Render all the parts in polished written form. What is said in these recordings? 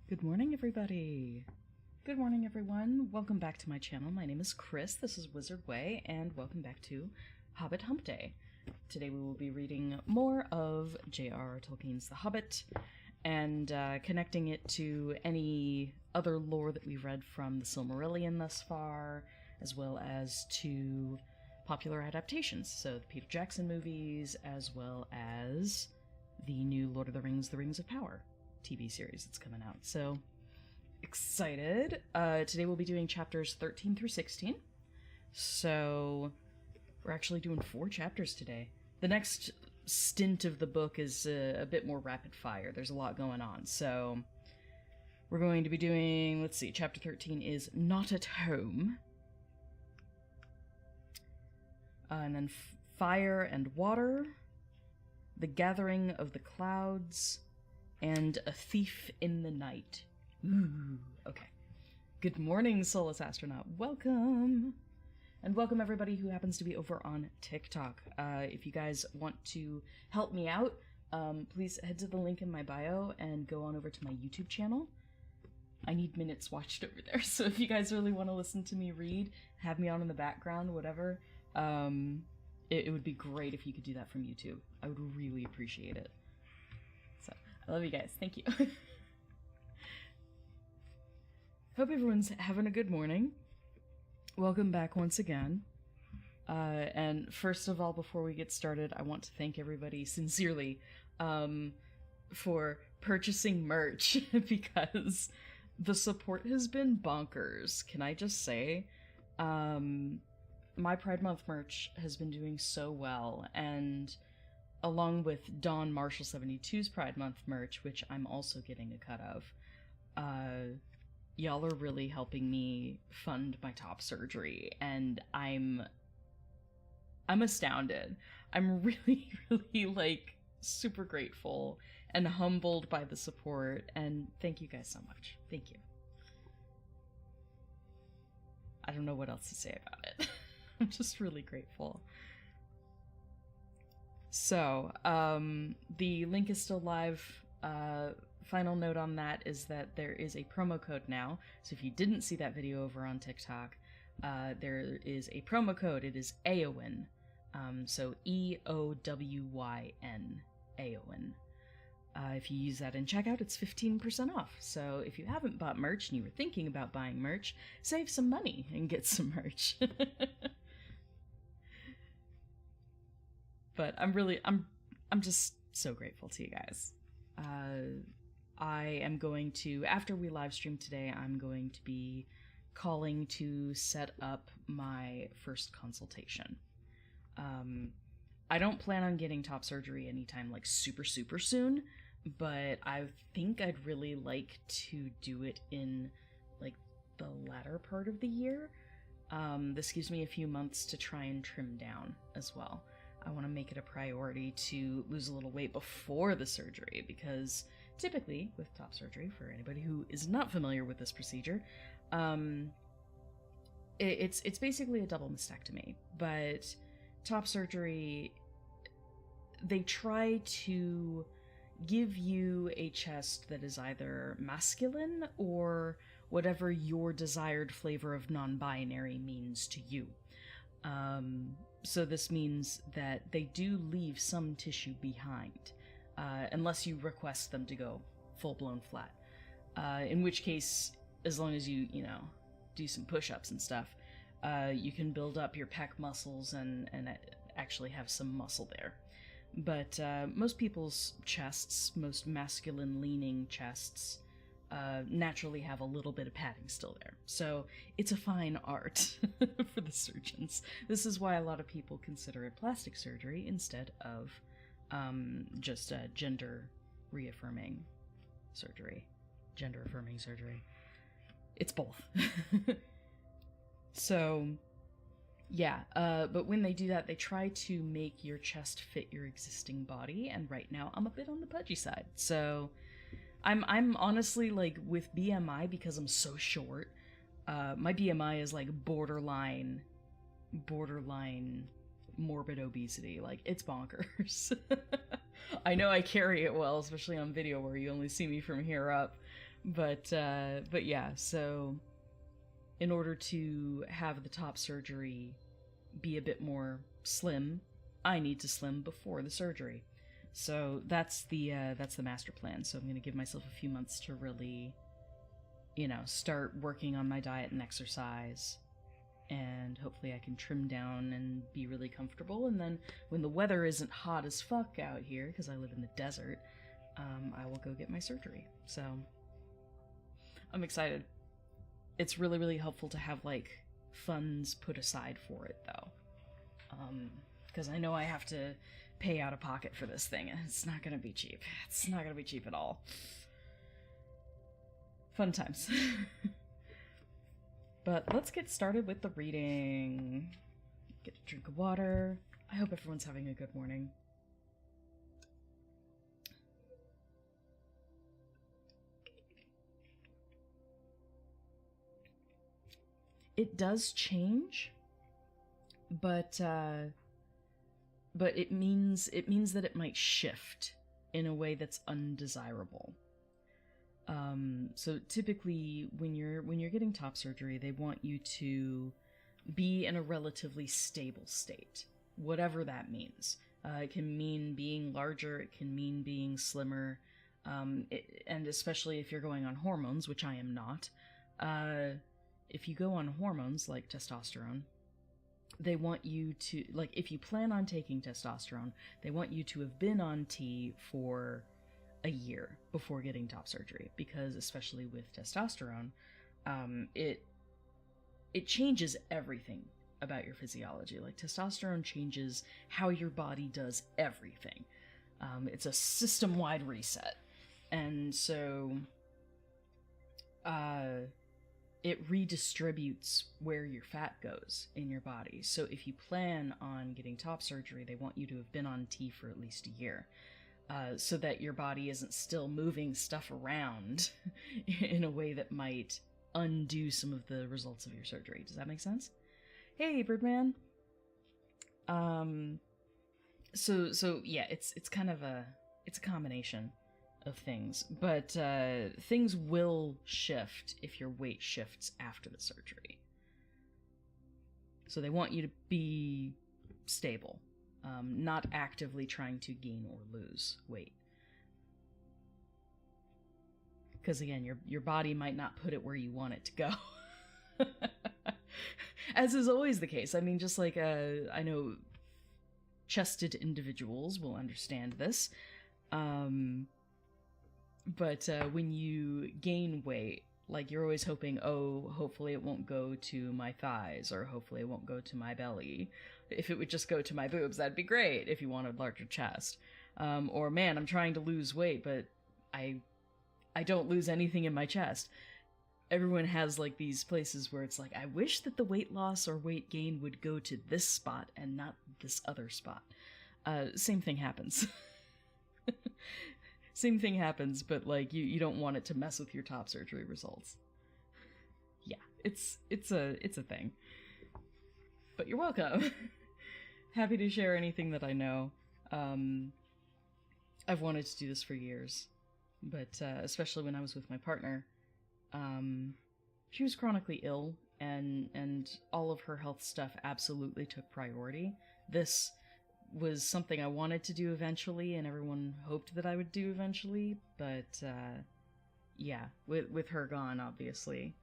Good morning, everybody. Good morning, everyone. Welcome back to my channel. My name is Kris. This is Wizard Way, and welcome back to Hobbit Hump Day. Today we will be reading more of J.R.R. Tolkien's The Hobbit, and connecting it to any other lore that we've read from the Silmarillion thus far, as well as to popular adaptations, so the Peter Jackson movies, as well as the new Lord of the Rings of Power TV series that's coming out. So excited. Today we'll be doing chapters 13 through 16. So we're actually doing 4 chapters today. The next stint of the book is a bit more rapid fire. There's a lot going on. So we're going to be doing, let's see, chapter 13 is Not at Home. And then Fire and Water, The Gathering of the Clouds, and A Thief in the Night. Ooh, okay. Good morning, Soulless Astronaut. Welcome! And welcome everybody who happens to be over on TikTok. If you guys want to help me out, please head to the link in my bio and go on over to my YouTube channel. I need minutes watched over there, so if you guys really want to listen to me read, have me on in the background, whatever, it would be great if you could do that from YouTube. I would really appreciate it. So, I love you guys. Thank you. Hope everyone's having a good morning. Welcome back once again. And first of all, before we get started, I want to thank everybody sincerely for purchasing merch, because the support has been bonkers. Can I just say? My Pride Month merch has been doing so well, and along with Dawn Marshall 72's Pride Month merch, which I'm also getting a cut of, y'all are really helping me fund my top surgery, and I'm astounded. I'm really, like, super grateful and humbled by the support, and thank you guys so much. Thank you. I don't know what else to say about it. I'm just really grateful. So, the link is still live. Final note on that is that there is a promo code now. So if you didn't see that video over on TikTok, there is a promo code. It is Eowyn. So EOWYN. Eowyn. If you use that in checkout, it's 15% off. So if you haven't bought merch and you were thinking about buying merch, save some money and get some merch. But I'm just so grateful to you guys. I am going to, after we live stream today, I'm going to be calling to set up my first consultation. I don't plan on getting top surgery anytime like super soon, but I think I'd really like to do it in like the latter part of the year. This gives me a few months to try and trim down as well. I want to make it a priority to lose a little weight before the surgery, because typically with top surgery, for anybody who is not familiar with this procedure, it's basically a double mastectomy. But top surgery, they try to give you a chest that is either masculine or whatever your desired flavor of non-binary means to you. So this means that they do leave some tissue behind, unless you request them to go full-blown flat. In which case, as long as you do some push-ups and stuff, you can build up your pec muscles and actually have some muscle there. But most people's chests, most masculine-leaning chests, naturally have a little bit of padding still there. So it's a fine art for the surgeons. This is why a lot of people consider it plastic surgery instead of just gender reaffirming surgery. Gender affirming surgery. It's both. So, yeah, but when they do that, they try to make your chest fit your existing body, and right now I'm a bit on the pudgy side. So I'm honestly, like, with BMI, because I'm so short, my BMI is like borderline morbid obesity. Like, it's bonkers. I know I carry it well, especially on video where you only see me from here up, But yeah, so in order to have the top surgery be a bit more slim, I need to slim before the surgery. So that's the master plan. So I'm going to give myself a few months to really, start working on my diet and exercise, and hopefully I can trim down and be really comfortable. And then when the weather isn't hot as fuck out here, because I live in the desert, I will go get my surgery. So I'm excited. It's really, really helpful to have, like, funds put aside for it, though. Because I know I have to pay out of pocket for this thing, and it's not gonna be cheap. It's not gonna be cheap at all. Fun times. But let's get started with the reading. Get a drink of water. I hope everyone's having a good morning. It does change, but it means that it might shift in a way that's undesirable. So typically when you're getting top surgery, they want you to be in a relatively stable state, whatever that means. It can mean being larger, it can mean being slimmer, and especially if you're going on hormones, which I am not. If you go on hormones like testosterone, they want you to, like, if you plan on taking testosterone, they want you to have been on T for a year before getting top surgery, because especially with testosterone, it changes everything about your physiology. Like, testosterone changes how your body does everything. It's a system-wide reset. And so, it redistributes where your fat goes in your body. So if you plan on getting top surgery, they want you to have been on T for at least a year, so that your body isn't still moving stuff around in a way that might undo some of the results of your surgery. Does that make sense? Hey, Birdman. So yeah, it's kind of it's a combination of things, but things will shift if your weight shifts after the surgery. So they want you to be stable, not actively trying to gain or lose weight. Because again, your body might not put it where you want it to go. As is always the case. I mean, just like I know chested individuals will understand this. But when you gain weight, like, you're always hoping, oh, hopefully it won't go to my thighs, or hopefully it won't go to my belly. If it would just go to my boobs, that'd be great if you want a larger chest. Or, man, I'm trying to lose weight, but I don't lose anything in my chest. Everyone has, like, these places where it's like, I wish that the weight loss or weight gain would go to this spot and not this other spot. Same thing happens. Same thing happens, but, like, you don't want it to mess with your top surgery results. Yeah, it's a thing. But you're welcome. Happy to share anything that I know. I've wanted to do this for years, but especially when I was with my partner. She was chronically ill, and all of her health stuff absolutely took priority. This was something I wanted to do eventually, and everyone hoped that I would do eventually, but yeah, with her gone, obviously,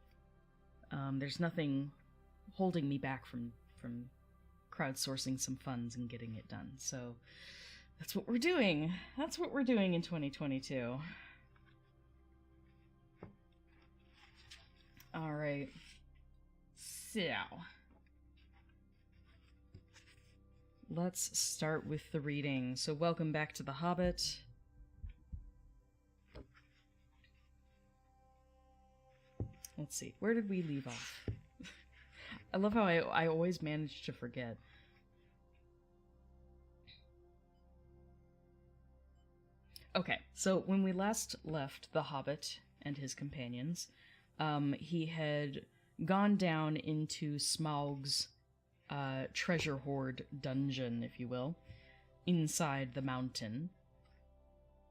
there's nothing holding me back from crowdsourcing some funds and getting it done. So that's what we're doing. That's what we're doing in 2022. All right. So let's start with the reading. So welcome back to The Hobbit. Let's see, where did we leave off? I love how I always manage to forget. Okay, so when we last left the Hobbit and his companions, he had gone down into Smaug's treasure hoard dungeon, if you will, inside the mountain,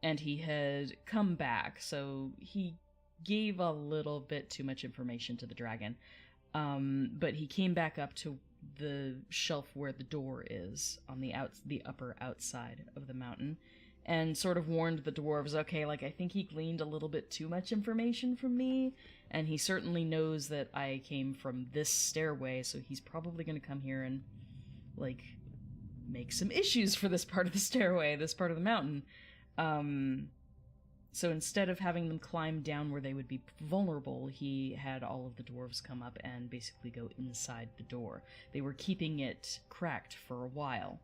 and he had come back. So he gave a little bit too much information to the dragon. But he came back up to the shelf where the door is on the upper outside of the mountain, and sort of warned the dwarves, okay, like, I think he gleaned a little bit too much information from me, and he certainly knows that I came from this stairway, so he's probably going to come here and, like, make some issues for this part of the stairway, this part of the mountain. So instead of having them climb down where they would be vulnerable, he had all of the dwarves come up and basically go inside the door. They were keeping it cracked for a while.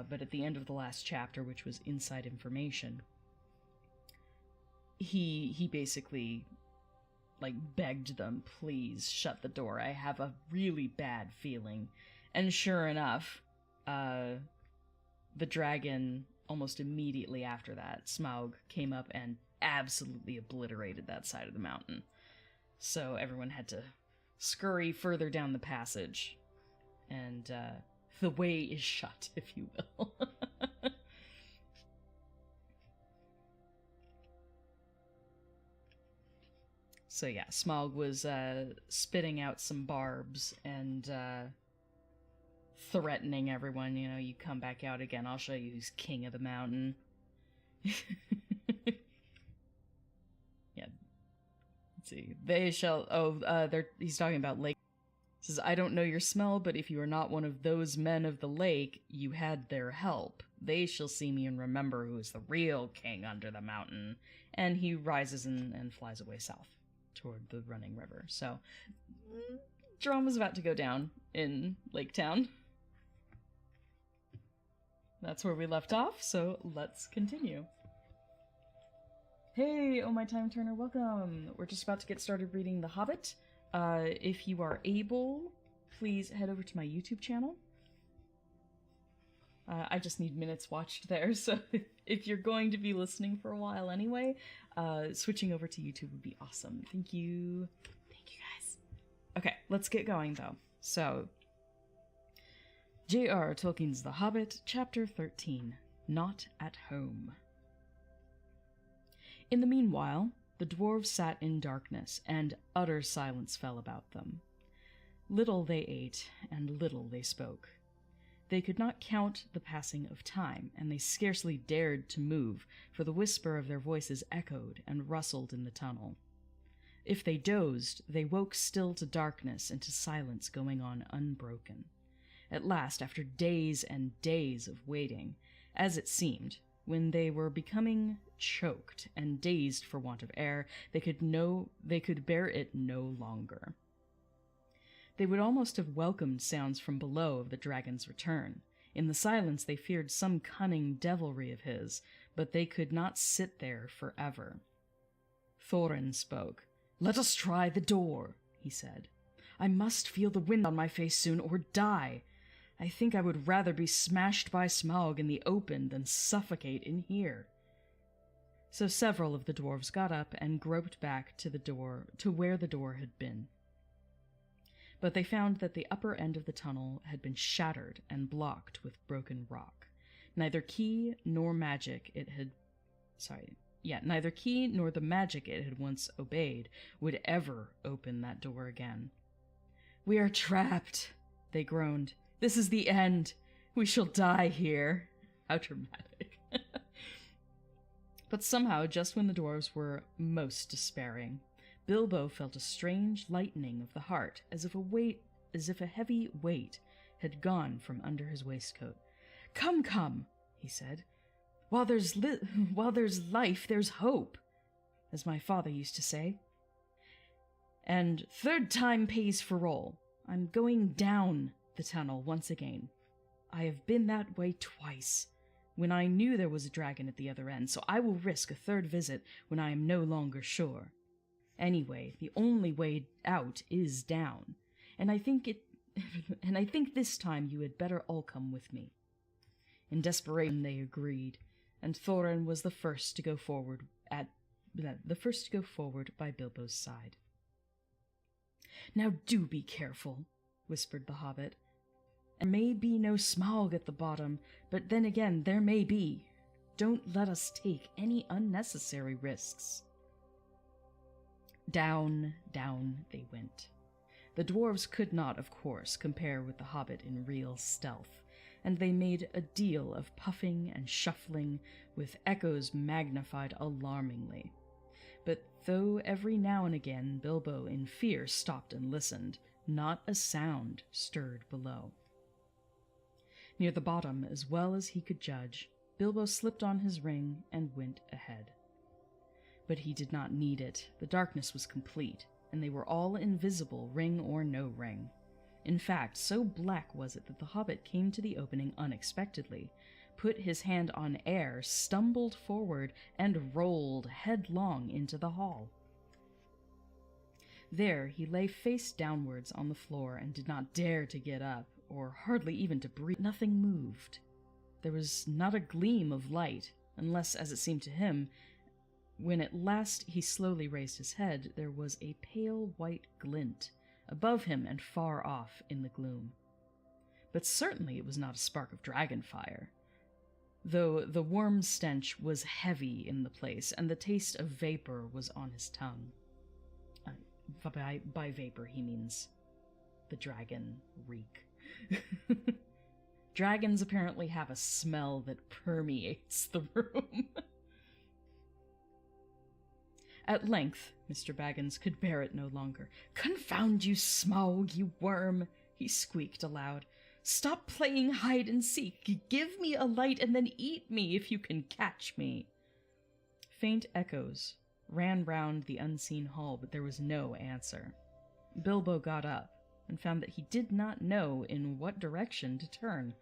But at the end of the last chapter, which was Inside Information, he basically, like, begged them, please shut the door. I have a really bad feeling. And sure enough, the dragon, almost immediately after that, Smaug came up and absolutely obliterated that side of the mountain. So everyone had to scurry further down the passage. And, the way is shut, if you will. So yeah, Smaug was spitting out some barbs and threatening everyone, you know, you come back out again, I'll show you who's king of the mountain. Yeah. Let's see. They shall... he's talking about Lake. Says, I don't know your smell, but if you are not one of those men of the lake, you had their help. They shall see me and remember who is the real king under the mountain. And he rises and flies away south toward the running river. So, drama's about to go down in Lake Town. That's where we left off, so let's continue. Hey, oh my time turner, welcome! We're just about to get started reading The Hobbit. If you are able, please head over to my YouTube channel. I just need minutes watched there, so if you're going to be listening for a while anyway, switching over to YouTube would be awesome. Thank you. Thank you, guys. Okay, let's get going, though. So, J.R. Tolkien's The Hobbit, Chapter 13, Not at Home. In the meanwhile, the dwarves sat in darkness, and utter silence fell about them. Little they ate, and little they spoke. They could not count the passing of time, and they scarcely dared to move, for the whisper of their voices echoed and rustled in the tunnel. If they dozed, they woke still to darkness and to silence going on unbroken. At last, after days and days of waiting, as it seemed, when they were becoming choked and dazed for want of air, they could bear it no longer. They would almost have welcomed sounds from below of the dragon's return. In the silence they feared some cunning devilry of his, but they could not sit there forever. Thorin spoke. "Let us try the door," he said. "I must feel the wind on my face soon, or die. I think I would rather be smashed by Smaug in the open than suffocate in here." So several of the dwarves got up and groped back to the door, to where the door had been. But they found that the upper end of the tunnel had been shattered and blocked with broken rock. Neither key nor the magic it had once obeyed would ever open that door again. "We are trapped," they groaned. "This is the end. We shall die here." How dramatic. But somehow, just when the dwarves were most despairing, Bilbo felt a strange lightening of the heart, as if a heavy weight had gone from under his waistcoat. Come, come," he said. While there's life, there's hope, as my father used to say. And third time pays for all. I'm going down the tunnel once again. I have been that way twice, when I knew there was a dragon at the other end, so I will risk a third visit when I am no longer sure. Anyway, the only way out is down, and I think this time you had better all come with me." In desperation they agreed, and Thorin was the first to go forward by Bilbo's side. "Now do be careful," whispered the hobbit. "There may be no Smaug at the bottom, but then again there may be. Don't let us take any unnecessary risks." Down, down they went. The dwarves could not, of course, compare with the Hobbit in real stealth, and they made a deal of puffing and shuffling, with echoes magnified alarmingly. But though every now and again Bilbo in fear stopped and listened, not a sound stirred below. Near the bottom, as well as he could judge, Bilbo slipped on his ring and went ahead. But he did not need it. The darkness was complete, and they were all invisible, ring or no ring. In fact, so black was it that the Hobbit came to the opening unexpectedly, put his hand on air, stumbled forward, and rolled headlong into the hall. There he lay face downwards on the floor and did not dare to get up, or hardly even to breathe. Nothing moved. There was not a gleam of light, unless, as it seemed to him, when at last he slowly raised his head, there was a pale white glint above him and far off in the gloom. But certainly it was not a spark of dragon fire, though the worm stench was heavy in the place, and the taste of vapor was on his tongue. By vapor he means the dragon reek. Dragons apparently have a smell that permeates the room. At length, Mr. Baggins could bear it no longer. "Confound you, Smaug, you worm!" he squeaked aloud. "Stop playing hide and seek. Give me a light and then eat me if you can catch me." Faint echoes ran round the unseen hall, but there was no answer. Bilbo got up and found that he did not know in what direction to turn.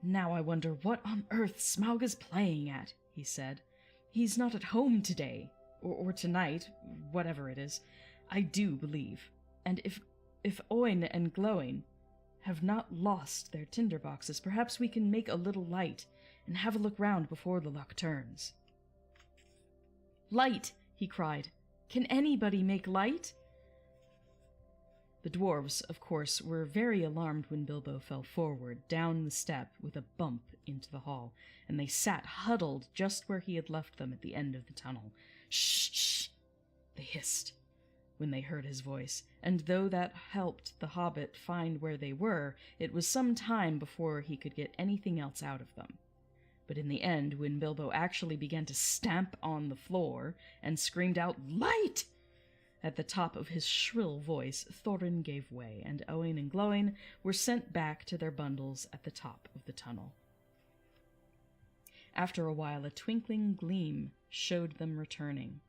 "Now I wonder what on earth Smaug is playing at," he said. "He's not at home today. Or tonight, whatever it is, I do believe. And if Oin and Glowing have not lost their tinder boxes, perhaps we can make a little light and have a look round before the luck turns." "Light!" he cried. "Can anybody make light?" The dwarves, of course, were very alarmed when Bilbo fell forward, down the step with a bump into the hall, and they sat huddled just where he had left them at the end of the tunnel. "Shh, shh!" they hissed when they heard his voice, and though that helped the Hobbit find where they were, it was some time before he could get anything else out of them. But in the end, when Bilbo actually began to stamp on the floor and screamed out, "Light!" at the top of his shrill voice, Thorin gave way, and Owain and Glowing were sent back to their bundles at the top of the tunnel. After a while, a twinkling gleam showed them returning,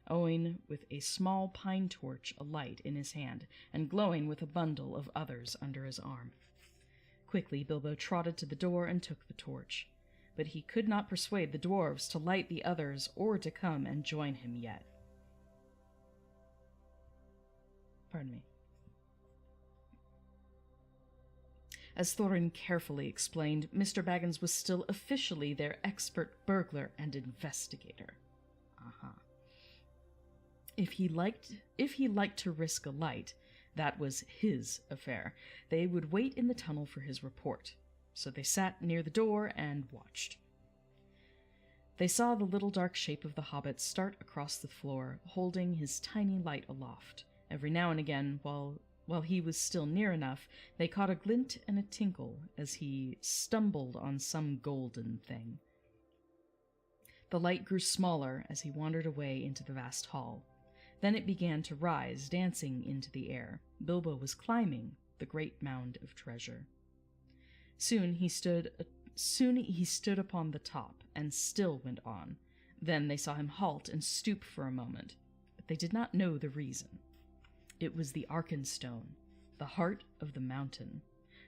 Owain with a small pine torch alight in his hand, and Glowing with a bundle of others under his arm. Quickly Bilbo trotted to the door and took the torch, but he could not persuade the dwarves to light the others or to come and join him yet. Pardon me. As Thorin carefully explained, Mr. Baggins was still officially their expert burglar and investigator. If he liked to risk a light, that was his affair. They would wait in the tunnel for his report. So they sat near the door and watched. They saw the little dark shape of the hobbit start across the floor, holding his tiny light aloft. Every now and again, while he was still near enough, they caught a glint and a tinkle as he stumbled on some golden thing. The light grew smaller as he wandered away into the vast hall. Then it began to rise, dancing into the air. Bilbo was climbing the great mound of treasure. Soon he stood upon the top, and still went on. Then they saw him halt and stoop for a moment, but they did not know the reason. It was the Arkenstone, the heart of the mountain.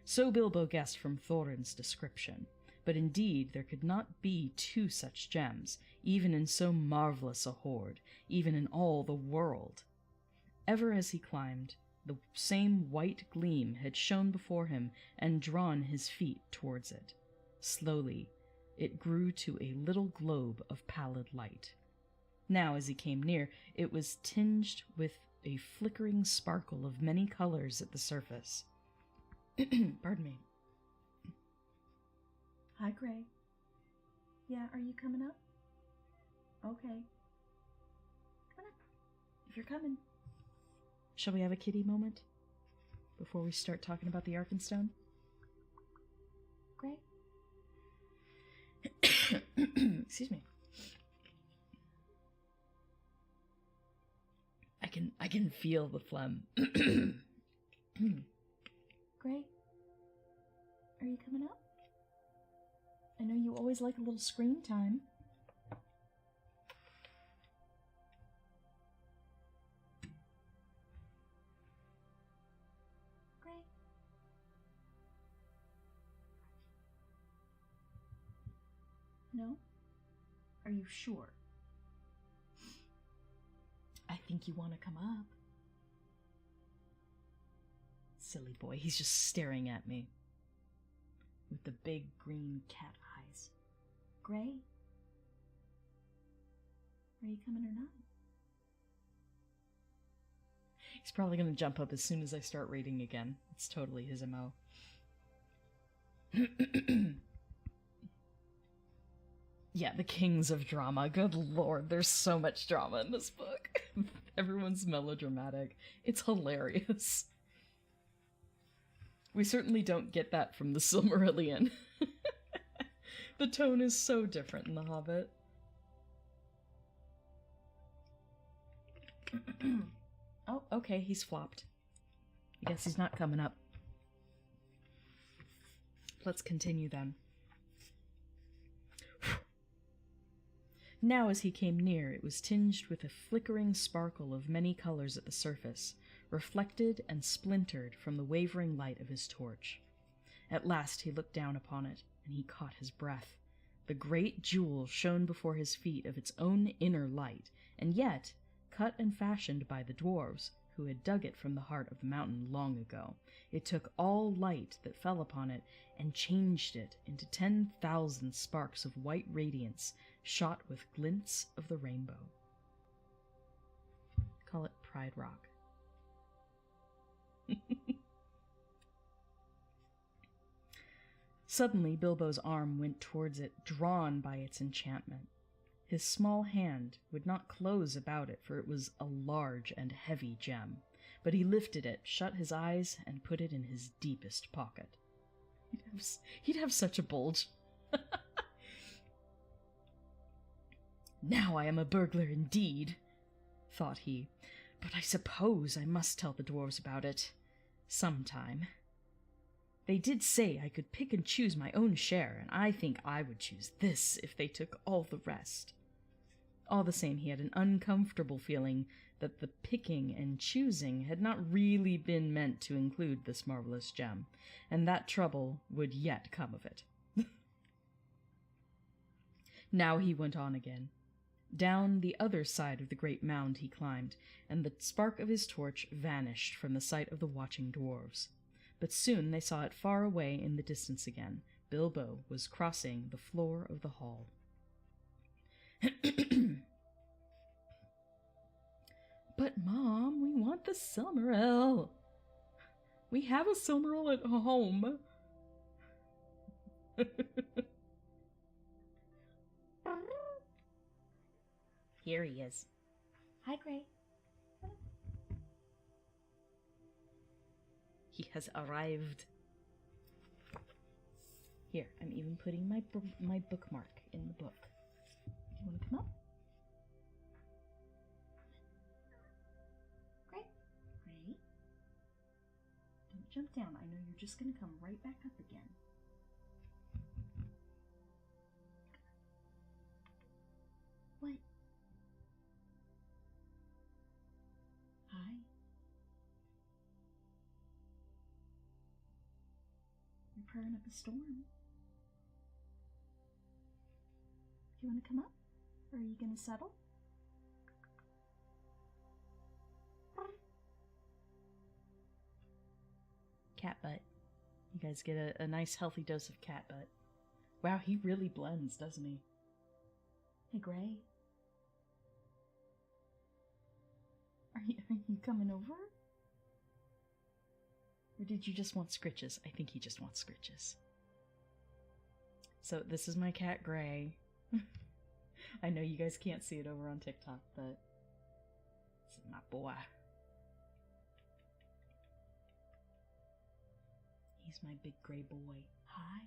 So Bilbo guessed from Thorin's description. But indeed there could not be two such gems, even in so marvelous a hoard, even in all the world. Ever as he climbed, the same white gleam had shone before him and drawn his feet towards it. Slowly, it grew to a little globe of pallid light. Now, as he came near, it was tinged with a flickering sparkle of many colors at the surface. Pardon me. Hi, Gray. Yeah, are you coming up? Okay. Come on up. if you're coming. Shall we have a kitty moment before we start talking about the Arkenstone? Great. Excuse me. I can feel the phlegm. Great. Are you coming up? I know you always like a little screen time. Great. No? Are you sure? I think you want to come up. Silly boy, he's just staring at me with the big green cat eyes. Gray? Are you coming or not? He's probably going to jump up as soon as I start reading again. It's totally his MO. Yeah, the kings of drama. Good lord, there's so much drama in this book. Everyone's melodramatic. It's hilarious. We certainly don't get that from the Silmarillion. The tone is so different in The Hobbit. Oh, okay, he's flopped. I guess he's not coming up. Let's continue then. Now as he came near, it was tinged with a flickering sparkle of many colors at the surface, reflected and splintered from the wavering light of his torch. At last he looked down upon it, and he caught his breath. The great jewel shone before his feet of its own inner light, and yet, cut and fashioned by the dwarves, who had dug it from the heart of the mountain long ago, it took all light that fell upon it and changed it into 10,000 sparks of white radiance, shot with glints of the rainbow. Call it Pride Rock. Suddenly Bilbo's arm went towards it, drawn by its enchantment. His small hand would not close about it, for it was a large and heavy gem, but he lifted it, shut his eyes, and put it in his deepest pocket. He'd have such a bulge. Now I am a burglar indeed, thought he, but I suppose I must tell the dwarves about it sometime. They did say I could pick and choose my own share, and I think I would choose this if they took all the rest. All the same, he had an uncomfortable feeling that the picking and choosing had not really been meant to include this marvelous gem, and that trouble would yet come of it. Now he went on again. Down the other side of the great mound he climbed, and the spark of his torch vanished from the sight of the watching dwarves. But soon they saw it far away in the distance again. Bilbo was crossing the floor of the hall. But, Mom, we want the Silmaril. We have a Silmaril at home. Here he is. Hi, Gray. He has arrived. Here, I'm even putting my bookmark in the book. You want to come up? Gray? Gray? Don't jump down. I know you're just going to come right back up again. What? Hi. You're purring up a storm. Do you want to come up? Or are you going to settle? Cat butt. You guys get a nice healthy dose of cat butt. Wow, he really blends, doesn't he? Hey, Gray. Are you coming over? Or did you just want scritches? I think he just wants scritches. So this is my cat, Gray. I know you guys can't see it over on TikTok, but it's My boy. He's my big gray boy. Hi.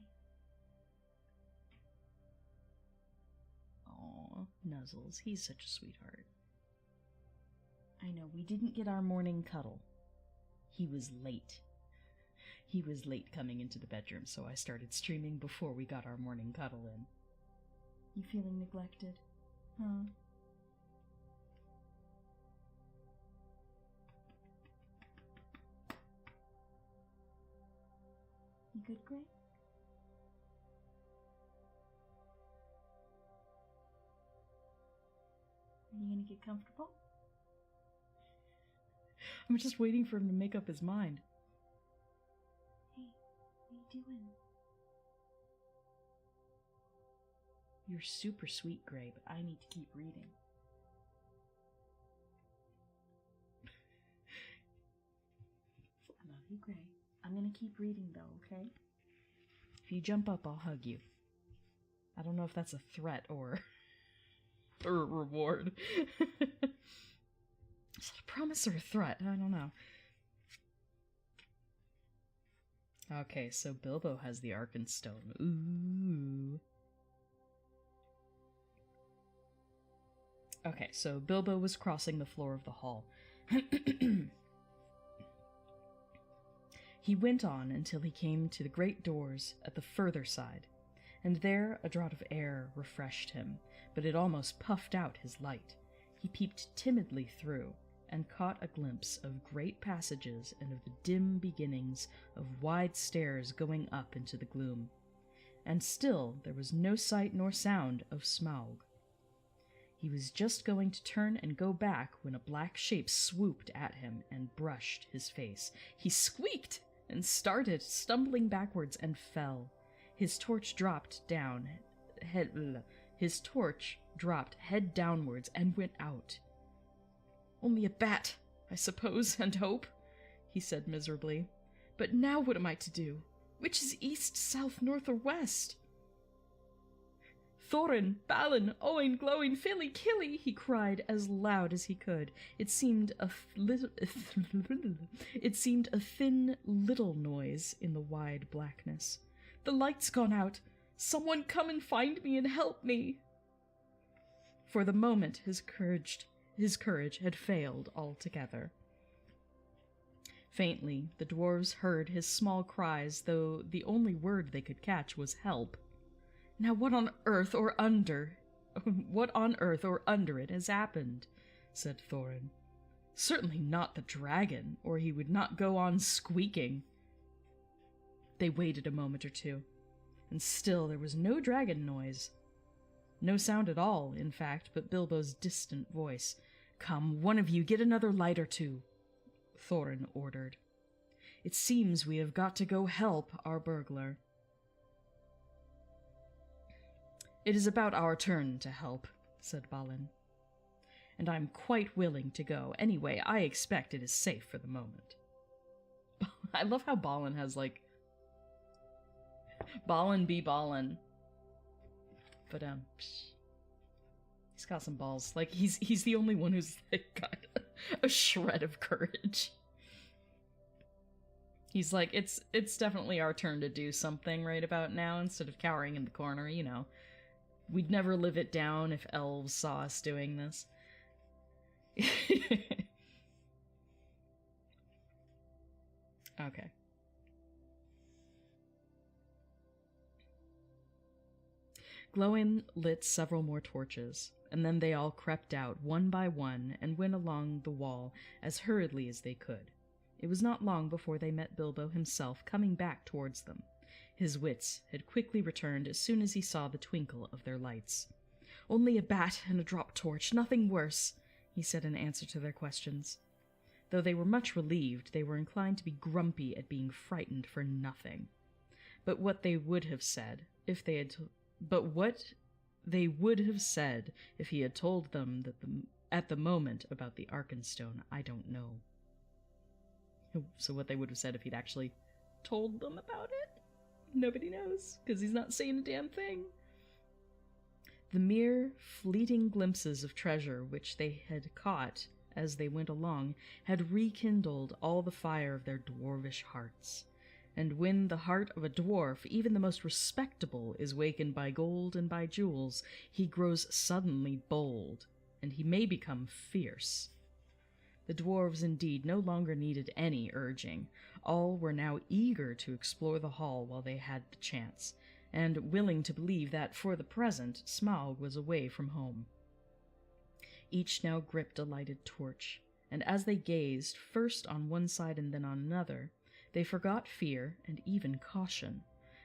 Aw, Nuzzles. He's such a sweetheart. I know, we didn't get our morning cuddle. He was late. He was late coming into the bedroom, so I started streaming before we got our morning cuddle in. You feeling neglected? Huh? You good, Gray? Are you gonna get comfortable? I'm just waiting for him to make up his mind. Hey, what are you doing? You're super sweet, Gray, but I need to keep reading. I love you, Gray. I'm gonna keep reading, though, okay? If you jump up, I'll hug you. I don't know if that's a threat or a reward. Is that a promise or a threat? I don't know. Okay, so Bilbo has the Arkenstone. Ooh. Okay, so Bilbo was crossing the floor of the hall. He went on until he came to the great doors at the further side, and there a draught of air refreshed him, but it almost puffed out his light. He peeped timidly through, and caught a glimpse of great passages and of the dim beginnings of wide stairs going up into the gloom. And still there was no sight nor sound of Smaug. He was just going to turn and go back when a black shape swooped at him and brushed his face. He squeaked and started stumbling backwards and fell. His torch dropped head downwards and went out. Only a bat, I suppose, and hope, he said miserably. But now what am I to do? Which is east, south, north, or west? Thorin, Balin, Owain, Glowing, Filly, Killy, he cried as loud as he could. It seemed a thin little noise in the wide blackness. The light's gone out. Someone come and find me and help me. For the moment his courage had failed altogether. Faintly, the dwarves heard his small cries, though the only word they could catch was help. Now what on earth or under it has happened? Said Thorin. Certainly not the dragon, or he would not go on squeaking. They waited a moment or two, and still there was no dragon noise. No sound at all, in fact, but Bilbo's distant voice. Come, one of you, get another light or two, Thorin ordered. It seems we have got to go help our burglar. It is about our turn to help, said Balin. And I'm quite willing to go. Anyway, I expect it is safe for the moment. I love how Balin has, like... Balin be Balin. But, he's got some balls. Like, he's the only one who's, like, got a shred of courage. He's like, it's definitely our turn to do something right about now, instead of cowering in the corner, you know. We'd never live it down if elves saw us doing this. Okay. Glowin lit several more torches, and then they all crept out one by one and went along the wall as hurriedly as they could. It was not long before they met Bilbo himself coming back towards them. His wits had quickly returned as soon as he saw the twinkle of their lights. Only a bat and a drop torch, nothing worse, he said in answer to their questions. Though they were much relieved, they were inclined to be grumpy at being frightened for nothing. But what they would have said if he had told them that at the moment about the Arkenstone, I don't know. So what they would have said if he'd actually told them about it? Nobody knows, because he's not saying a damn thing. The mere fleeting glimpses of treasure which they had caught as they went along, had rekindled all the fire of their dwarvish hearts. And when the heart of a dwarf, even the most respectable, is wakened by gold and by jewels, he grows suddenly bold, and he may become fierce. The dwarves indeed no longer needed any urging. All were now eager to explore the hall while they had the chance, and willing to believe that, for the present, Smaug was away from home. Each now gripped a lighted torch, and as they gazed, first on one side and then on another, they forgot fear and even caution.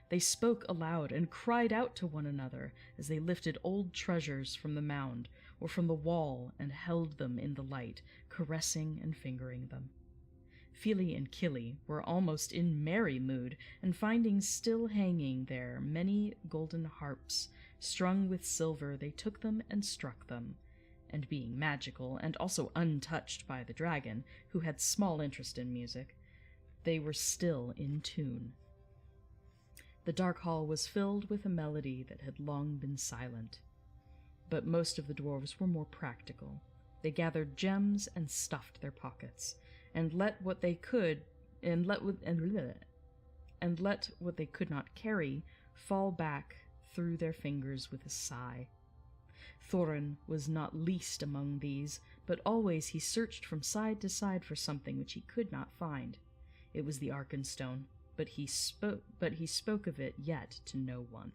They spoke aloud and cried out to one another as they lifted old treasures from the mound or from the wall and held them in the light, caressing and fingering them. Fili and Kili were almost in merry mood, and finding still hanging there many golden harps strung with silver, they took them and struck them, and being magical and also untouched by the dragon, who had small interest in music, they were still in tune. The dark hall was filled with a melody that had long been silent. But most of the dwarves were more practical. They gathered gems and stuffed their pockets, and let what they could not carry fall back through their fingers with a sigh. Thorin was not least among these, but always he searched from side to side for something which he could not find. It was the Arkenstone, but he spoke of it yet to no one.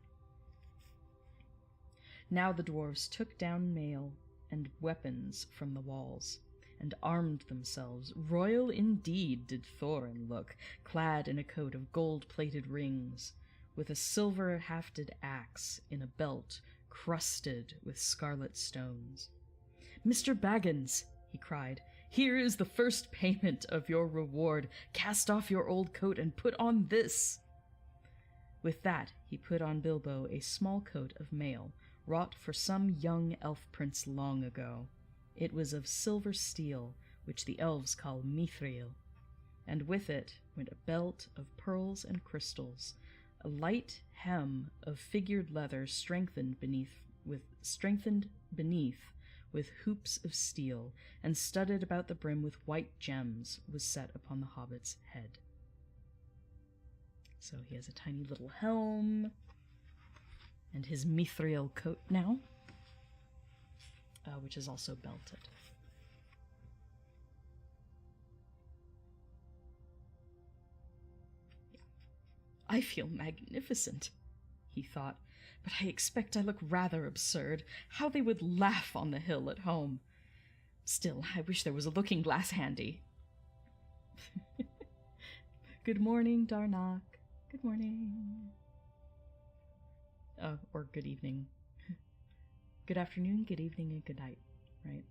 Now the dwarves took down mail and weapons from the walls, and armed themselves. Royal indeed did Thorin look, clad in a coat of gold-plated rings, with a silver-hafted axe in a belt crusted with scarlet stones. "Mr. Baggins," he cried, "here is the first payment of your reward. Cast off your old coat and put on this." With that he put on Bilbo a small coat of mail, wrought for some young elf prince long ago. It was of silver steel, which the elves call mithril, and with it went a belt of pearls and crystals, a light hem of figured leather strengthened beneath with hoops of steel, and studded about the brim with white gems, was set upon the hobbit's head. So he has a tiny little helm, and his mithril coat now, which is also belted. "I feel magnificent," he thought, "but I expect I look rather absurd. How they would laugh on the hill at home. Still, I wish there was a looking-glass handy." "Good morning, Darnak. Good morning." Or good evening. Good afternoon, good evening, and good night, right?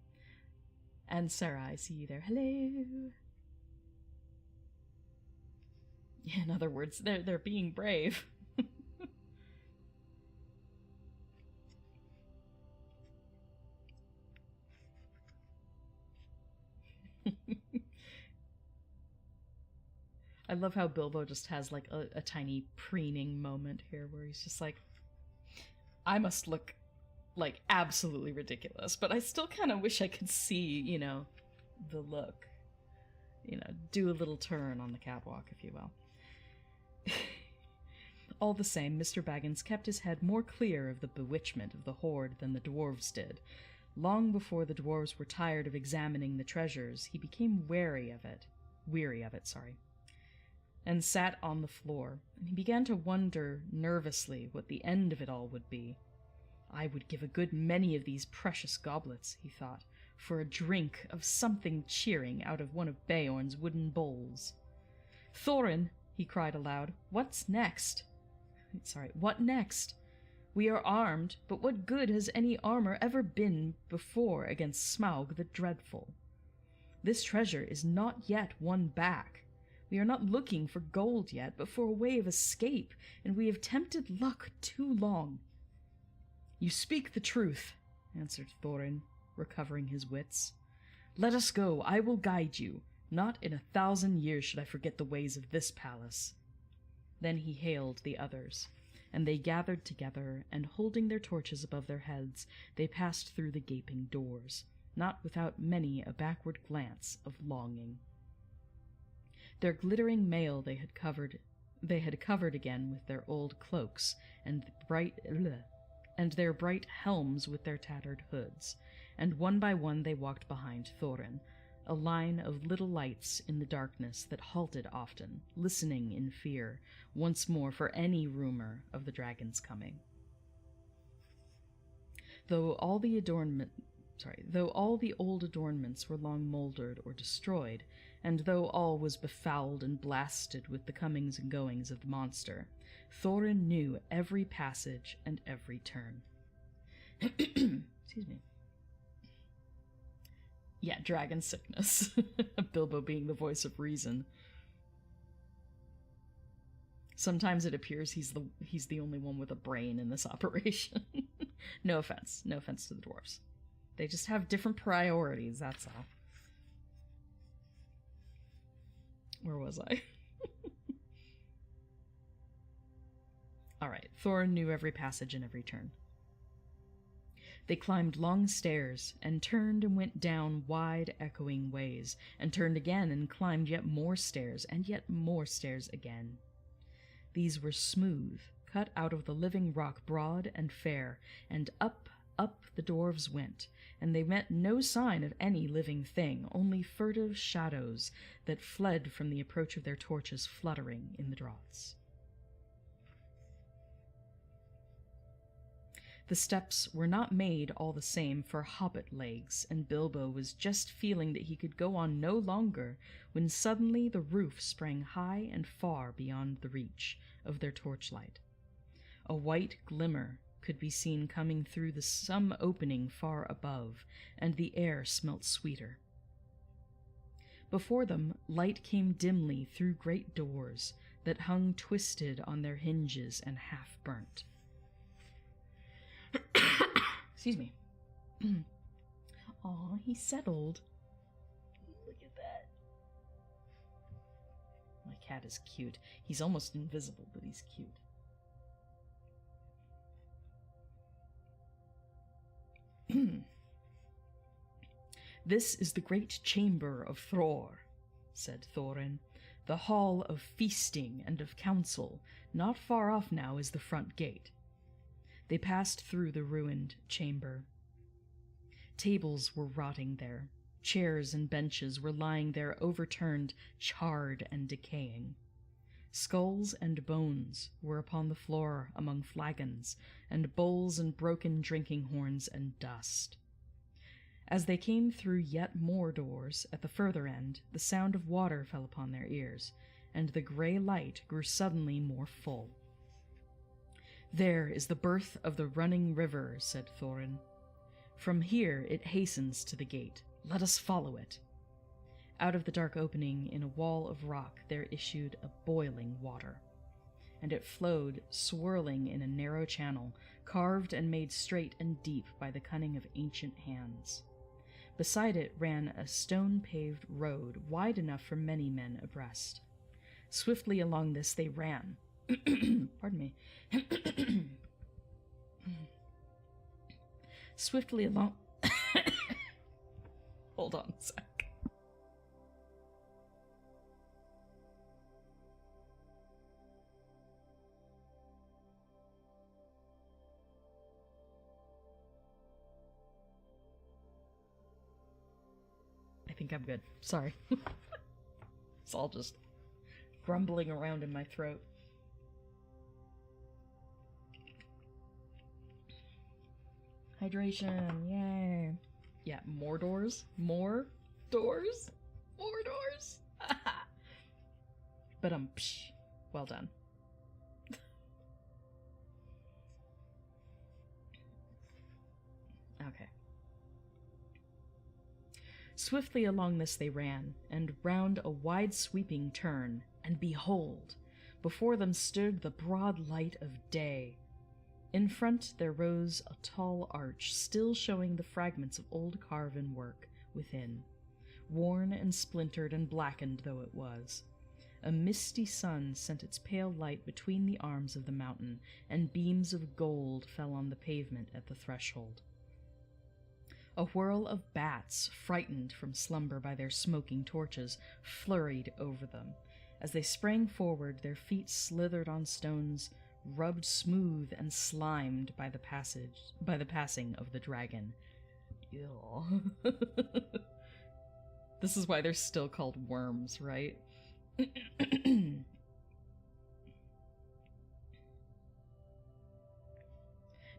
And Sarah, I see you there. Hello. In other words, they're being brave. I love how Bilbo just has like a tiny preening moment here where he's just like, I must look like absolutely ridiculous, but I still kind of wish I could see, the look. Do a little turn on the catwalk, if you will. All the same, Mr. Baggins kept his head more clear of the bewitchment of the horde than the dwarves did. Long before the dwarves were tired of examining the treasures, he became weary of it, and sat on the floor, and he began to wonder nervously what the end of it all would be. I would give a good many of these precious goblets, he thought, for a drink of something cheering out of one of Beorn's wooden bowls. "Thorin," he cried aloud, what next? We are armed, but what good has any armor ever been before against Smaug the Dreadful? This treasure is not yet won back. We are not looking for gold yet, but for a way of escape, and we have tempted luck too long." "You speak the truth," answered Thorin, recovering his wits. "Let us go. I will guide you. Not in 1,000 years should I forget the ways of this palace." Then he hailed the others, and they gathered together, and holding their torches above their heads, they passed through the gaping doors. not without many a backward glance of longing. Their glittering mail they had covered again with their old cloaks, and their bright helms with their tattered hoods, and one by one they walked behind Thorin, a line of little lights in the darkness that halted often, listening in fear, once more for any rumor of the dragon's coming. Though all the old adornments were long mouldered or destroyed, and though all was befouled and blasted with the comings and goings of the monster, Thorin knew every passage and every turn. Excuse me. Yeah, dragon sickness. Bilbo being the voice of reason. Sometimes it appears he's the only one with a brain in this operation. No offense to the dwarves. They just have different priorities, that's all. Where was I? Alright, Thorin knew every passage and every turn. They climbed long stairs, and turned and went down wide, echoing ways, and turned again and climbed yet more stairs, and yet more stairs again. These were smooth, cut out of the living rock, broad and fair, and up the dwarves went, and they met no sign of any living thing, only furtive shadows that fled from the approach of their torches fluttering in the draughts. The steps were not made all the same for hobbit legs, and Bilbo was just feeling that he could go on no longer, when suddenly the roof sprang high and far beyond the reach of their torchlight. A white glimmer could be seen coming through some opening far above, and the air smelt sweeter. Before them, light came dimly through great doors that hung twisted on their hinges and half burnt. Excuse me. Aw, he settled. Look at that. My cat is cute. He's almost invisible, but he's cute. This is the great chamber of Thror, said Thorin, the hall of feasting and of council. Not far off now is the front gate. They passed through the ruined chamber. Tables were rotting there. Chairs and benches were lying there overturned, charred and decaying. Skulls and bones were upon the floor among flagons, and bowls and broken drinking horns and dust. As they came through yet more doors, at the further end, the sound of water fell upon their ears, and the grey light grew suddenly more full. There is the birth of the running river, said Thorin. From here it hastens to the gate. Let us follow it. Out of the dark opening in a wall of rock there issued a boiling water, and it flowed swirling in a narrow channel, carved and made straight and deep by the cunning of ancient hands. Beside it ran a stone-paved road, wide enough for many men abreast. Swiftly along this they ran. Pardon me. Swiftly along... Hold on a sec. I think I'm good. Sorry. It's all just grumbling around in my throat. Hydration, yay. Yeah, more doors? More doors? More doors? But psh, well done. Okay. Swiftly along this they ran, and round a wide-sweeping turn, and behold, before them stood the broad light of day. In front there rose a tall arch, still showing the fragments of old carven work within, worn and splintered and blackened though it was. A misty sun sent its pale light between the arms of the mountain, and beams of gold fell on the pavement at the threshold. A whirl of bats, frightened from slumber by their smoking torches, flurried over them. As they sprang forward, their feet slithered on stones, rubbed smooth and slimed by the passing of the dragon. Ew. This is why they're still called worms, right?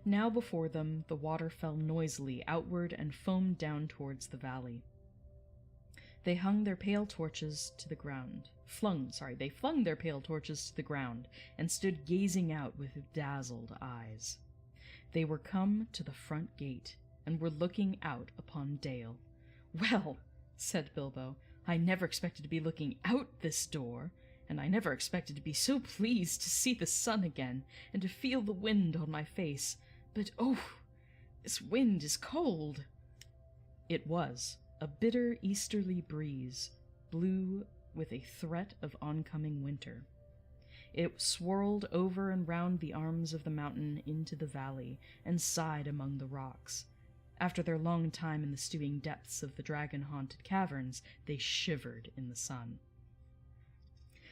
Now before them, the water fell noisily outward and foamed down towards the valley. They flung their pale torches to the ground, and stood gazing out with dazzled eyes. They were come to the front gate, and were looking out upon Dale. "Well," said Bilbo, "I never expected to be looking out this door, and I never expected to be so pleased to see the sun again, and to feel the wind on my face. But, oh, this wind is cold." It was. A bitter easterly breeze blew with a threat of oncoming winter. It swirled over and round the arms of the mountain into the valley, and sighed among the rocks. After their long time in the stewing depths of the dragon-haunted caverns, they shivered in the sun.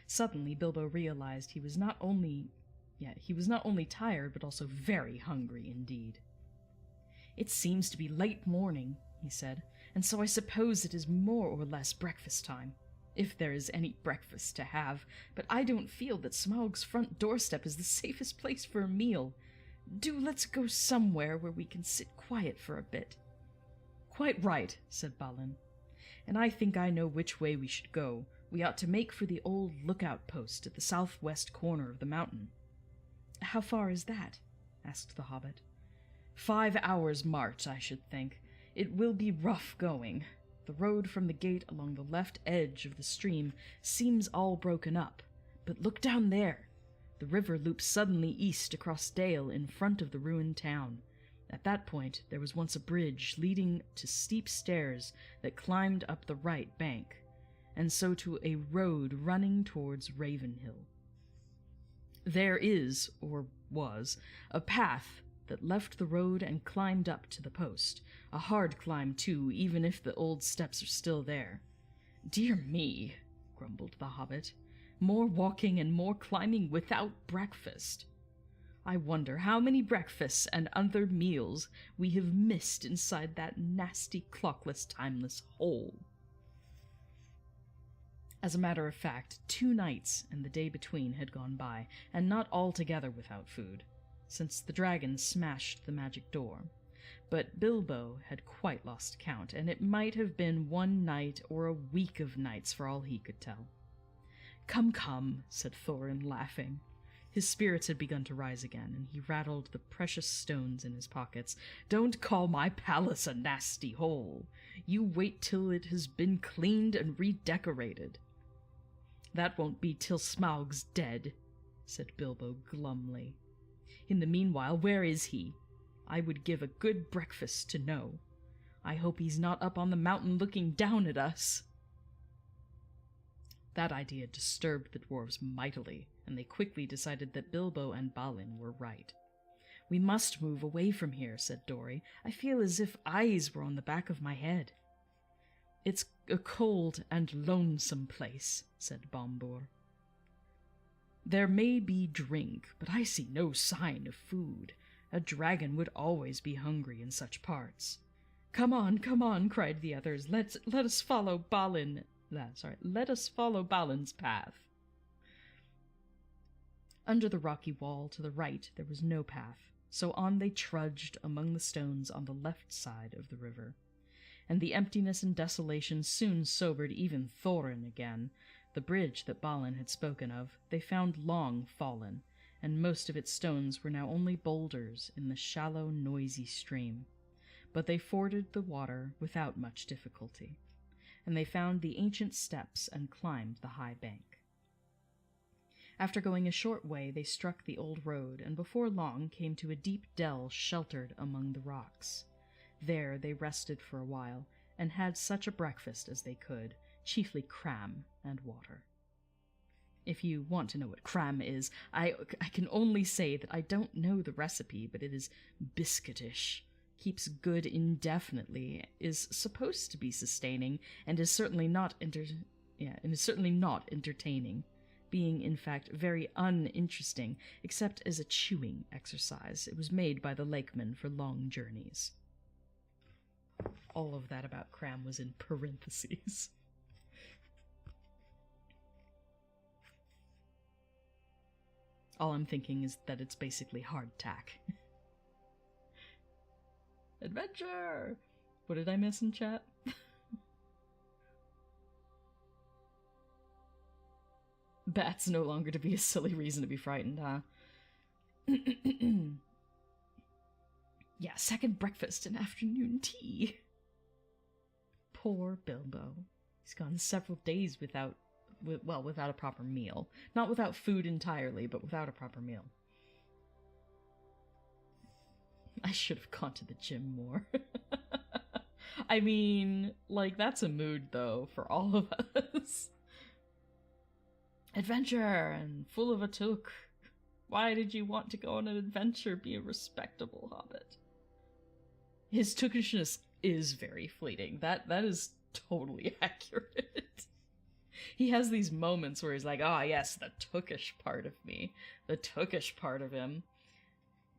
Suddenly, Bilbo realized he was not only tired, but also very hungry indeed. "It seems to be late morning," he said, "and so I suppose it is more or less breakfast time, if there is any breakfast to have, but I don't feel that Smaug's front doorstep is the safest place for a meal. Let's go somewhere where we can sit quiet for a bit." "Quite right," said Balin, "and I think I know which way we should go. We ought to make for the old lookout post at the southwest corner of the mountain." "How far is that?" asked the hobbit. 5 hours' march, I should think. It will be rough going. The road from the gate along the left edge of the stream seems all broken up, but look down there. The river loops suddenly east across Dale in front of the ruined town. At that point, there was once a bridge leading to steep stairs that climbed up the right bank, and so to a road running towards Ravenhill. There is, or was, a path that left the road and climbed up to the post. A hard climb, too, even if the old steps are still there. "Dear me," grumbled the hobbit, "more walking and more climbing without breakfast. I wonder how many breakfasts and other meals we have missed inside that nasty, clockless, timeless hole." As a matter of fact, 2 nights and the day between had gone by, and not altogether without food, since the dragon smashed the magic door. But Bilbo had quite lost count, and it might have been 1 night or a week of nights for all he could tell. Come, come," said Thorin, laughing. His spirits had begun to rise again, and he rattled the precious stones in his pockets. "Don't call my palace a nasty hole. You wait till it has been cleaned and redecorated." "That won't be till Smaug's dead," said Bilbo glumly. "In the meanwhile, where is he? I would give a good breakfast to know. I hope he's not up on the mountain looking down at us." That idea disturbed the dwarves mightily, and they quickly decided that Bilbo and Balin were right. "We must move away from here," said Dori. "I feel as if eyes were on the back of my head." "It's a cold and lonesome place," said Bombur. "There may be drink, but I see no sign of food. A dragon would always be hungry in such parts." Come on," cried the others. Let us follow Balin's path." Under the rocky wall to the right there was no path, so on they trudged among the stones on the left side of the river. And the emptiness and desolation soon sobered even Thorin again. The bridge that Balin had spoken of they found long fallen, and most of its stones were now only boulders in the shallow, noisy stream. But they forded the water without much difficulty, and they found the ancient steps and climbed the high bank. After going a short way, they struck the old road, and before long came to a deep dell sheltered among the rocks. There they rested for a while, and had such a breakfast as they could, chiefly cram and water. If you want to know what cram is, I can only say that I don't know the recipe, but it is biscuitish. keeps good indefinitely, is supposed to be sustaining, and is certainly not entertaining, being in fact very uninteresting, except as a chewing exercise. It was made by the lakemen for long journeys. All of that about cram was in parentheses. All I'm thinking is that it's basically hardtack. Adventure! What did I miss in chat? Bats no longer to be a silly reason to be frightened, huh? Yeah, second breakfast and afternoon tea. Poor Bilbo. He's gone several days without a proper meal. Not without food entirely, but without a proper meal. I should have gone to the gym more. I mean, like, that's a mood, though, for all of us. Adventure and full of a took. Why did you want to go on an adventure? Be a respectable hobbit. His tookishness is very fleeting. That is totally accurate. He has these moments where he's like, ah, yes, the tookish part of me. The tookish part of him.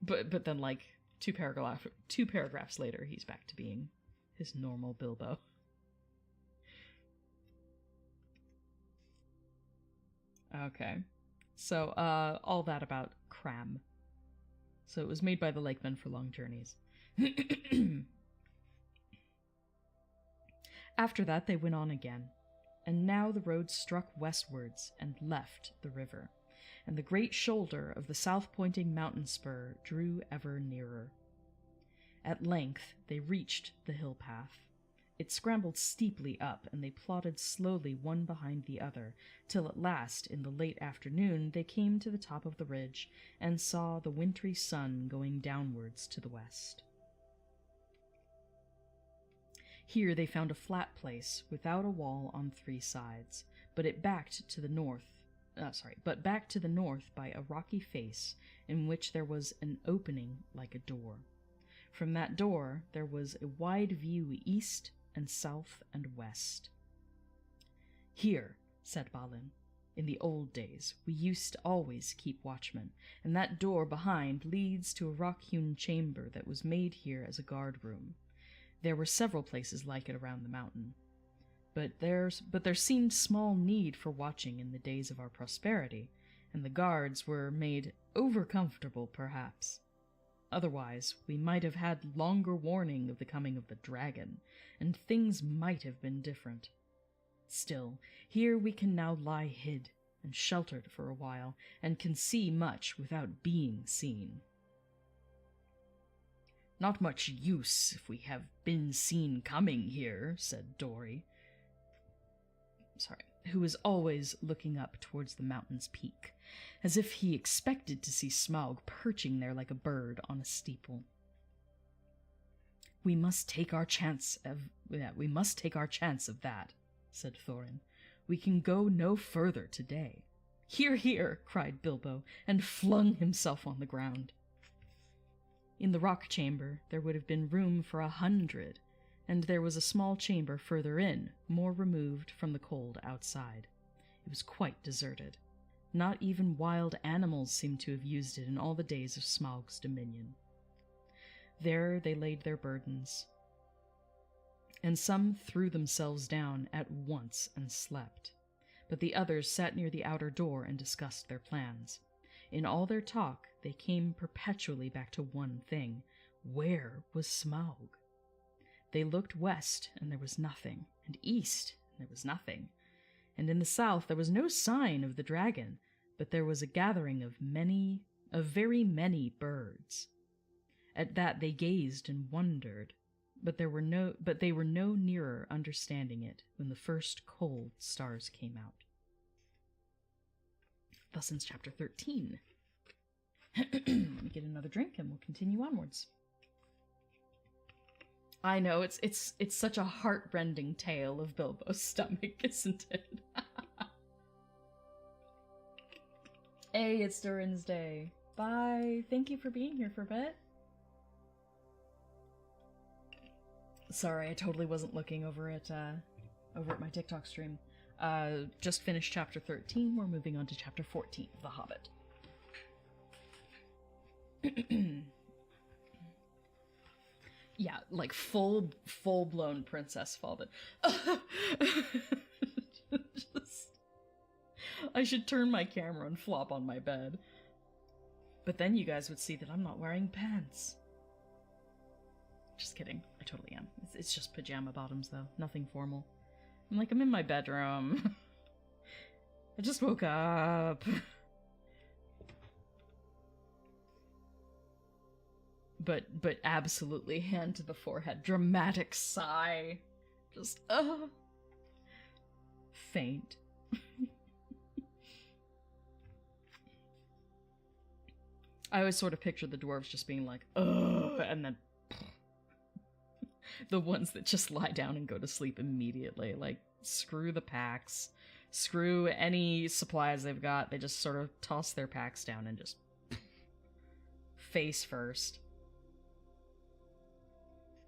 But then, like, two paragraphs later, he's back to being his normal Bilbo. Okay. So, all that about cram. So it was made by the lakemen for long journeys. After that, they went on again. And now the road struck westwards and left the river, and the great shoulder of the south-pointing mountain spur drew ever nearer. At length they reached the hill path. It scrambled steeply up, and they plodded slowly one behind the other, till at last, in the late afternoon, they came to the top of the ridge, and saw the wintry sun going downwards to the west. Here they found a flat place, without a wall on three sides, but back to the north by a rocky face, in which there was an opening like a door. From that door there was a wide view east and south and west. Here, said Balin, in the old days we used to always keep watchmen, and that door behind leads to a rock-hewn chamber that was made here as a guard-room. There were several places like it around the mountain. But there seemed small need for watching in the days of our prosperity, and the guards were made over-comfortable, perhaps. Otherwise, we might have had longer warning of the coming of the dragon, and things might have been different. Still, here we can now lie hid and sheltered for a while, and can see much without being seen. Not much use if we have been seen coming here, said Dory, who was always looking up towards the mountain's peak, as if he expected to see Smaug perching there like a bird on a steeple. We must take our chance of that, said Thorin. We can go no further today. Hear, hear, cried Bilbo, and flung himself on the ground. In the rock chamber there would have been room for 100, and there was a small chamber further in, more removed from the cold outside. It was quite deserted. Not even wild animals seemed to have used it in all the days of Smaug's dominion. There they laid their burdens, and some threw themselves down at once and slept, but the others sat near the outer door and discussed their plans. In all their talk, they came perpetually back to one thing. Where was Smaug? They looked west, and there was nothing, and east, and there was nothing, and in the south there was no sign of the dragon, but there was a gathering of very many birds. At that they gazed and wondered, but they were no nearer understanding it when the first cold stars came out. Thus ends chapter 13. Let me get another drink and we'll continue onwards. I know, it's such a heartrending tale of Bilbo's stomach, isn't it? Hey, it's Durin's Day. Bye. Thank you for being here for a bit. Sorry, I totally wasn't looking over at my TikTok stream. Just finished chapter 13. We're moving on to chapter 14 of The Hobbit. Yeah, like full-blown princess fall. I should turn my camera and flop on my bed. But then you guys would see that I'm not wearing pants. Just kidding. I totally am. It's just pajama bottoms, though. Nothing formal. I'm in my bedroom. I just woke up. But absolutely hand to the forehead. Dramatic sigh. Just, faint. I always sort of picture the dwarves just being like, ugh, and then the ones that just lie down and go to sleep immediately. Like, screw the packs. Screw any supplies they've got. They just sort of toss their packs down and just face first.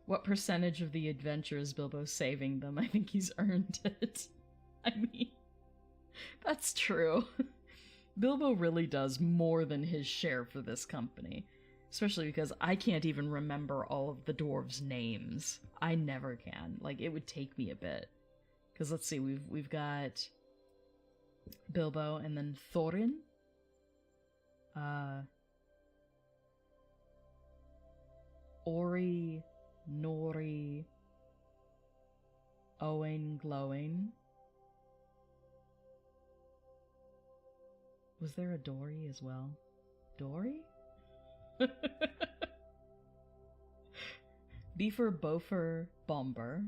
What percentage of the adventure is Bilbo saving them? I think he's earned it. I mean, that's true. Bilbo really does more than his share for this company. Especially because I can't even remember all of the dwarves' names. I never can. Like, it would take me a bit. Because let's see, we've got Bilbo and then Thorin. Ori, Nori, Owain, Glowing. Was there a Dory as well? Dory? Beaver, Bofer, Bomber.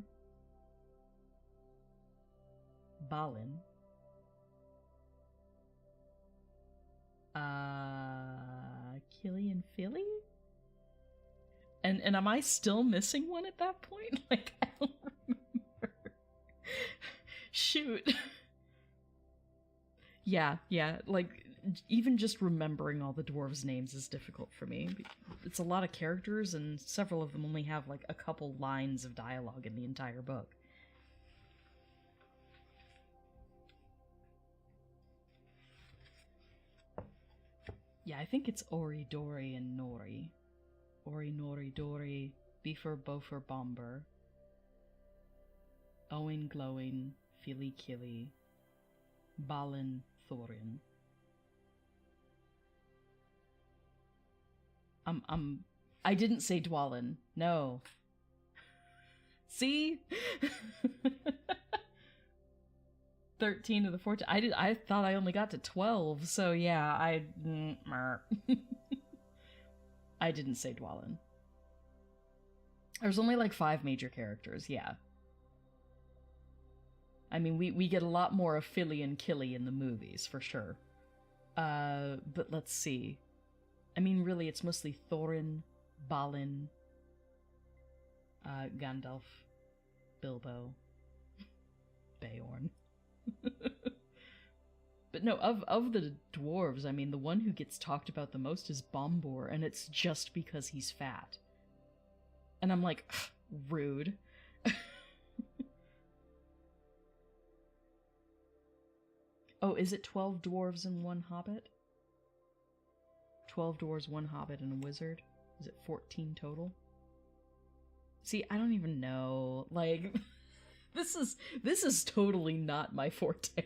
Balin. Killian Philly? And am I still missing one at that point? Like, I don't remember. Shoot. Yeah, like, even just remembering all the dwarves' names is difficult for me. It's a lot of characters, and several of them only have, like, a couple lines of dialogue in the entire book. Yeah, I think it's Ori, Dory, and Nori. Ori, Nori, Dory, Beaver, Bofer, Bomber, Owain, Glowing, Fili, Killy, Balin, Thorin. I didn't say Dwalin. No. See? 13 of the 14. I thought I only got to 12, so yeah, I didn't say Dwalin. There's only like 5 major characters, yeah. I mean, we get a lot more of Fili and Killy in the movies, for sure. But let's see. I mean, really, it's mostly Thorin, Balin, Gandalf, Bilbo, Beorn. But no, of the dwarves, I mean, the one who gets talked about the most is Bombor, and it's just because he's fat. And I'm like, rude. Oh, is it 12 dwarves and 1 hobbit? 12 dwarves, 1 hobbit, and a wizard? Is it 14 total? See, I don't even know. Like, this is totally not my forte.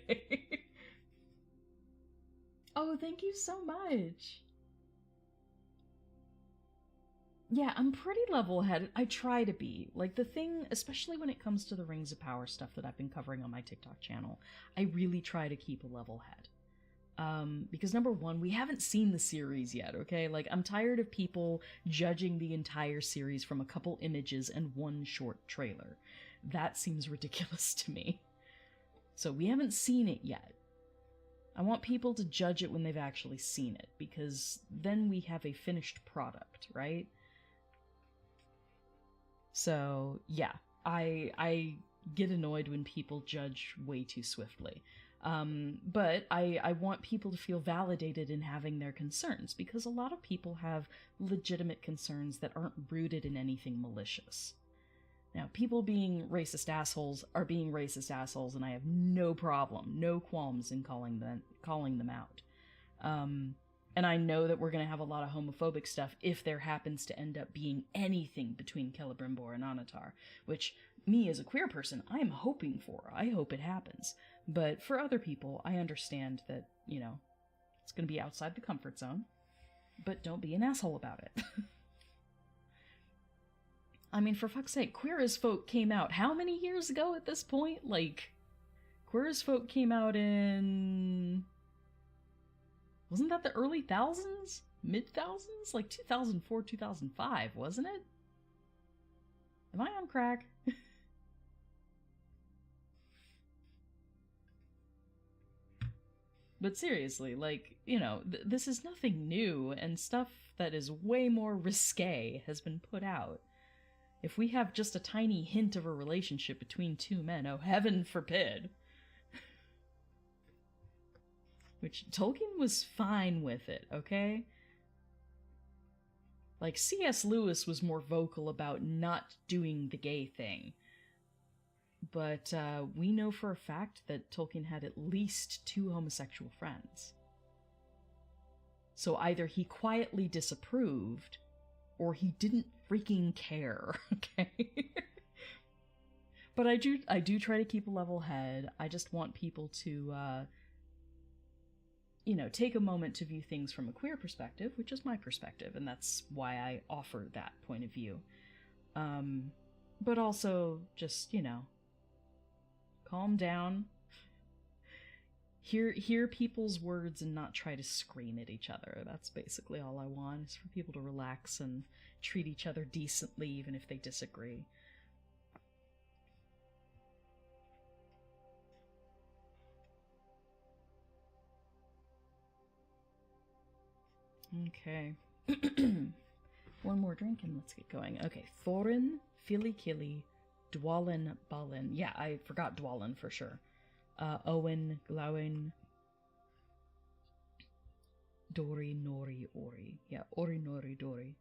Oh, thank you so much. Yeah, I'm pretty level-headed. I try to be. Like, the thing, especially when it comes to the Rings of Power stuff that I've been covering on my TikTok channel, I really try to keep a level head. Because number one, we haven't seen the series yet, okay? Like, I'm tired of people judging the entire series from a couple images and 1 short trailer. That seems ridiculous to me. So we haven't seen it yet. I want people to judge it when they've actually seen it, because then we have a finished product, right? So, yeah, I get annoyed when people judge way too swiftly. But I want people to feel validated in having their concerns, because a lot of people have legitimate concerns that aren't rooted in anything malicious. Now, people being racist assholes are being racist assholes, and I have no problem, no qualms in calling them out. And I know that we're going to have a lot of homophobic stuff if there happens to end up being anything between Celebrimbor and Onatar, which, me as a queer person, I am hoping for. I hope it happens. But for other people, I understand that, you know, it's going to be outside the comfort zone, but don't be an asshole about it. I mean, for fuck's sake, Queer as Folk came out how many years ago at this point? Like, Queer as Folk came out in... Wasn't that the early thousands? Mid-thousands? Like 2004, 2005, wasn't it? Am I on crack? But seriously, like, you know, this is nothing new, and stuff that is way more risque has been put out. If we have just a tiny hint of a relationship between two men, oh heaven forbid. Which, Tolkien was fine with it, okay? Like, C.S. Lewis was more vocal about not doing the gay thing. But we know for a fact that Tolkien had at least 2 homosexual friends. So either he quietly disapproved, or he didn't freaking care, okay? But I do try to keep a level head. I just want people to, you know, take a moment to view things from a queer perspective, which is my perspective, and that's why I offer that point of view. But also, just, you know, calm down. Hear people's words and not try to scream at each other. That's basically all I want, is for people to relax and treat each other decently, even if they disagree. Okay. One more drink and let's get going. Okay, Thorin, Filikili, Dwalin, Balin. Yeah, I forgot Dwalin for sure. Owen, Glowin, Dori, Nori, Ori. Yeah, Ori, Nori, Dori.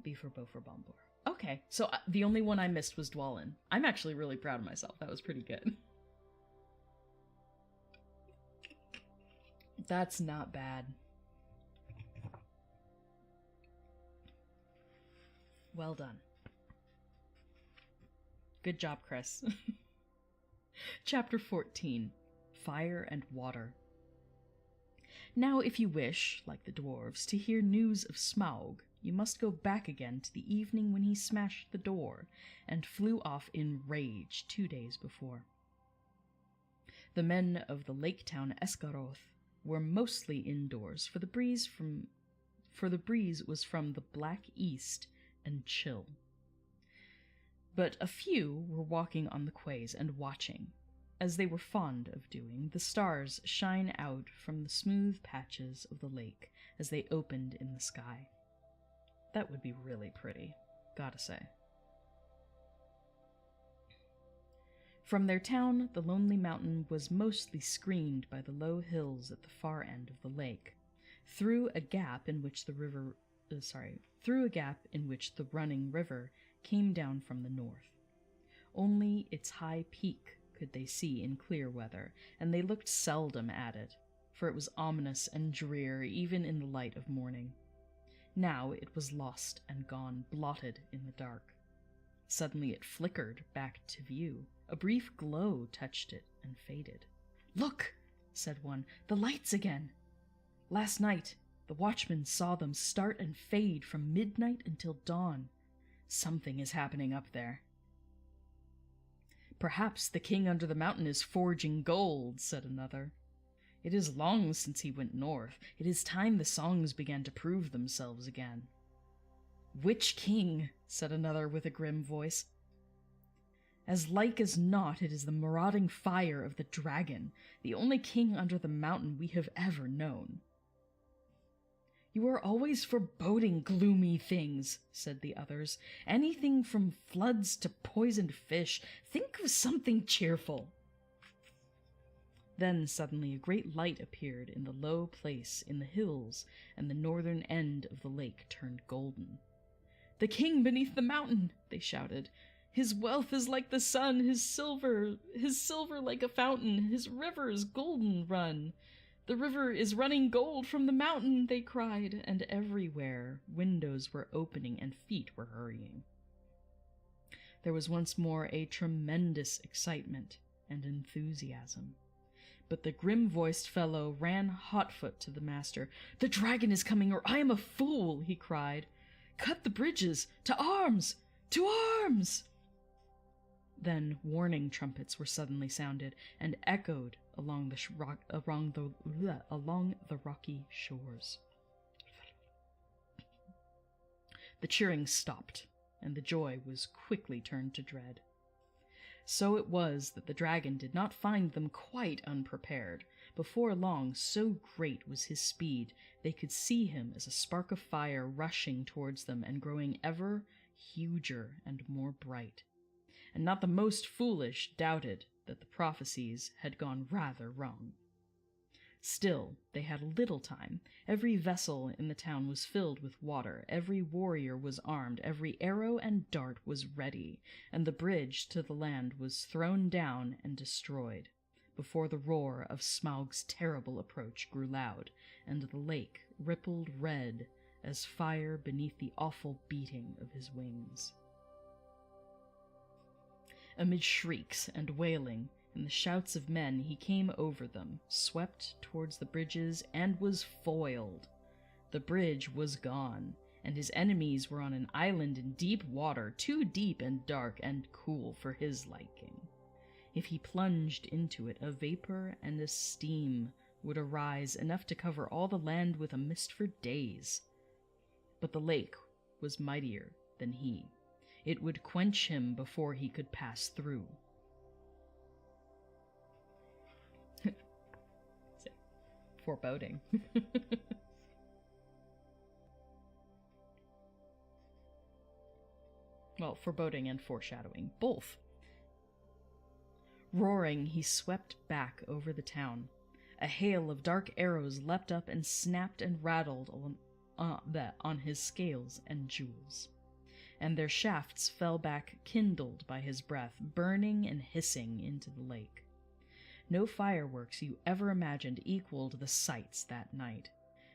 Beaver, Bofer, Bombor. Okay, so the only one I missed was Dwalin. I'm actually really proud of myself. That was pretty good. That's not bad. Well done. Good job, Kris. Chapter 14. Fire and Water. Now, if you wish, like the dwarves, to hear news of Smaug, you must go back again to the evening when he smashed the door, and flew off in rage 2 days before. The men of the lake town Esgaroth were mostly indoors, for the breeze was from the black east and chill. But a few were walking on the quays and watching, as they were fond of doing, the stars shine out from the smooth patches of the lake as they opened in the sky. That would be really pretty, gotta say. From their town, the lonely mountain was mostly screened by the low hills at the far end of the lake, through a gap in which the running river came down from the north. Only its high peak could they see in clear weather, and they looked seldom at it, for it was ominous and drear even in the light of morning. Now it was lost and gone, blotted in the dark. Suddenly it flickered back to view. A brief glow touched it and faded. "Look," said one, "the lights again! Last night the watchman saw them start and fade from midnight until dawn. Something is happening up there." "Perhaps the king under the mountain is forging gold," said another. "It is long since he went north. It is time the songs began to prove themselves again." "Which king?" said another with a grim voice. "As like as not it is the marauding fire of the dragon, the only king under the mountain we have ever known." "You are always foreboding gloomy things," said the others. "Anything from floods to poisoned fish. Think of something cheerful." Then suddenly a great light appeared in the low place in the hills, and the northern end of the lake turned golden. "The king beneath the mountain!" they shouted. His wealth is like the sun, his silver like a fountain, his rivers golden run. The river is running gold from the mountain, they cried, and everywhere windows were opening and feet were hurrying. There was once more a tremendous excitement and enthusiasm. But the grim-voiced fellow ran hotfoot to the master. "The dragon is coming, or I am a fool," he cried. "Cut the bridges! To arms! To arms!" Then warning trumpets were suddenly sounded and echoed along the rocky shores. The cheering stopped, and the joy was quickly turned to dread. So it was that the dragon did not find them quite unprepared. Before long, so great was his speed, they could see him as a spark of fire rushing towards them and growing ever huger and more bright. And not the most foolish doubted that the prophecies had gone rather wrong. Still, they had little time. Every vessel in the town was filled with water, every warrior was armed, every arrow and dart was ready, and the bridge to the land was thrown down and destroyed, before the roar of Smaug's terrible approach grew loud, and the lake rippled red as fire beneath the awful beating of his wings. Amid shrieks and wailing, and the shouts of men, he came over them, swept towards the bridges, and was foiled. The bridge was gone, and his enemies were on an island in deep water, too deep and dark and cool for his liking. If he plunged into it, a vapor and a steam would arise, enough to cover all the land with a mist for days. But the lake was mightier than he. It would quench him before he could pass through. Foreboding. Well, foreboding and foreshadowing, both. Roaring, he swept back over the town. A hail of dark arrows leapt up and snapped and rattled on his scales and jewels, and their shafts fell back kindled by his breath, burning and hissing into the lake. No fireworks you ever imagined equaled the sights that night.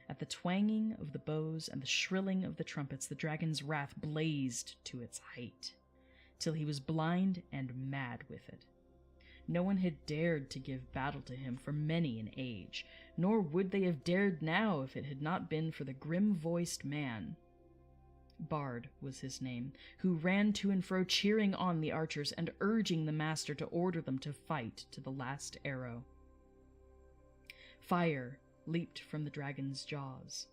At the twanging of the bows and the shrilling of the trumpets, the dragon's wrath blazed to its height, till he was blind and mad with it. No one had dared to give battle to him for many an age, nor would they have dared now if it had not been for the grim-voiced man. Bard was his name, who ran to and fro cheering on the archers and urging the master to order them to fight to the last arrow. Fire leaped from the dragon's jaws.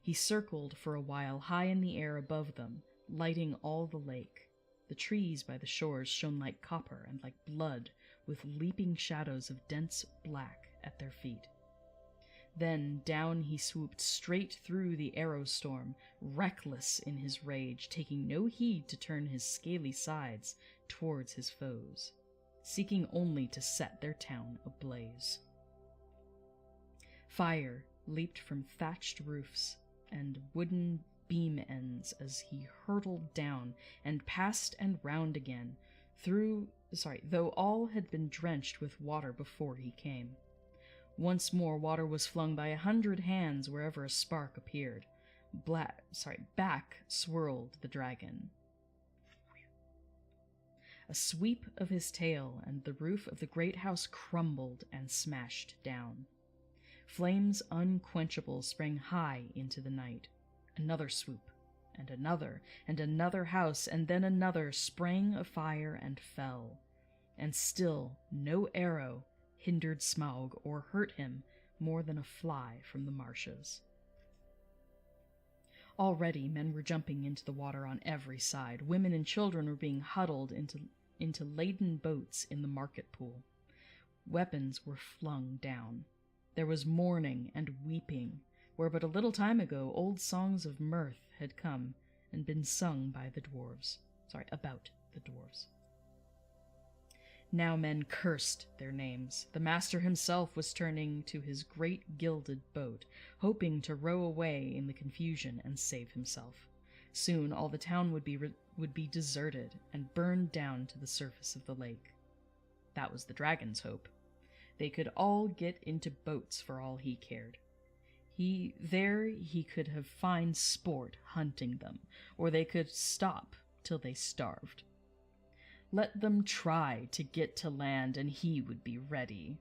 He circled for a while high in the air above them, lighting all the lake. The trees by the shores shone like copper and like blood, with leaping shadows of dense black at their feet. Then down he swooped straight through the arrow storm, reckless in his rage, taking no heed to turn his scaly sides towards his foes, seeking only to set their town ablaze. Fire leaped from thatched roofs and wooden beam ends as he hurtled down and passed and round again, though all had been drenched with water before he came. Once more water was flung by 100 hands wherever a spark appeared. Back swirled the dragon. A sweep of his tail, and the roof of the great house crumbled and smashed down. Flames unquenchable sprang high into the night. Another swoop, and another house, and then another sprang afire and fell. And still no arrow hindered Smaug or hurt him more than a fly from the marshes. Already men were jumping into the water on every side. Women and children were being huddled into laden boats in the market pool. Weapons were flung down. There was mourning and weeping, where but a little time ago old songs of mirth had come and been sung by the dwarves. About the dwarves. Now men cursed their names. The master himself was turning to his great gilded boat, hoping to row away in the confusion and save himself. Soon all the town would be deserted and burned down to the surface of the lake. That was the dragon's hope. They could all get into boats for all he cared. He could have fine sport hunting them, or they could stop till they starved. Let them try to get to land, and he would be ready.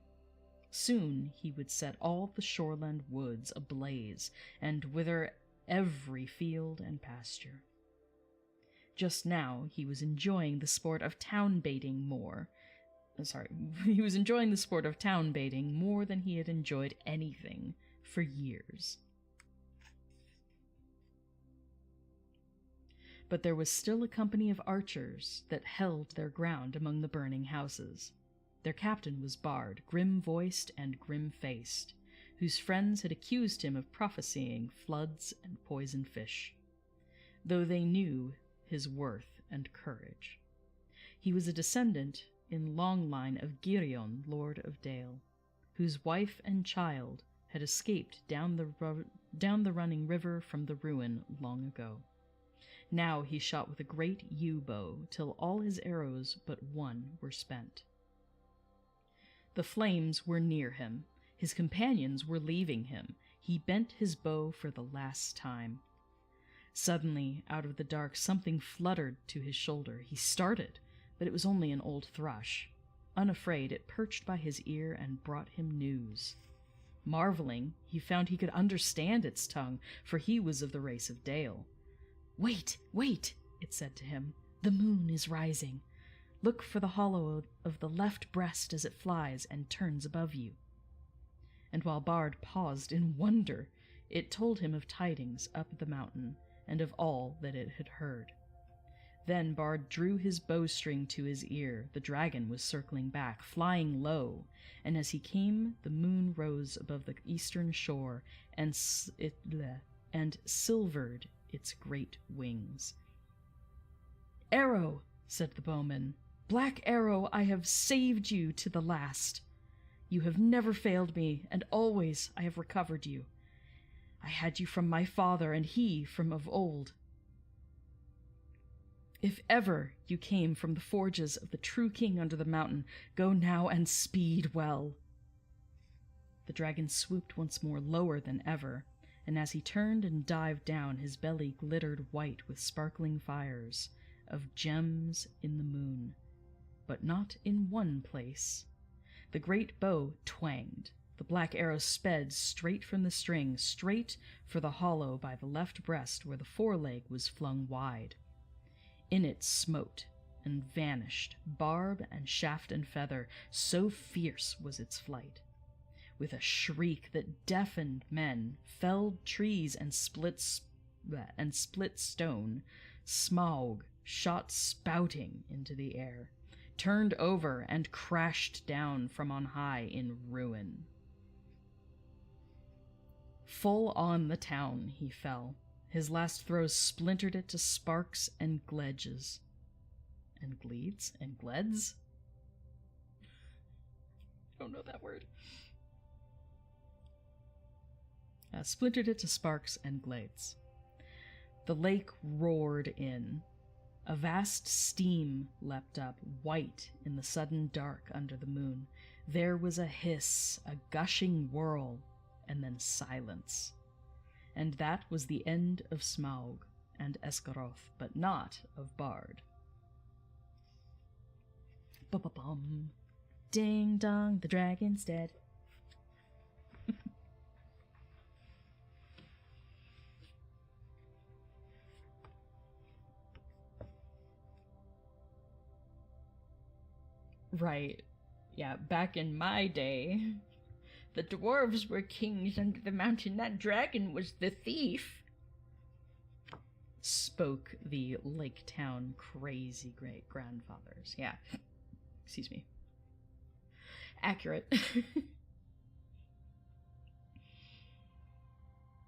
Soon he would set all the shoreland woods ablaze and wither every field and pasture. Just now he was enjoying the sport of town baiting more than he had enjoyed anything for years. But there was still a company of archers that held their ground among the burning houses. Their captain was Bard, grim-voiced and grim-faced, whose friends had accused him of prophesying floods and poisoned fish, though they knew his worth and courage. He was a descendant in long line of Girion, Lord of Dale, whose wife and child had escaped down the running river from the ruin long ago. Now he shot with a great yew bow till all his arrows but one were spent. The flames were near him. His companions were leaving him. He bent his bow for the last time. Suddenly, out of the dark, something fluttered to his shoulder. He started, but it was only an old thrush. Unafraid, it perched by his ear and brought him news. Marveling, he found he could understand its tongue, for he was of the race of Dale. "Wait, wait," it said to him. "The moon is rising. Look for the hollow of the left breast as it flies and turns above you." And while Bard paused in wonder, it told him of tidings up the mountain, and of all that it had heard. Then Bard drew his bowstring to his ear. The dragon was circling back, flying low, and as he came, the moon rose above the eastern shore and silvered its great wings. "Arrow," said the bowman, "Black Arrow, I have saved you to the last. You have never failed me, and always I have recovered you. I had you from my father, and he from of old. If ever you came from the forges of the true king under the mountain, go now and speed well." The dragon swooped once more lower than ever, and as he turned and dived down, his belly glittered white with sparkling fires of gems in the moon, but not in one place. The great bow twanged. The black arrow sped straight from the string, straight for the hollow by the left breast where the foreleg was flung wide. In it smote and vanished, barb and shaft and feather, so fierce was its flight. With a shriek that deafened men, felled trees, and split stone, Smaug shot spouting into the air, turned over, and crashed down from on high in ruin. Full on the town he fell. His last throws splintered it to sparks and gledges. And gleeds? And gleds? I don't know that word. Splintered it to sparks and glades. The lake roared in. A vast steam leapt up, white in the sudden dark under the moon. There was a hiss, a gushing whirl, and then silence. And that was the end of Smaug and Esgaroth, but not of Bard. Ba-ba-bum. Ding dong, the dragon's dead. Right. Yeah, back in my day, the dwarves were kings under the mountain. That dragon was the thief, spoke the Lake Town crazy great grandfathers. Yeah. Excuse me. Accurate.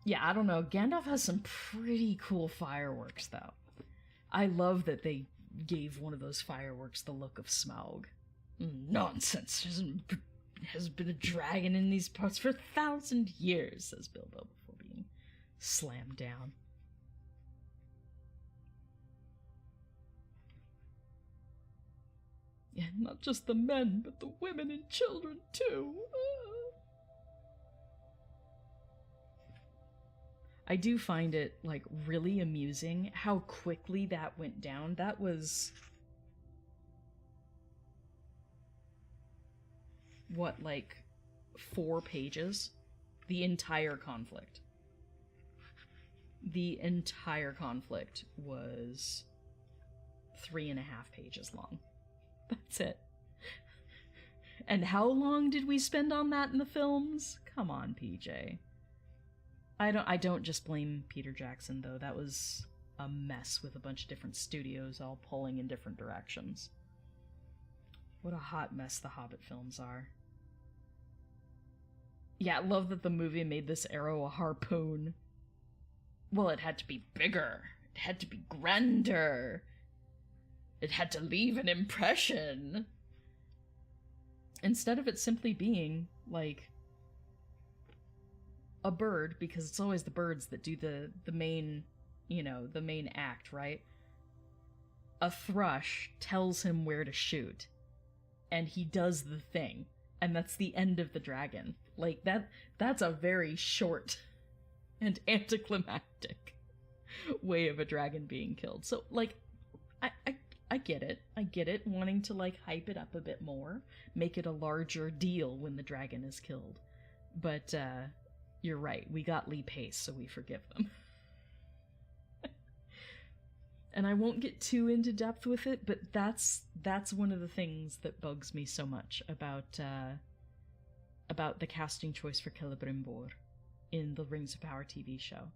Yeah, I don't know. Gandalf has some pretty cool fireworks, though. I love that they gave one of those fireworks the look of Smaug. Nonsense. Has been a dragon in these parts for 1,000 years, says Bilbo before being slammed down. Yeah, not just the men, but the women and children too. I do find it, like, really amusing how quickly that went down. That was... what, like, 4 pages? The entire conflict. The entire conflict was 3.5 pages long. That's it. And how long did we spend on that in the films? Come on, PJ. I don't just blame Peter Jackson, though. That was a mess with a bunch of different studios all pulling in different directions. What a hot mess the Hobbit films are. Yeah, I love that the movie made this arrow a harpoon. Well, it had to be bigger. It had to be grander. It had to leave an impression. Instead of it simply being, like, a bird, because it's always the birds that do the main, you know, the main act, right? A thrush tells him where to shoot, and he does the thing, and that's the end of the dragon. Like, that's a very short and anticlimactic way of a dragon being killed. So, like, I get it. I get it, wanting to, like, hype it up a bit more, make it a larger deal when the dragon is killed. But, you're right, we got Lee Pace, so we forgive them. And I won't get too into depth with it, but that's one of the things that bugs me so much about the casting choice for Celebrimbor in the Rings of Power TV show.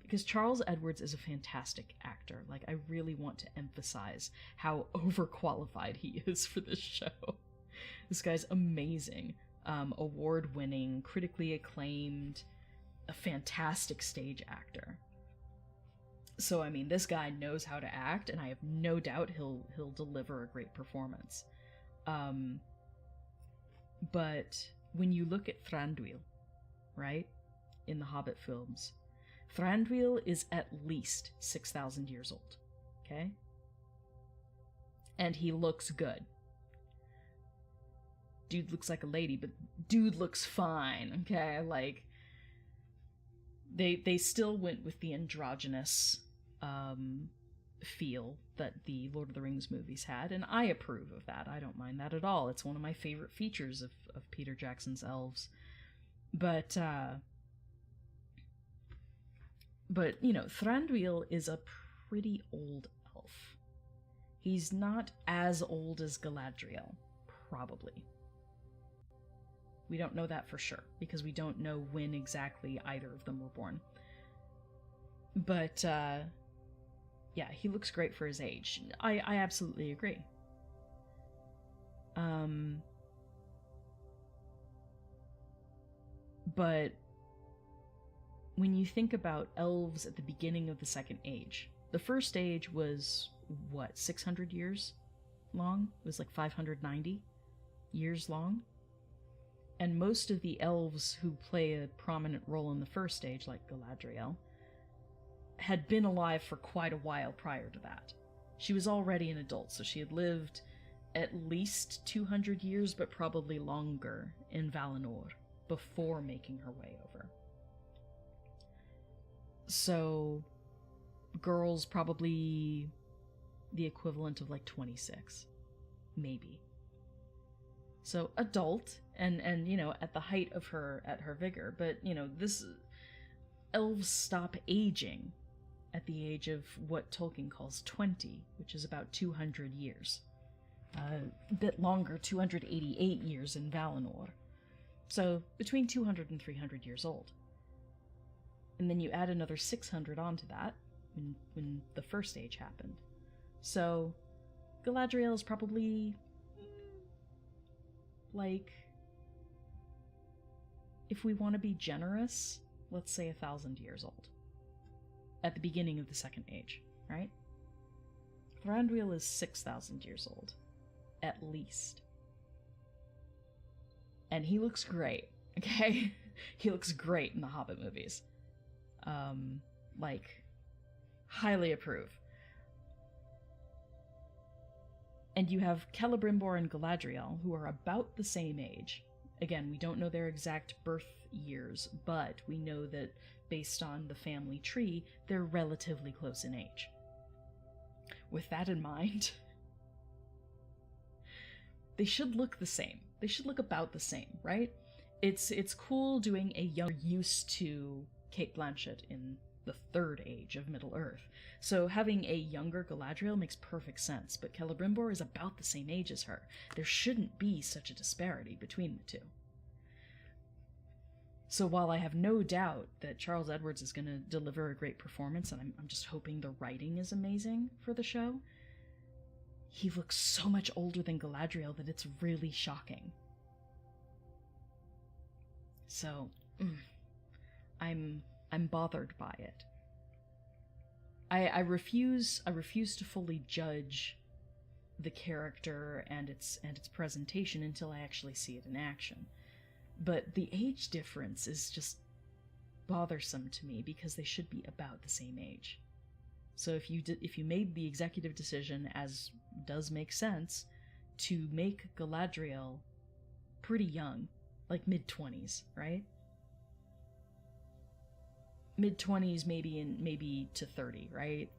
Because Charles Edwards is a fantastic actor. Like, I really want to emphasize how overqualified he is for this show. This guy's amazing. Award-winning, critically acclaimed, a fantastic stage actor. So, I mean, this guy knows how to act, and I have no doubt he'll deliver a great performance. But when you look at Thranduil, right, in the Hobbit films, Thranduil is at least 6,000 years old, okay? And he looks good. Dude looks like a lady, but dude looks fine, okay? Like, they still went with the androgynous feel that the Lord of the Rings movies had, and I approve of that. I don't mind that at all. It's one of my favorite features of Peter Jackson's elves. But, you know, Thranduil is a pretty old elf. He's not as old as Galadriel, probably. We don't know that for sure, because we don't know when exactly either of them were born. But, yeah, he looks great for his age. I absolutely agree. But when you think about elves at the beginning of the Second Age, the First Age was, what, 600 years long? It was like 590 years long? And most of the elves who play a prominent role in the First Age, like Galadriel, had been alive for quite a while prior to that. She was already an adult, so she had lived at least 200 years, but probably longer, in Valinor before making her way over. So, girls probably the equivalent of like 26, maybe. So adult, and you know, at the height of her vigor, but you know, this elves stop aging at the age of what Tolkien calls 20, which is about 200 years. A bit longer, 288 years in Valinor. So between 200 and 300 years old. And then you add another 600 onto that when the First Age happened. So Galadriel is probably like, if we want to be generous, let's say 1,000 years old. At the beginning of the Second Age, right? Thranduil is 6,000 years old. At least. And he looks great, okay? He looks great in the Hobbit movies. Like, highly approve. And you have Celebrimbor and Galadriel, who are about the same age. Again, we don't know their exact birth years, but we know that based on the family tree, they're relatively close in age. With that in mind, they should look the same. They should look about the same, right? It's cool doing a younger used to Cate Blanchett in the third age of Middle-earth. So having a younger Galadriel makes perfect sense, but Celebrimbor is about the same age as her. There shouldn't be such a disparity between the two. So while I have no doubt that Charles Edwards is going to deliver a great performance, and I'm just hoping the writing is amazing for the show, he looks so much older than Galadriel that it's really shocking. So, I'm bothered by it. I refuse to fully judge the character and its presentation until I actually see it in action. But the age difference is just bothersome to me because they should be about the same age. So if you made the executive decision, as does make sense, to make Galadriel pretty young, like mid-20s, right? Mid-20s, maybe to 30, right?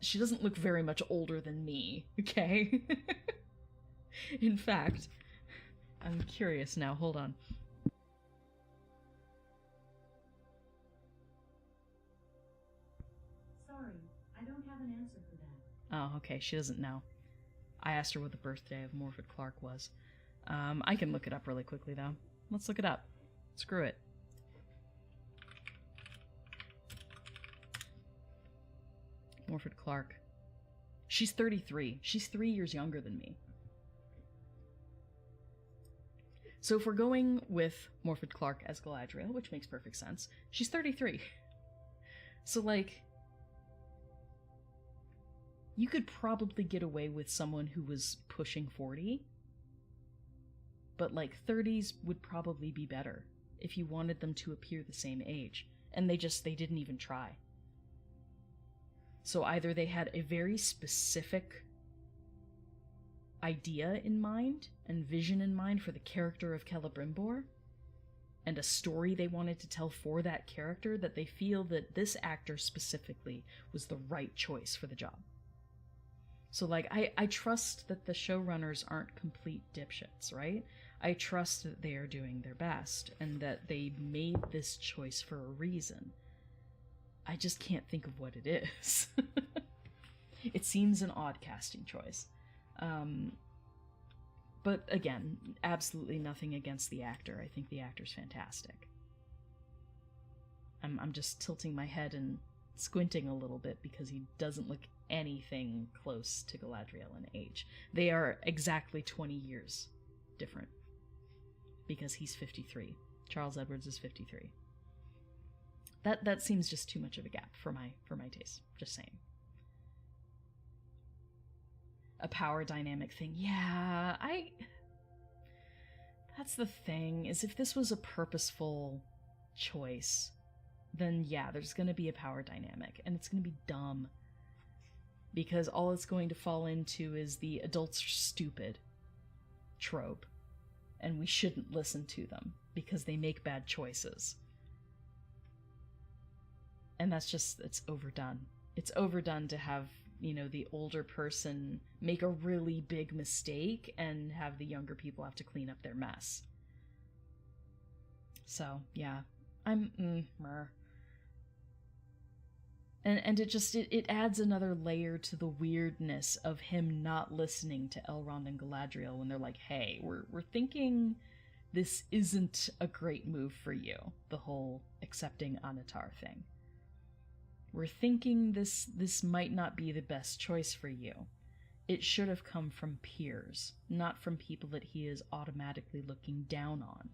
She doesn't look very much older than me, okay? In fact, I'm curious now, hold on. Sorry, I don't have an answer for that. Oh, okay, she doesn't know. I asked her what the birthday of Morfydd Clark was. I can look it up really quickly, though. Let's look it up. Screw it. Morfydd Clark. She's 33. She's 3 years younger than me. So if we're going with Morfydd Clark as Galadriel, which makes perfect sense, she's 33. So, like, you could probably get away with someone who was pushing 40, but, like, 30s would probably be better if you wanted them to appear the same age. And they didn't even try. So either they had a very specific idea in mind and vision in mind for the character of Celebrimbor, and a story they wanted to tell for that character, that they feel that this actor specifically was the right choice for the job. So, like, I trust that the showrunners aren't complete dipshits, right? I trust that they are doing their best, and that they made this choice for a reason. I just can't think of what it is. It seems an odd casting choice. But again, absolutely nothing against the actor. I think the actor's fantastic. I'm just tilting my head and squinting a little bit because he doesn't look anything close to Galadriel in age. They are exactly 20 years different. Because he's 53. Charles Edwards is 53. That seems just too much of a gap for my taste. Just saying. A power dynamic thing. Yeah, that's the thing, is if this was a purposeful choice, then yeah, there's gonna be a power dynamic, and it's gonna be dumb. Because all it's going to fall into is the adults are stupid trope, and we shouldn't listen to them because they make bad choices. And it's overdone. It's overdone to have, the older person make a really big mistake and have the younger people have to clean up their mess. So, yeah. And it adds another layer to the weirdness of him not listening to Elrond and Galadriel when they're like, hey, we're thinking this isn't a great move for you, the whole accepting Anatar thing. We're thinking this might not be the best choice for you. It should have come from peers, not from people that he is automatically looking down on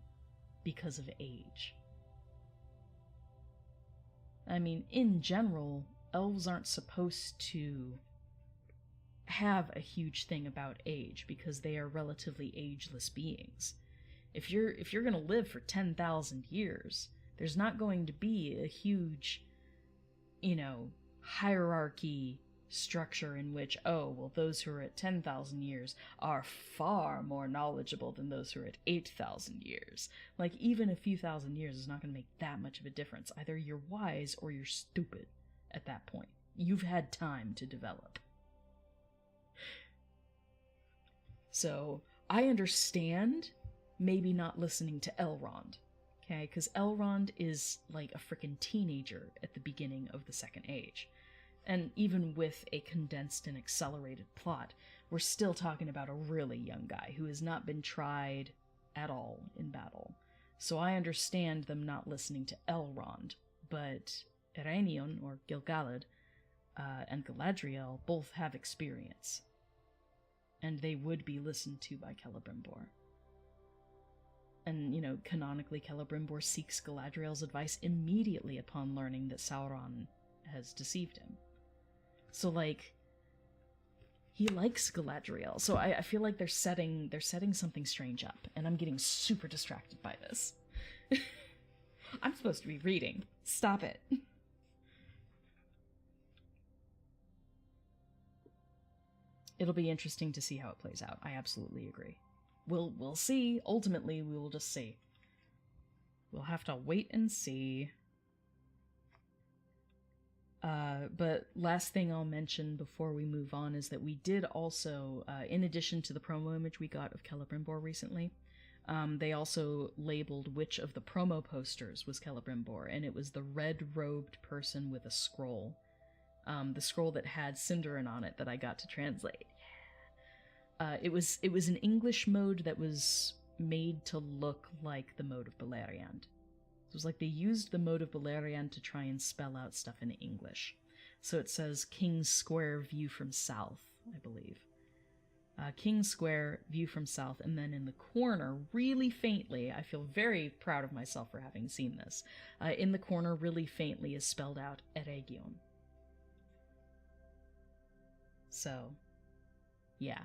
because of age. I mean, in general, elves aren't supposed to have a huge thing about age because they are relatively ageless beings. If you're going to live for 10,000 years, there's not going to be a huge, hierarchy structure in which, oh, well, those who are at 10,000 years are far more knowledgeable than those who are at 8,000 years. Like, even a few thousand years is not going to make that much of a difference. Either you're wise or you're stupid at that point. You've had time to develop. So, I understand maybe not listening to Elrond, okay? Because Elrond is like a freaking teenager at the beginning of the Second Age. And even with a condensed and accelerated plot, we're still talking about a really young guy who has not been tried at all in battle. So I understand them not listening to Elrond, but Ereinion, or Gil-galad, and Galadriel both have experience. And they would be listened to by Celebrimbor. And, you know, canonically, Celebrimbor seeks Galadriel's advice immediately upon learning that Sauron has deceived him. So, like, he likes Galadriel. So I feel like they're setting something strange up, and I'm getting super distracted by this. I'm supposed to be reading. Stop it. It'll be interesting to see how it plays out. I absolutely agree. We'll see. Ultimately, we will just see. We'll have to wait and see. But last thing I'll mention before we move on is that we did also, in addition to the promo image we got of Celebrimbor recently, they also labeled which of the promo posters was Celebrimbor, and it was the red-robed person with a scroll. The scroll that had Sindarin on it that I got to translate. It was an English mode that was made to look like the mode of Beleriand. It was like they used the mode of Beleriand to try and spell out stuff in English. So it says King's Square view from south, I believe. King's Square view from south, and then in the corner, really faintly, I feel very proud of myself for having seen this, in the corner, really faintly, is spelled out Eregion. So, yeah.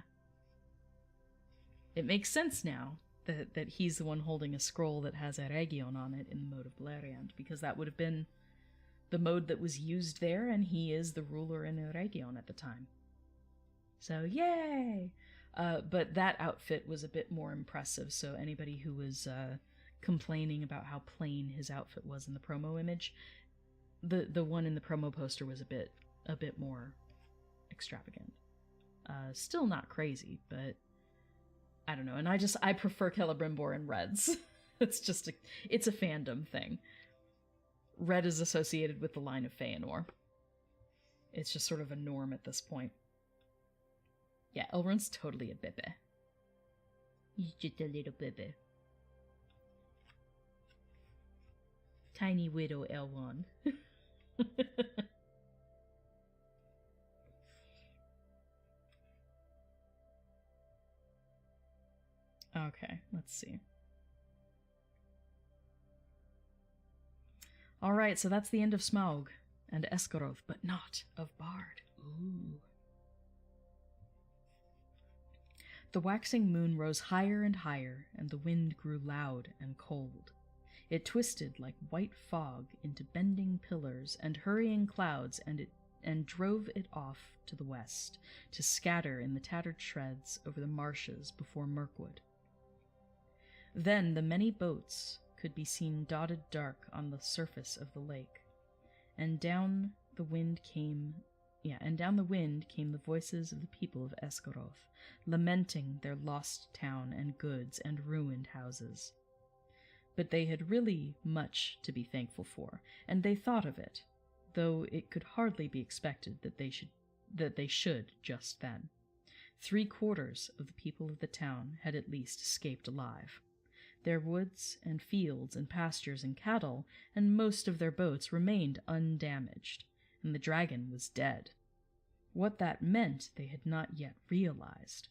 It makes sense now that he's the one holding a scroll that has Eregion on it in the mode of Beleriand, because that would have been the mode that was used there, and he is the ruler in Eregion at the time. So, yay! But that outfit was a bit more impressive, so anybody who was complaining about how plain his outfit was in the promo image, the one in the promo poster was a bit more extravagant. Still not crazy, but I don't know. And I prefer Celebrimbor in reds. It's a fandom thing. Red is associated with the line of Feanor. It's just sort of a norm at this point. Yeah, Elrond's totally a bebe. He's just a little bebe. Tiny widow Elrond. Okay, let's see. Alright, so that's the end of Smaug and Esgaroth, but not of Bard. Ooh. The waxing moon rose higher and higher, and the wind grew loud and cold. It twisted like white fog into bending pillars and hurrying clouds, and drove it off to the west, to scatter in the tattered shreds over the marshes before Mirkwood. Then the many boats could be seen dotted dark on the surface of the lake, and down the wind came the voices of the people of Esgaroth, lamenting their lost town and goods and ruined houses. But they had really much to be thankful for, and they thought of it, though it could hardly be expected that they should just then. 3/4 of the people of the town had at least escaped alive. Their woods and fields and pastures and cattle and most of their boats remained undamaged, and the dragon was dead. What that meant they had not yet realized.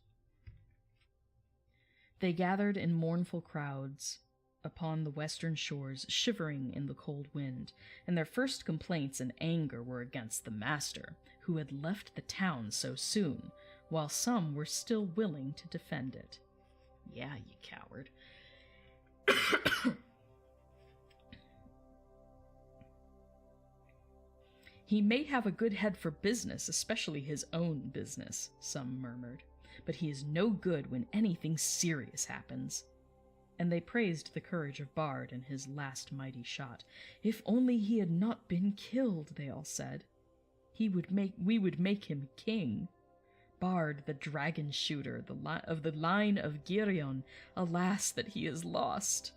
They gathered in mournful crowds upon the western shores, shivering in the cold wind, and their first complaints and anger were against the master, who had left the town so soon, while some were still willing to defend it. Yeah, you coward. He may have a good head for business, especially his own business, some murmured, but he is no good when anything serious happens. And they praised the courage of Bard in his last mighty shot. If only he had not been killed, they all said. We would make him king. Bard, the dragon shooter, of the line of Girion, alas that he is lost.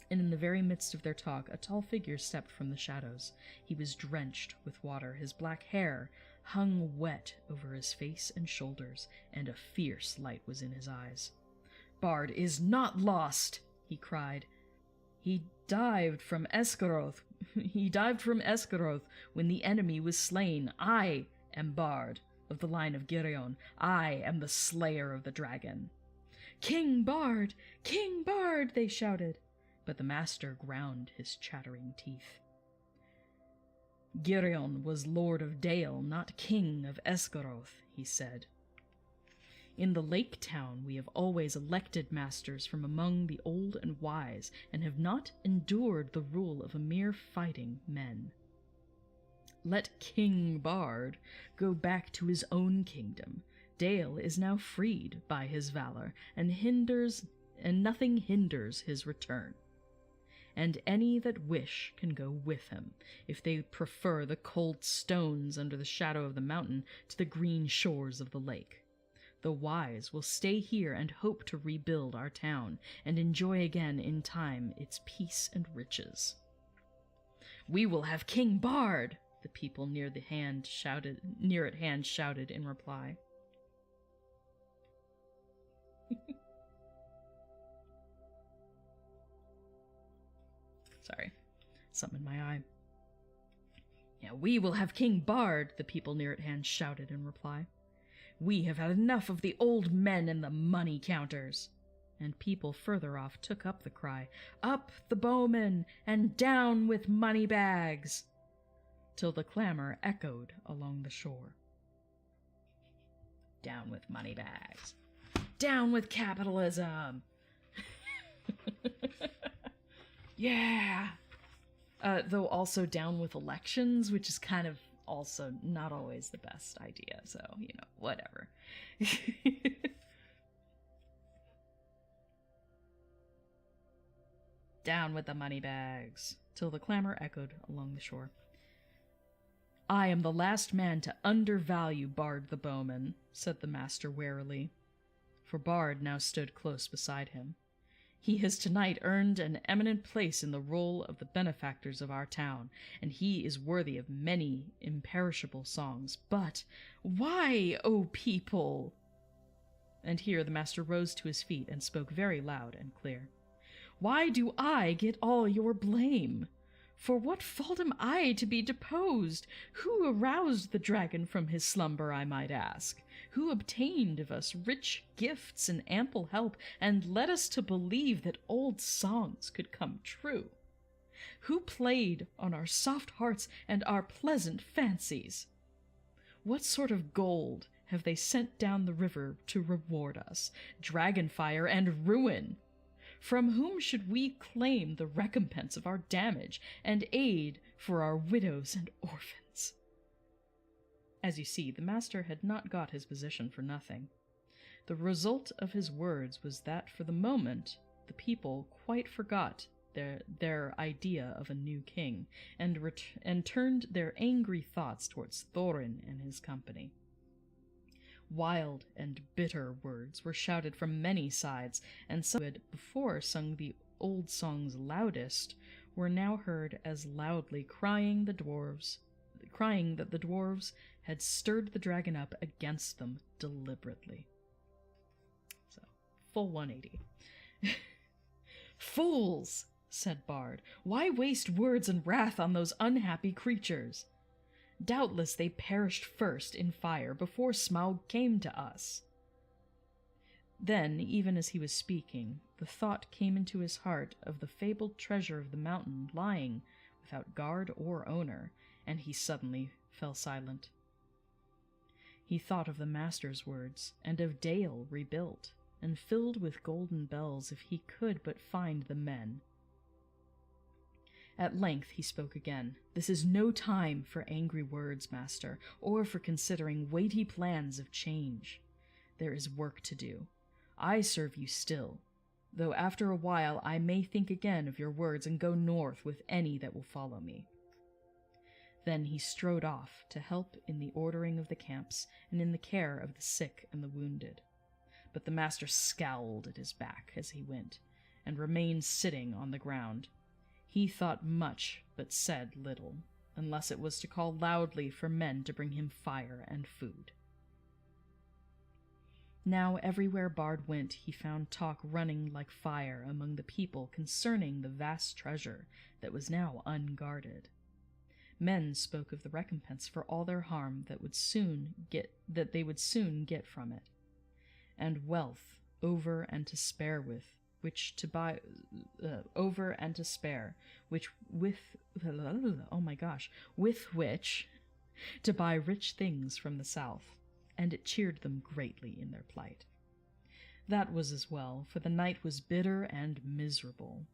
And in the very midst of their talk, a tall figure stepped from the shadows. He was drenched with water. His black hair hung wet over his face and shoulders, and a fierce light was in his eyes. Bard is not lost, he cried. He dived from Esgaroth when the enemy was slain. I am Bard of the line of Girion. I am the slayer of the dragon. King Bard! King Bard! They shouted. But the master ground his chattering teeth. Girion was lord of Dale, not king of Esgaroth, he said. In the lake town we have always elected masters from among the old and wise, and have not endured the rule of a mere fighting men. Let King Bard go back to his own kingdom. Dale is now freed by his valor, and nothing hinders his return. And any that wish can go with him, if they prefer the cold stones under the shadow of the mountain to the green shores of the lake. The wise will stay here and hope to rebuild our town, and enjoy again in time its peace and riches. We will have King Bard, the people near at hand shouted in reply. Sorry, something in my eye. Yeah, we will have King Bard, the people near at hand shouted in reply. We have had enough of the old men and the money counters. And people further off took up the cry, up the bowmen, and down with money bags, till the clamor echoed along the shore. Down with money bags. Down with capitalism. Yeah. Though also down with elections, which is kind of also not always the best idea, so, whatever. Down with the money bags, till the clamor echoed along the shore. I am the last man to undervalue Bard the bowman, said the master warily, for Bard now stood close beside him. He has tonight earned an eminent place in the roll of the benefactors of our town, and he is worthy of many imperishable songs. But why, O people? And here the master rose to his feet and spoke very loud and clear. Why do I get all your blame? For what fault am I to be deposed? Who aroused the dragon from his slumber, I might ask? Who obtained of us rich gifts and ample help, and led us to believe that old songs could come true? Who played on our soft hearts and our pleasant fancies? What sort of gold have they sent down the river to reward us? Dragonfire and ruin! From whom should we claim the recompense of our damage and aid for our widows and orphans? As you see, the master had not got his position for nothing. The result of his words was that for the moment the people quite forgot their idea of a new king, and turned their angry thoughts towards Thorin and his company. Wild and bitter words were shouted from many sides, and some who had before sung the old songs loudest were now heard as loudly crying that the dwarves had stirred the dragon up against them deliberately. So, full 180. Fools, said Bard, why waste words and wrath on those unhappy creatures? Doubtless they perished first in fire before Smaug came to us. Then, even as he was speaking, the thought came into his heart of the fabled treasure of the mountain lying without guard or owner, and he suddenly fell silent. He thought of the master's words, and of Dale rebuilt, and filled with golden bells if he could but find the men. At length he spoke again. "This is no time for angry words, master, or for considering weighty plans of change. There is work to do. I serve you still, though after a while I may think again of your words and go north with any that will follow me." Then he strode off to help in the ordering of the camps and in the care of the sick and the wounded. But the master scowled at his back as he went, and remained sitting on the ground. He thought much, but said little, unless it was to call loudly for men to bring him fire and food. Now everywhere Bard went he found talk running like fire among the people concerning the vast treasure that was now unguarded. Men spoke of the recompense for all their harm that they would soon get from it, and wealth over and to spare with which to buy with which to buy rich things from the south, and it cheered them greatly in their plight. That was as well, for the night was bitter and miserable.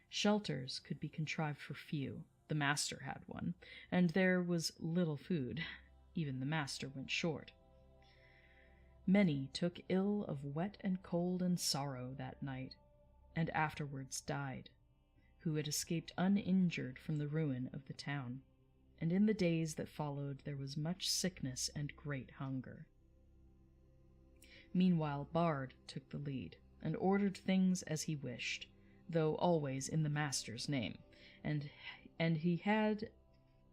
Shelters could be contrived for few. The master had one, and there was little food. Even the master went short. Many took ill of wet and cold and sorrow that night, and afterwards died, who had escaped uninjured from the ruin of the town, and in the days that followed there was much sickness and great hunger. Meanwhile Bard took the lead, and ordered things as he wished, though always in the master's name, and he had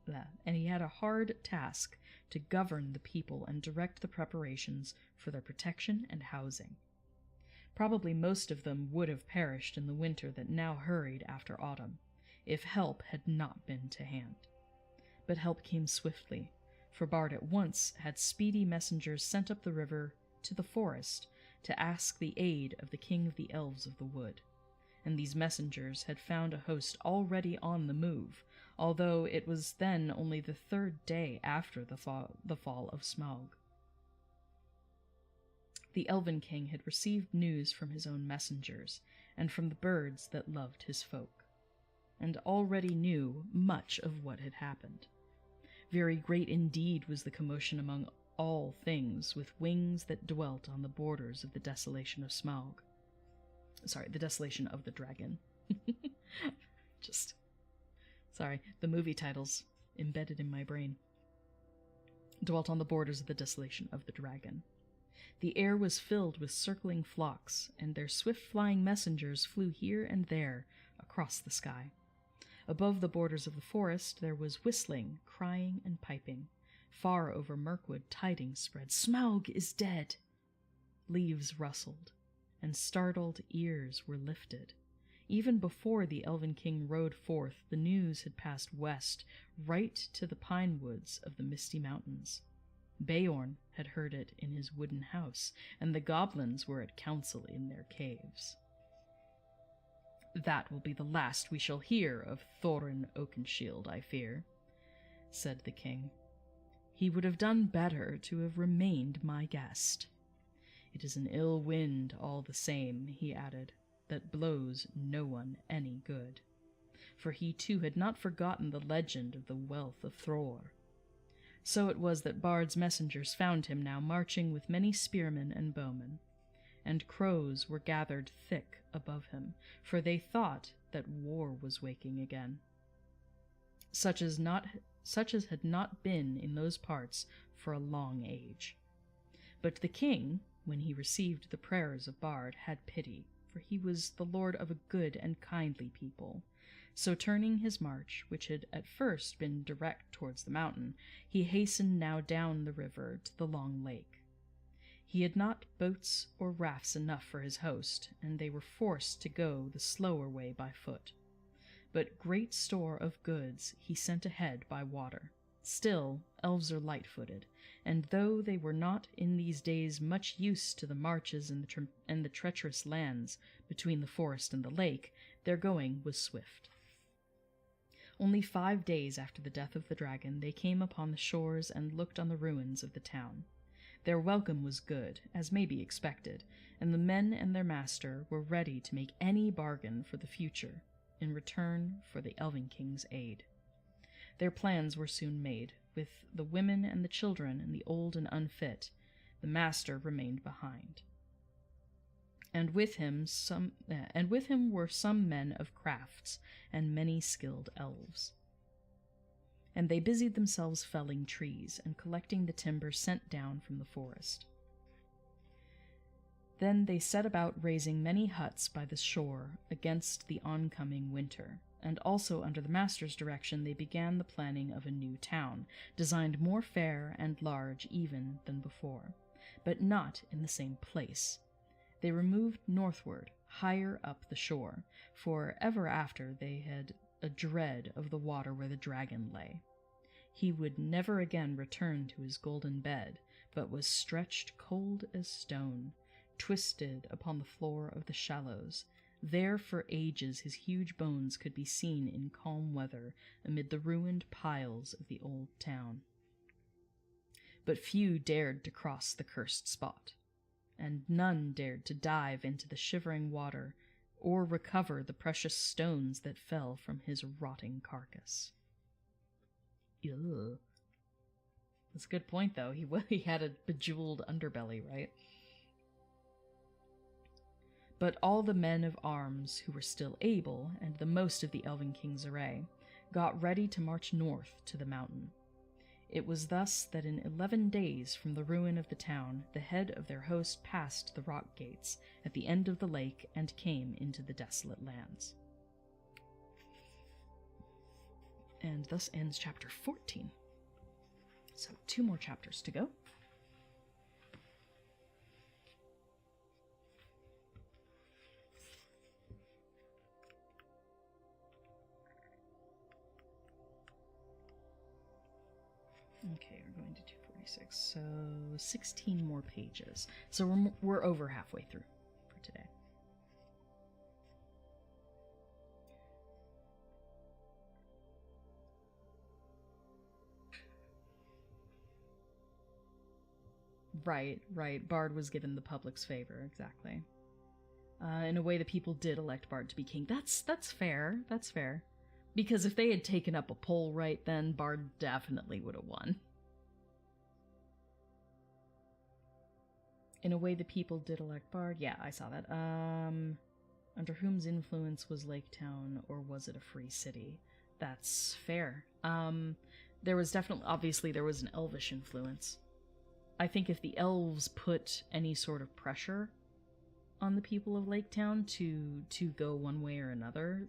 a hard task to govern the people and direct the preparations for their protection and housing. Probably most of them would have perished in the winter that now hurried after autumn, if help had not been to hand. But help came swiftly, for Bard at once had speedy messengers sent up the river to the forest to ask the aid of the king of the elves of the wood. And these messengers had found a host already on the move, although it was then only the third day after the fall of Smaug. The Elven King had received news from his own messengers, and from the birds that loved his folk, and already knew much of what had happened. Very great indeed was the commotion among all things with wings that dwelt on the borders of the desolation of Smaug. The desolation of the dragon. The movie titles embedded in my brain. Dwelt on the borders of the desolation of the dragon. The air was filled with circling flocks, and their swift-flying messengers flew here and there across the sky. Above the borders of the forest there was whistling, crying, and piping. Far over Mirkwood tidings spread. "Smaug is dead!" Leaves rustled, and startled ears were lifted. Even before the Elven King rode forth, the news had passed west, right to the pine woods of the Misty Mountains. Beorn had heard it in his wooden house, and the goblins were at council in their caves. "That will be the last we shall hear of Thorin Oakenshield, I fear," said the king. "He would have done better to have remained my guest. It is an ill wind all the same," he added, "that blows no one any good." For he too had not forgotten the legend of the wealth of Thror. So it was that Bard's messengers found him now marching with many spearmen and bowmen, and crows were gathered thick above him, for they thought that war was waking again, such as had not been in those parts for a long age. But the king, when he received the prayers of Bard, had pity, for he was the lord of a good and kindly people. So turning his march, which had at first been direct towards the mountain, he hastened now down the river to the long lake. He had not boats or rafts enough for his host, and they were forced to go the slower way by foot. But great store of goods he sent ahead by water. Still, elves are light-footed, and though they were not in these days much used to the marches and the treacherous lands between the forest and the lake, their going was swift. Only 5 days after the death of the dragon, they came upon the shores and looked on the ruins of the town. Their welcome was good, as may be expected, and the men and their master were ready to make any bargain for the future, in return for the Elven King's aid. Their plans were soon made. With the women and the children and the old and unfit, the master remained behind. And with him were some men of crafts and many skilled elves. And they busied themselves felling trees and collecting the timber sent down from the forest. Then they set about raising many huts by the shore against the oncoming winter, and also under the master's direction they began the planning of a new town, designed more fair and large even than before, but not in the same place. They removed northward, higher up the shore, for ever after they had a dread of the water where the dragon lay. He would never again return to his golden bed, but was stretched cold as stone, twisted upon the floor of the shallows. There for ages his huge bones could be seen in calm weather amid the ruined piles of the old town. But few dared to cross the cursed spot, and none dared to dive into the shivering water or recover the precious stones that fell from his rotting carcass. Ugh. That's a good point, though. He had a bejeweled underbelly, right? But all the men of arms who were still able, and the most of the Elven King's array, got ready to march north to the mountain. It was thus that in 11 days from the ruin of the town, the head of their host passed the rock gates at the end of the lake and came into the desolate lands. And thus ends chapter 14. So 2 more chapters to go. Okay, we're going to 246, so 16 more pages. So we're over halfway through for today. Right. Bard was given the public's favor, exactly. In a way, the people did elect Bard to be king. That's fair. That's fair. Because if they had taken up a poll right then, Bard definitely would have won. In a way, the people did elect Bard. Yeah, I saw that. Under whom's influence was Lake Town, or was it a free city? That's fair. There was definitely, obviously, there was an elvish influence. I think if the elves put any sort of pressure on the people of Lake Town to go one way or another,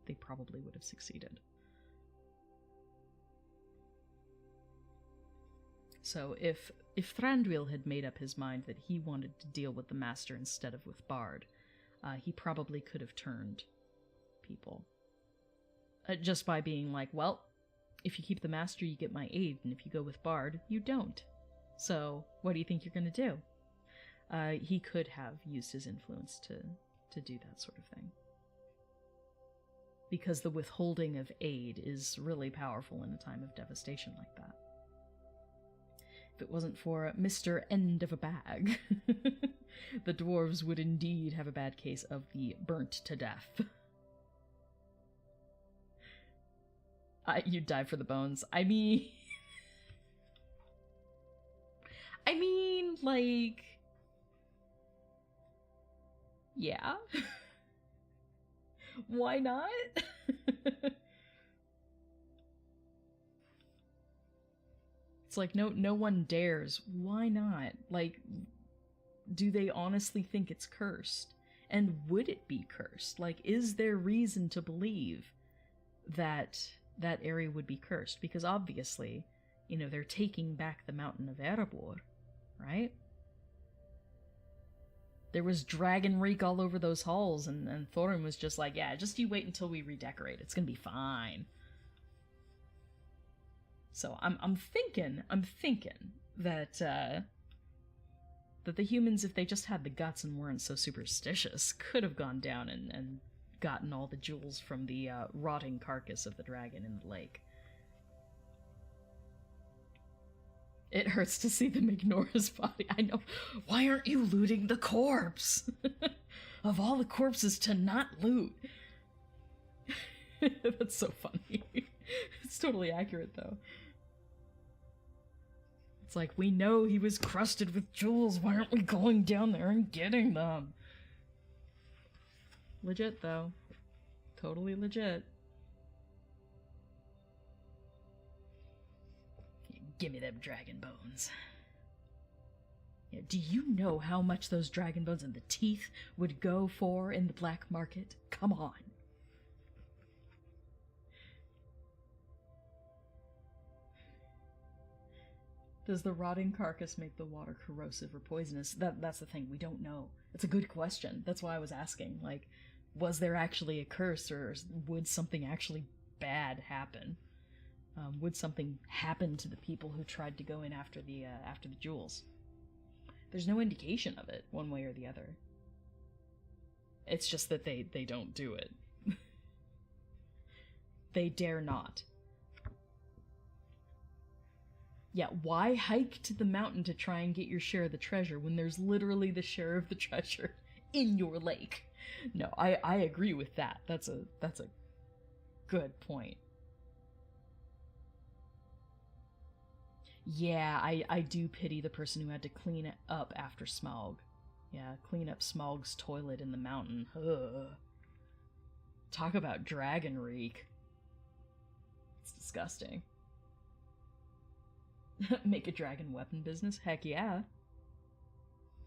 they probably would have succeeded. So if Thranduil had made up his mind that he wanted to deal with the Master instead of with Bard, he probably could have turned people. Just by being like, well, if you keep the Master, you get my aid, and if you go with Bard, you don't. So what do you think you're going to do? He could have used his influence to do that sort of thing. Because the withholding of aid is really powerful in a time of devastation like that. If it wasn't for Mr. End of a Bag, the dwarves would indeed have a bad case of the burnt to death. You'd die for the bones. I mean, like, yeah. Why not? It's like, no one dares. Why not? Like, do they honestly think it's cursed? And would it be cursed? Like, is there reason to believe that that area would be cursed? Because obviously, they're taking back the mountain of Erebor, right? There was dragon reek all over those halls, and Thorin was just like, yeah, just you wait until we redecorate. It's gonna be fine. So I'm thinking that that the humans, if they just had the guts and weren't so superstitious, could have gone down and gotten all the jewels from the rotting carcass of the dragon in the lake. It hurts to see them ignore his body. I know. Why aren't you looting the corpse? Of all the corpses to not loot. That's so funny. It's totally accurate, though. It's like, we know he was crusted with jewels. Why aren't we going down there and getting them? Legit, though. Totally legit. Give me them dragon bones. Yeah, do you know how much those dragon bones and the teeth would go for in the black market? Come on. Does the rotting carcass make the water corrosive or poisonous? That's the thing, we don't know. It's a good question. That's why I was asking. Like, was there actually a curse, or would something actually bad happen? Would something happen to the people who tried to go in after the jewels? There's no indication of it, one way or the other. It's just that they don't do it. They dare not. Yeah, why hike to the mountain to try and get your share of the treasure when there's literally the share of the treasure in your lake? No, I agree with that. That's a good point. Yeah, I do pity the person who had to clean it up after Smaug. Yeah, clean up Smaug's toilet in the mountain. Ugh. Talk about dragon reek. It's disgusting. Make a dragon weapon business? Heck yeah.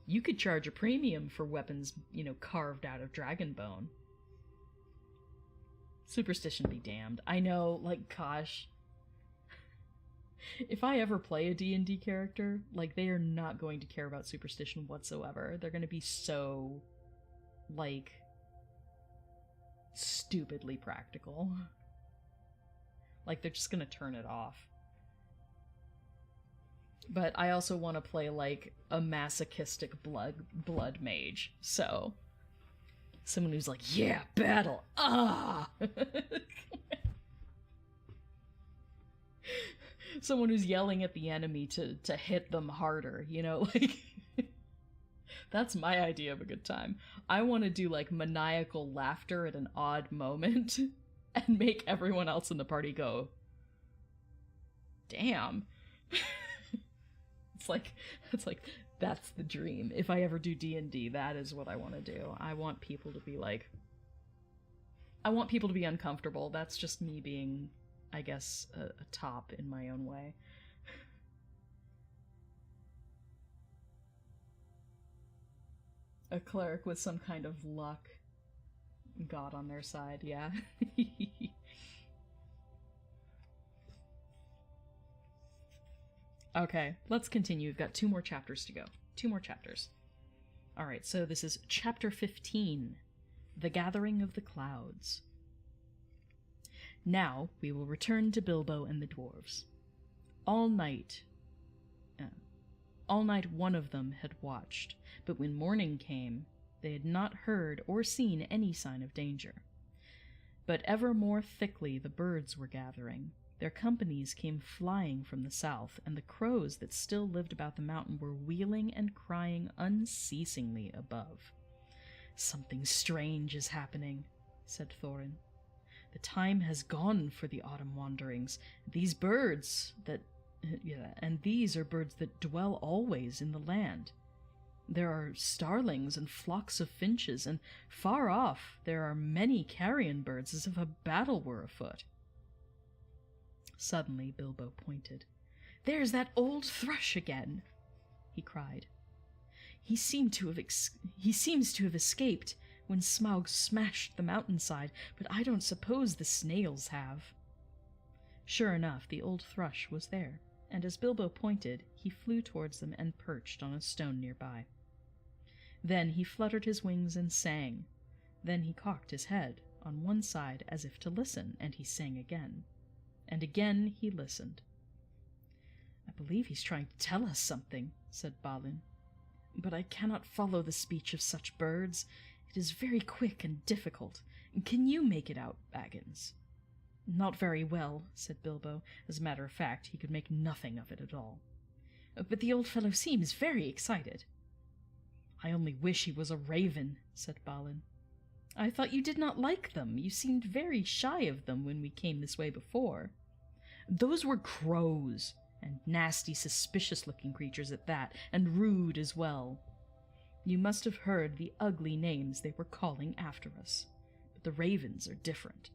You could charge a premium for weapons, carved out of dragon bone. Superstition be damned. I know, like, gosh. If I ever play a D&D character, like, they are not going to care about superstition whatsoever. They're going to be so, like, stupidly practical. Like, they're just going to turn it off. But I also want to play, like, a masochistic blood mage, so... Someone who's like, yeah, battle! Ah! Someone who's yelling at the enemy to hit them harder, like... That's my idea of a good time. I want to do, like, maniacal laughter at an odd moment, and make everyone else in the party go, damn. It's like, that's the dream. If I ever do D&D, that is what I want to do. I want people to be like... I want people to be uncomfortable. That's just me being, I guess, a top in my own way. A cleric with some kind of luck god on their side, yeah. Okay, let's continue. We've got 2 more chapters to go. 2 more chapters. Alright, so this is chapter 15, The Gathering of the Clouds. Now we will return to Bilbo and the dwarves. All night one of them had watched, but when morning came, they had not heard or seen any sign of danger. But ever more thickly the birds were gathering. Their companies came flying from the south, and the crows that still lived about the mountain were wheeling and crying unceasingly above. "Something strange is happening," said Thorin. "The time has gone for the autumn wanderings. These birds these are birds that dwell always in the land. There are starlings and flocks of finches, and far off there are many carrion birds, as if a battle were afoot." Suddenly Bilbo pointed. "There's that old thrush again!" he cried. He seems to have escaped when Smaug smashed the mountainside, but I don't suppose the snails have." Sure enough, the old thrush was there, and as Bilbo pointed, he flew towards them and perched on a stone nearby. Then he fluttered his wings and sang. Then he cocked his head on one side as if to listen, and he sang again. And again he listened. "I believe he's trying to tell us something," said Balin. "But I cannot follow the speech of such birds. It is very quick and difficult. Can you make it out, Baggins?" "Not very well," said Bilbo. As a matter of fact, he could make nothing of it at all. "But the old fellow seems very excited." "I only wish he was a raven," said Balin. I thought you did not like them. You seemed very shy of them when we came this way before. Those were crows, and nasty, suspicious-looking creatures at that, and rude as well. You must have heard the ugly names they were calling after us. But the ravens are different.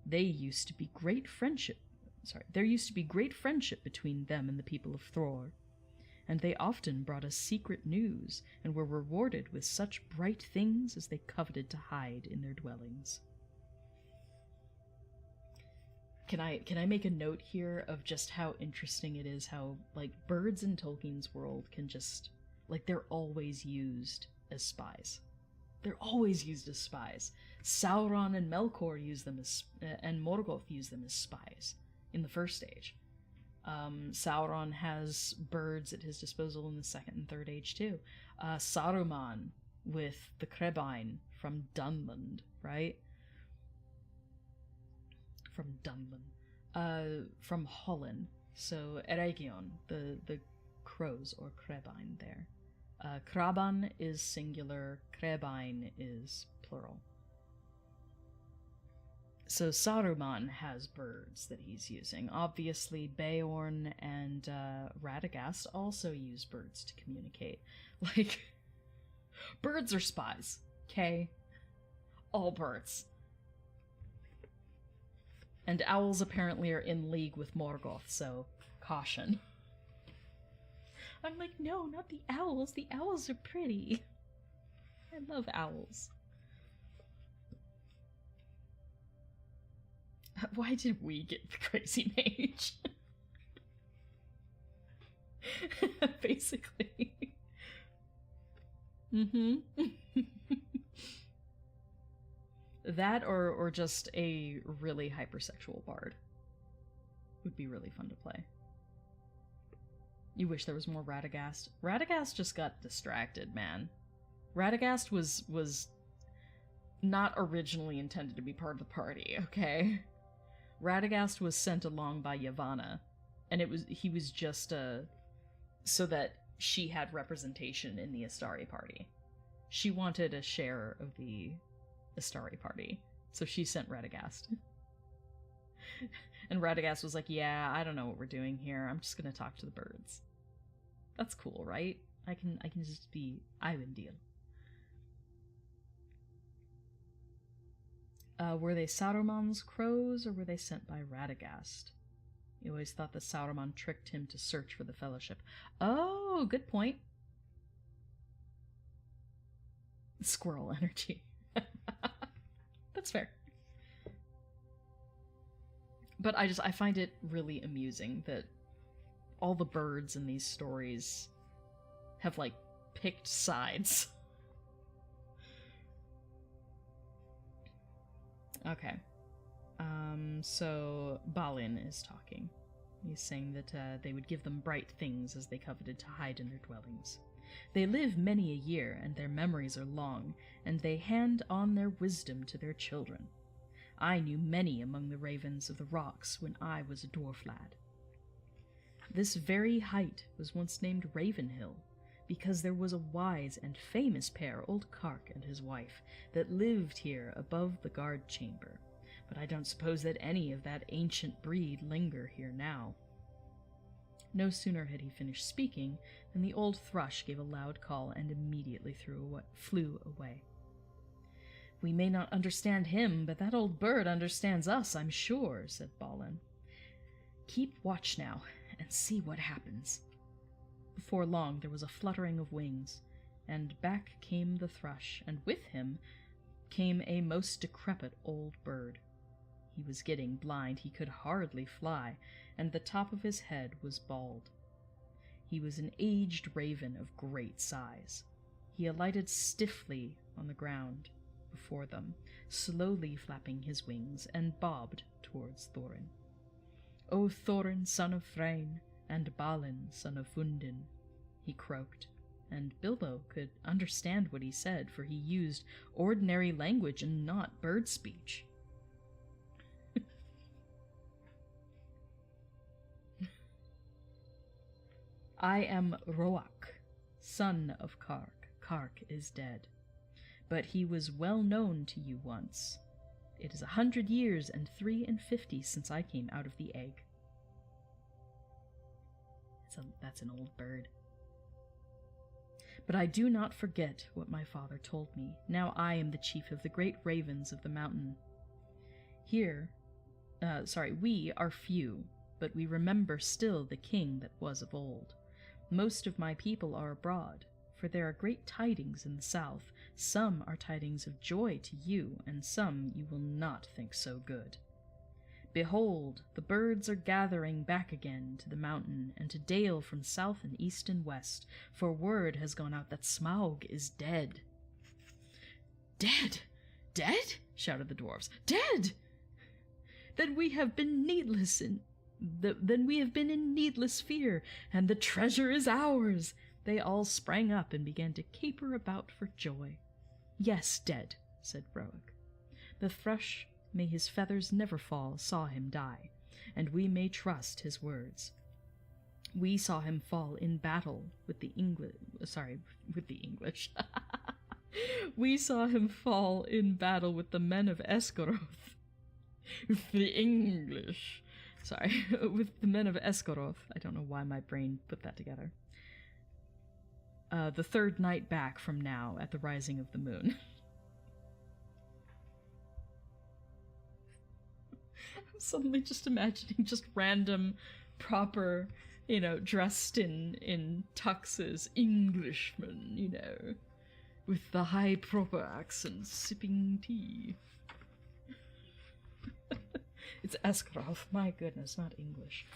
There used to be great friendship between them and the people of Thror, and they often brought us secret news and were rewarded with such bright things as they coveted to hide in their dwellings. Can I make a note here of just how interesting it is how, like, birds in Tolkien's world can just, like, they're always used as spies. They're always used as spies. Sauron and Melkor use them as, and Morgoth use them as spies in the First Age. Sauron has birds at his disposal in the Second and Third Age too. Saruman with the Crebain from Dunland, right? From Dunland. From Holland. So Eregion, the crows or Crebain there. Kraban is singular, Crebain is plural. So Saruman has birds that he's using. Obviously, Beorn and Radagast also use birds to communicate. Like, birds are spies, okay? All birds. And owls apparently are in league with Morgoth, so caution. I'm like, no, not the owls. The owls are pretty. I love owls. Why did we get the crazy mage? Basically. That or just a really hypersexual bard would be really fun to play. You wish there was more Radagast. Radagast just got distracted, man. Radagast was not originally intended to be part of the party, okay? Radagast was sent along by Yavanna, and he was just so that she had representation in the Astari party. She wanted a share of the Astari party, so she sent Radagast. And Radagast was like, yeah, I don't know what we're doing here. I'm just gonna talk to the birds. That's cool, right? I can just be Eywind. Were they Saruman's crows, or were they sent by Radagast? You always thought that Saruman tricked him to search for the Fellowship. Oh, good point. Squirrel energy. That's fair. But I find it really amusing that all the birds in these stories have, like, picked sides. Okay. So Balin is talking. He's saying that they would give them bright things as they coveted to hide in their dwellings. They live many a year, and their memories are long, and they hand on their wisdom to their children. I knew many among the ravens of the rocks when I was a dwarf lad. This very height was once named Ravenhill, because there was a wise and famous pair, old Kark and his wife, that lived here above the guard chamber, but I don't suppose that any of that ancient breed linger here now. No sooner had he finished speaking than the old thrush gave a loud call and immediately flew away. We may not understand him, but that old bird understands us, I'm sure, said Balin. Keep watch now, and see what happens. Before long there was a fluttering of wings, and back came the thrush, and with him came a most decrepit old bird. He was getting blind, he could hardly fly, and the top of his head was bald. He was an aged raven of great size. He alighted stiffly on the ground before them, slowly flapping his wings, and bobbed towards Thorin. O Thorin, son of Thrain, and Balin, son of Fundin, he croaked, and Bilbo could understand what he said, for he used ordinary language and not bird speech. I am Roak, son of Kark. Kark is dead. but he was well known to you once. It is 100 years and 53 since I came out of the egg. That's an old bird. But I do not forget what my father told me. Now I am the chief of the great ravens of the mountain. We are few, but we remember still the king that was of old. Most of my people are abroad, for there are great tidings in the south. Some are tidings of joy to you, and some you will not think so good. Behold, the birds are gathering back again to the mountain and to dale from south and east and west, for word has gone out that Smaug is dead. Dead? Dead? Shouted the dwarves. Dead! Then we have been in needless fear, and the treasure is ours. They all sprang up and began to caper about for joy. Yes, dead, said Roic. The thrush, may his feathers never fall, saw him die, and we may trust his words. We saw him fall in battle with the English. We saw him fall in battle with the men of Esgaroth. With the English. With the men of Esgaroth. I don't know why my brain put that together. The third night back from now, at the rising of the moon. I'm suddenly just imagining just random, proper, dressed in tuxes, Englishmen, with the high proper accents, sipping tea. It's Esgaroth, my goodness, not English.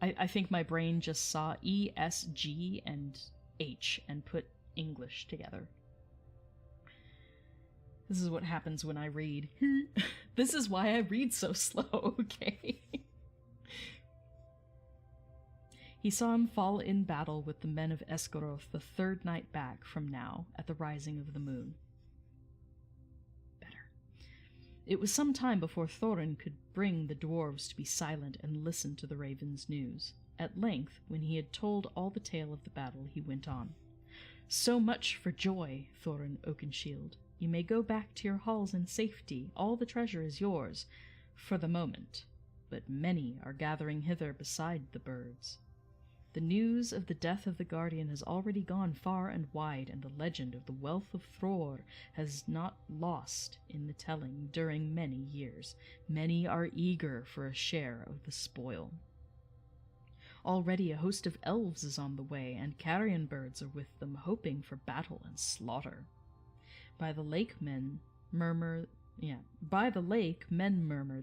I think my brain just saw E, S, G, and H and put English together. This is what happens when I read. This is why I read so slow, okay? He saw him fall in battle with the men of Esgaroth the third night back from now, at the rising of the moon. Better. It was some time before Thorin could bring the dwarves to be silent and listen to the raven's news. At length, when he had told all the tale of the battle, he went on. So much for joy, Thorin Oakenshield. You may go back to your halls in safety. All the treasure is yours, for the moment. But many are gathering hither beside the birds. The news of the death of the Guardian has already gone far and wide, and the legend of the wealth of Thror has not lost in the telling during many years. Many are eager for a share of the spoil. Already a host of elves is on the way, and carrion birds are with them, hoping for battle and slaughter. By the lake men murmur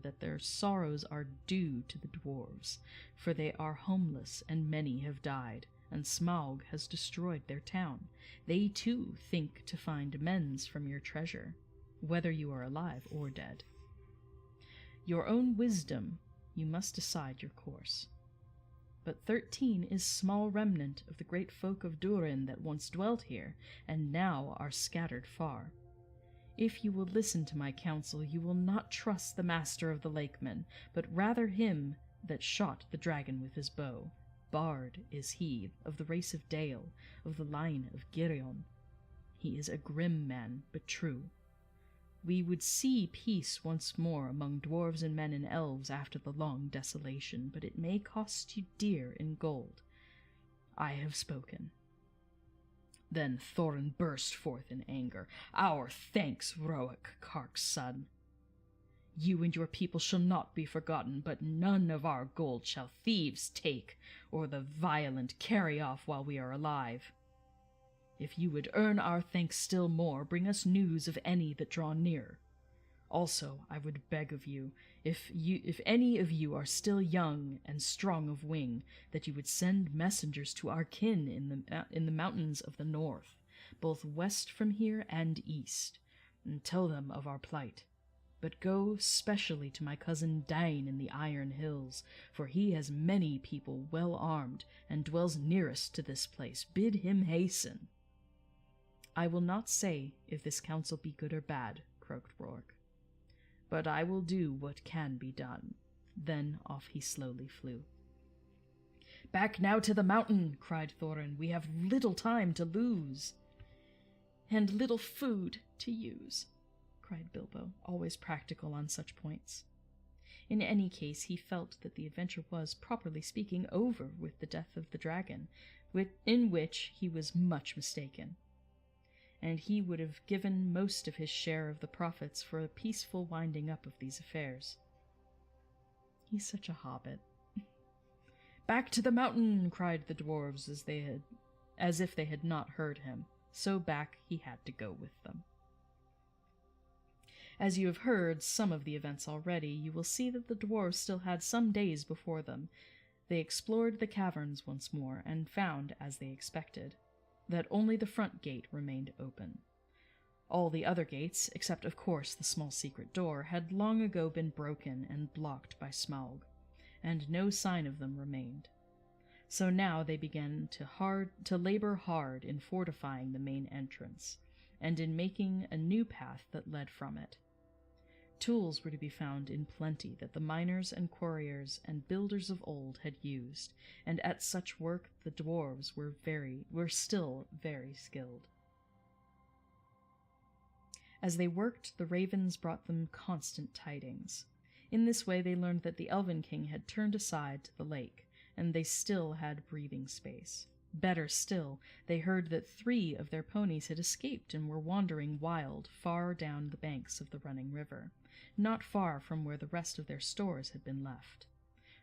that their sorrows are due to the dwarves, for they are homeless and many have died, and Smaug has destroyed their town. They too think to find amends from your treasure, whether you are alive or dead. Your own wisdom, you must decide your course. But 13 is small remnant of the great folk of Durin that once dwelt here, and now are scattered far. If you will listen to my counsel, you will not trust the master of the lakemen, but rather him that shot the dragon with his bow. Bard is he, of the race of Dale, of the line of Girion. He is a grim man, but true. We would see peace once more among dwarves and men and elves after the long desolation, but it may cost you dear in gold. I have spoken. Then Thorin burst forth in anger. Our thanks, Roic, Kark's son. You and your people shall not be forgotten, but none of our gold shall thieves take, or the violent carry off while we are alive. If you would earn our thanks still more, bring us news of any that draw near. Also, I would beg of you, if any of you are still young and strong of wing, that you would send messengers to our kin in the mountains of the north, both west from here and east, and tell them of our plight. But go specially to my cousin Dain in the Iron Hills, for he has many people well armed, and dwells nearest to this place. Bid him hasten. I will not say if this counsel be good or bad, croaked Rourke, but I will do what can be done. Then off he slowly flew. "Back now to the mountain," cried Thorin. "We have little time to lose." "And little food to use," cried Bilbo, always practical on such points. In any case, he felt that the adventure was, properly speaking, over with the death of the dragon, in which he was much mistaken. And he would have given most of his share of the profits for a peaceful winding up of these affairs. He's such a hobbit. "Back to the mountain!" cried the dwarves as if they had not heard him. So back he had to go with them. As you have heard some of the events already, you will see that the dwarves still had some days before them. They explored the caverns once more, and found, as they expected, that only the front gate remained open. All the other gates, except of course the small secret door, had long ago been broken and blocked by Smaug, and no sign of them remained. So now they began to labor hard in fortifying the main entrance, and in making a new path that led from it. Tools were to be found in plenty that the miners and quarriers and builders of old had used, and at such work the dwarves were still very skilled. As they worked, the ravens brought them constant tidings. In this way they learned that the Elven King had turned aside to the lake, and they still had breathing space. Better still, they heard that 3 of their ponies had escaped and were wandering wild far down the banks of the running river, not far from where the rest of their stores had been left.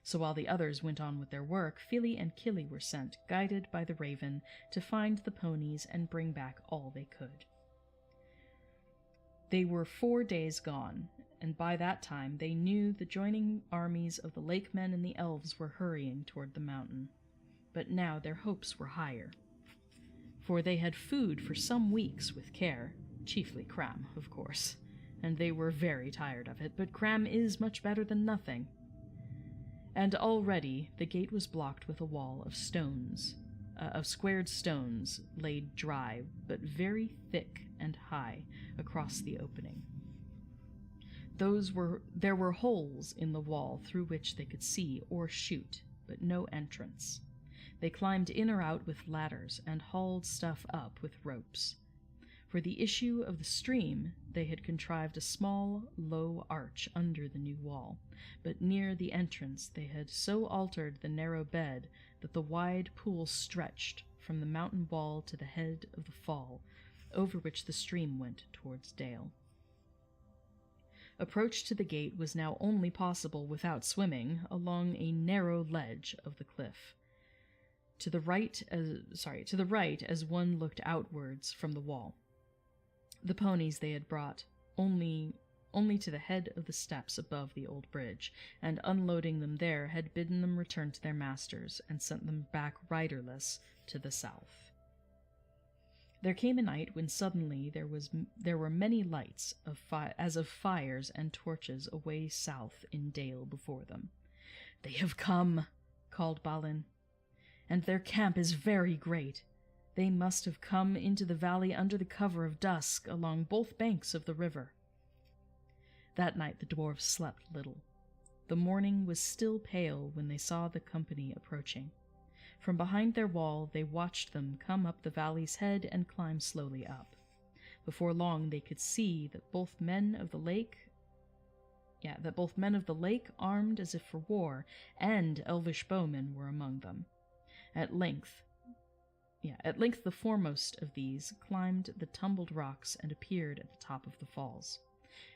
So while the others went on with their work, Fili and Kili were sent, guided by the raven, to find the ponies and bring back all they could. They were 4 days gone, and by that time they knew the joining armies of the lake men and the elves were hurrying toward the mountain. But now their hopes were higher, for they had food for some weeks with care, chiefly cram, of course, and they were very tired of it, but cram is much better than nothing. And already the gate was blocked with a wall of stones, of squared stones laid dry, but very thick and high across the opening. There were holes in the wall through which they could see or shoot, but no entrance. They climbed in or out with ladders and hauled stuff up with ropes. For the issue of the stream, they had contrived a small, low arch under the new wall, but near the entrance they had so altered the narrow bed that the wide pool stretched from the mountain wall to the head of the fall, over which the stream went towards Dale. Approach to the gate was now only possible without swimming along a narrow ledge of the cliff. To the right as one looked outwards from the wall. The ponies they had brought only to the head of the steps above the old bridge, and unloading them there had bidden them return to their masters and sent them back riderless to the south. There came a night when suddenly there were many lights as of fires and torches away south in Dale before them. "They have come," called Balin, "and their camp is very great. They must have come into the valley under the cover of dusk along both banks of the river." That night the dwarves slept little. The morning was still pale when they saw the company approaching. From behind their wall they watched them come up the valley's head and climb slowly up. Before long they could see that both men of the lake, armed as if for war, and elvish bowmen were among them. At length the foremost of these climbed the tumbled rocks and appeared at the top of the falls.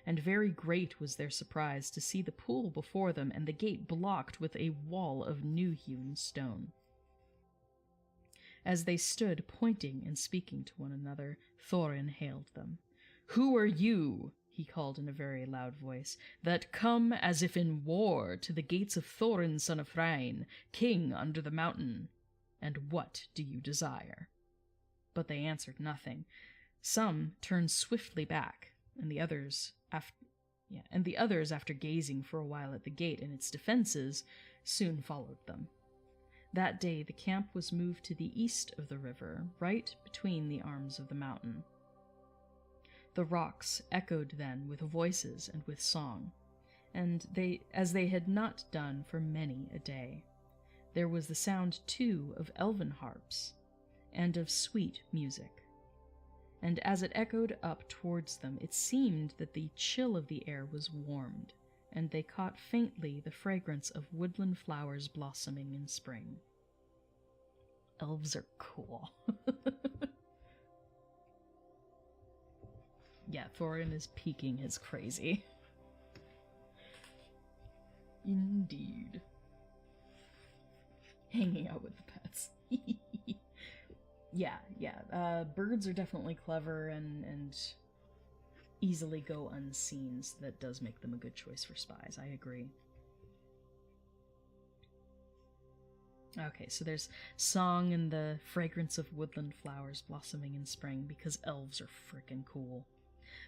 And very great was their surprise to see the pool before them and the gate blocked with a wall of new-hewn stone. As they stood pointing and speaking to one another, Thorin hailed them. "Who are you," he called in a very loud voice, "that come as if in war to the gates of Thorin son of Hrain, king under the mountain? And what do you desire?" But they answered nothing. Some turned swiftly back, and the others, after gazing for a while at the gate and its defenses, soon followed them. That day the camp was moved to the east of the river, right between the arms of the mountain. The rocks echoed then with voices and with song, as they had not done for many a day. There was the sound, too, of elven harps, and of sweet music. And as it echoed up towards them, it seemed that the chill of the air was warmed, and they caught faintly the fragrance of woodland flowers blossoming in spring. Elves are cool. Yeah, Thorin is peeking his crazy. Indeed. Hanging out with the pets. Yeah. Birds are definitely clever and easily go unseen, so that does make them a good choice for spies. I agree. Okay, so there's song and the fragrance of woodland flowers blossoming in spring, because elves are frickin' cool.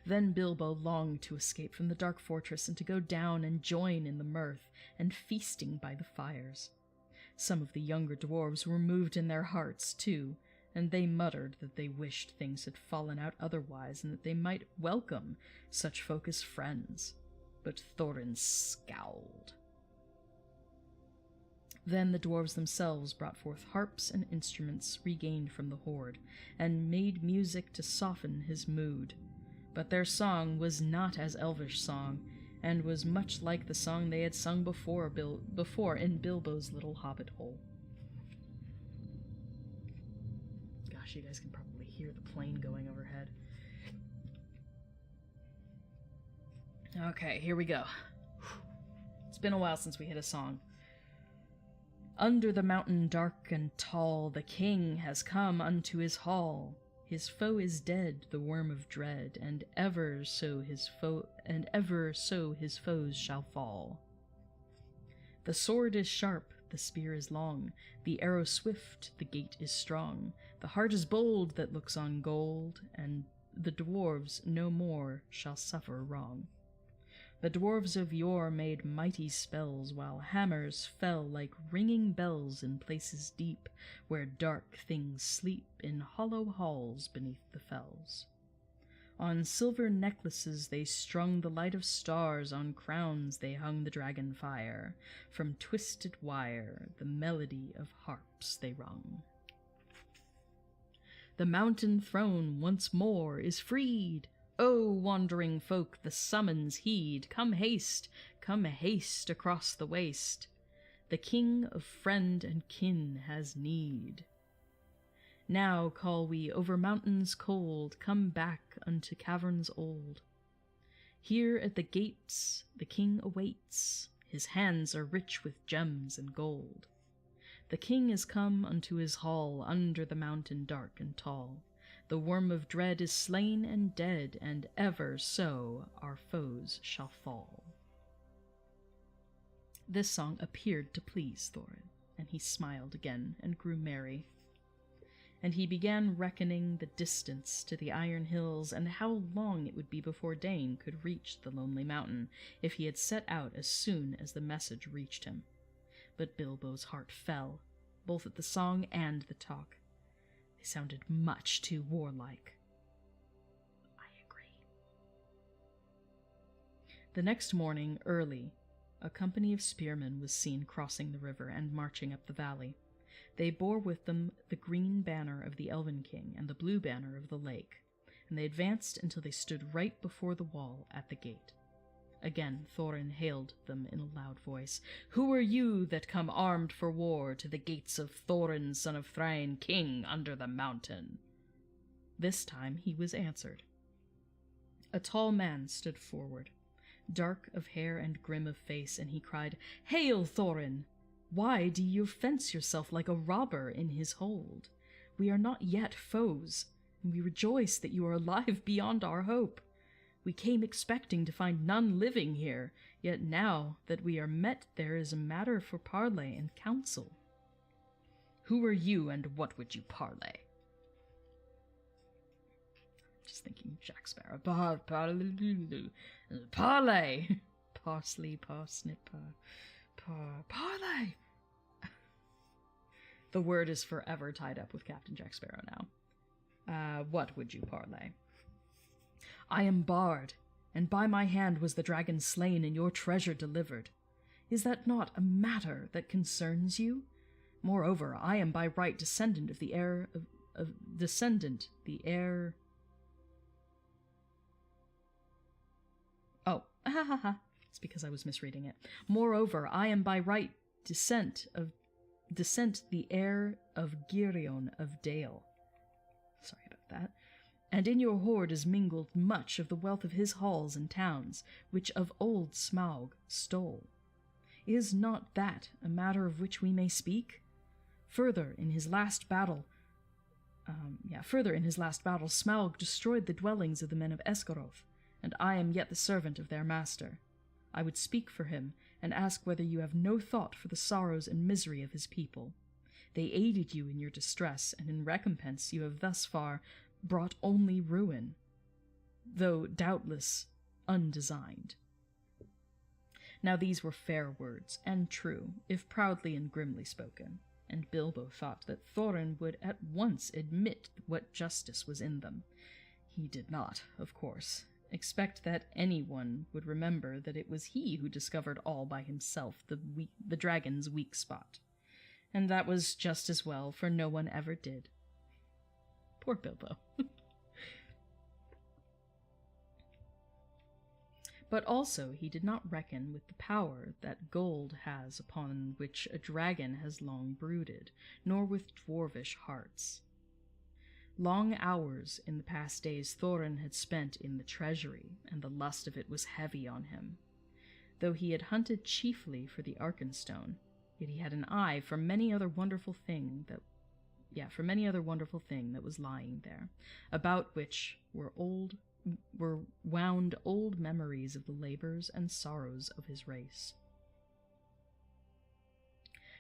Then Bilbo longed to escape from the dark fortress and to go down and join in the mirth and feasting by the fires. Some of the younger dwarves were moved in their hearts, too, and they muttered that they wished things had fallen out otherwise and that they might welcome such folk as friends. But Thorin scowled. Then the dwarves themselves brought forth harps and instruments regained from the hoard, and made music to soften his mood. But their song was not as elvish song, and was much like the song they had sung before in Bilbo's little hobbit hole. Gosh, you guys can probably hear the plane going overhead. Okay, here we go. It's been a while since we hit a song. Under the mountain dark and tall, the king has come unto his hall. His foe is dead, the worm of dread, and ever so his foes shall fall. The sword is sharp, the spear is long, the arrow swift, the gait is strong, the heart is bold that looks on gold, and the dwarves no more shall suffer wrong. The dwarves of yore made mighty spells, while hammers fell like ringing bells in places deep, where dark things sleep in hollow halls beneath the fells. On silver necklaces they strung the light of stars, on crowns they hung the dragon fire, from twisted wire the melody of harps they rung. The mountain throne once more is freed. O wandering folk, the summons heed, come haste across the waste. The king of friend and kin has need. Now call we over mountains cold, come back unto caverns old. Here at the gates the king awaits, his hands are rich with gems and gold. The king is come unto his hall, under the mountain dark and tall. The worm of dread is slain and dead, and ever so our foes shall fall. This song appeared to please Thorin, and he smiled again and grew merry. And he began reckoning the distance to the Iron Hills, and how long it would be before Dane could reach the Lonely Mountain, if he had set out as soon as the message reached him. But Bilbo's heart fell, both at the song and the talk. They sounded much too warlike. I agree. The next morning, early, a company of spearmen was seen crossing the river and marching up the valley. They bore with them the green banner of the Elven King and the blue banner of the lake, and they advanced until they stood right before the wall at the gate. Again Thorin hailed them in a loud voice. "Who are you that come armed for war to the gates of Thorin, son of Thrain, king under the mountain?" This time he was answered. A tall man stood forward, dark of hair and grim of face, and he cried, "Hail, Thorin! Why do you fence yourself like a robber in his hold? We are not yet foes, and we rejoice that you are alive beyond our hope. We came expecting to find none living here, yet now that we are met there is a matter for parley and counsel." "Who are you, and what would you parley?" Just thinking Jack Sparrow. Parley! Parsley, parsnip, parley! The word is forever tied up with Captain Jack Sparrow now. What would you parley? "I am Bard, and by my hand was the dragon slain and your treasure delivered. Is that not a matter that concerns you? Moreover, I am by right descendant of the heir of descendant, the heir... Oh, ha ha ha. It's because I was misreading it. Moreover, I am by right descent, the heir of Girion of Dale. Sorry about that. And in your hoard is mingled much of the wealth of his halls and towns, which of old Smaug stole. Is not that a matter of which we may speak? Further, in his last battle, Smaug destroyed the dwellings of the men of Esgaroth, and I am yet the servant of their master. I would speak for him, and ask whether you have no thought for the sorrows and misery of his people. They aided you in your distress, and in recompense you have thus far brought only ruin, though doubtless undesigned. Now these were fair words, and true, if proudly and grimly spoken, and Bilbo thought that Thorin would at once admit what justice was in them. He did not, of course, expect that anyone would remember that it was he who discovered all by himself the dragon's weak spot. And that was just as well, for no one ever did. Poor Bilbo. But also he did not reckon with the power that gold has upon which a dragon has long brooded, nor with dwarvish hearts. Long hours in the past days Thorin had spent in the treasury, and the lust of it was heavy on him. Though he had hunted chiefly for the Arkenstone, yet he had an eye for many other wonderful thing that was lying there, about which were wound old memories of the labors and sorrows of his race.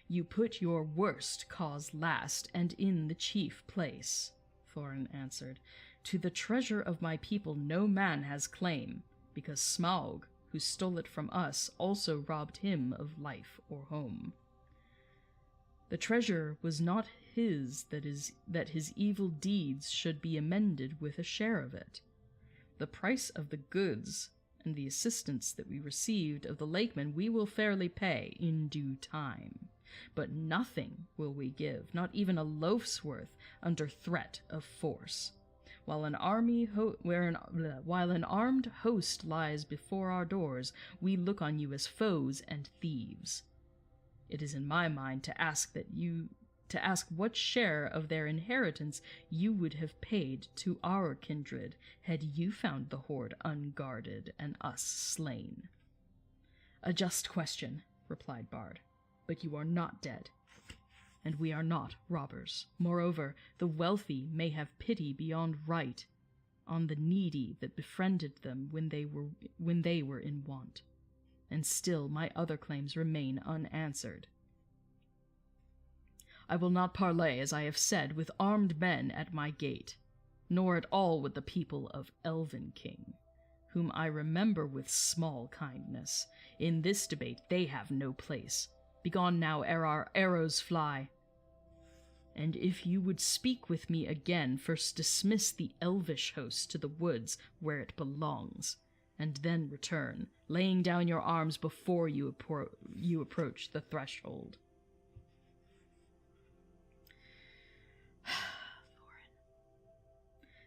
You put your worst cause last, and in the chief place, Thorin answered. To the treasure of my people no man has claim, because Smaug, who stole it from us, also robbed him of life or home. The treasure was not his, that his evil deeds should be amended with a share of it. The price of the goods and the assistance that we received of the Lakemen we will fairly pay in due time, but nothing will we give, not even a loaf's worth, under threat of force. While an armed host lies before our doors, we look on you as foes and thieves. It is in my mind to ask what share of their inheritance you would have paid to our kindred had you found the hoard unguarded and us slain. A just question, replied Bard, but you are not dead, and we are not robbers. Moreover, the wealthy may have pity beyond right on the needy that befriended them when they were in want, and still my other claims remain unanswered. I will not parley, as I have said, with armed men at my gate, nor at all with the people of Elven King, whom I remember with small kindness. In this debate they have no place. Begone now ere our arrows fly. And if you would speak with me again, first dismiss the elvish host to the woods where it belongs, and then return, laying down your arms before you approach the threshold.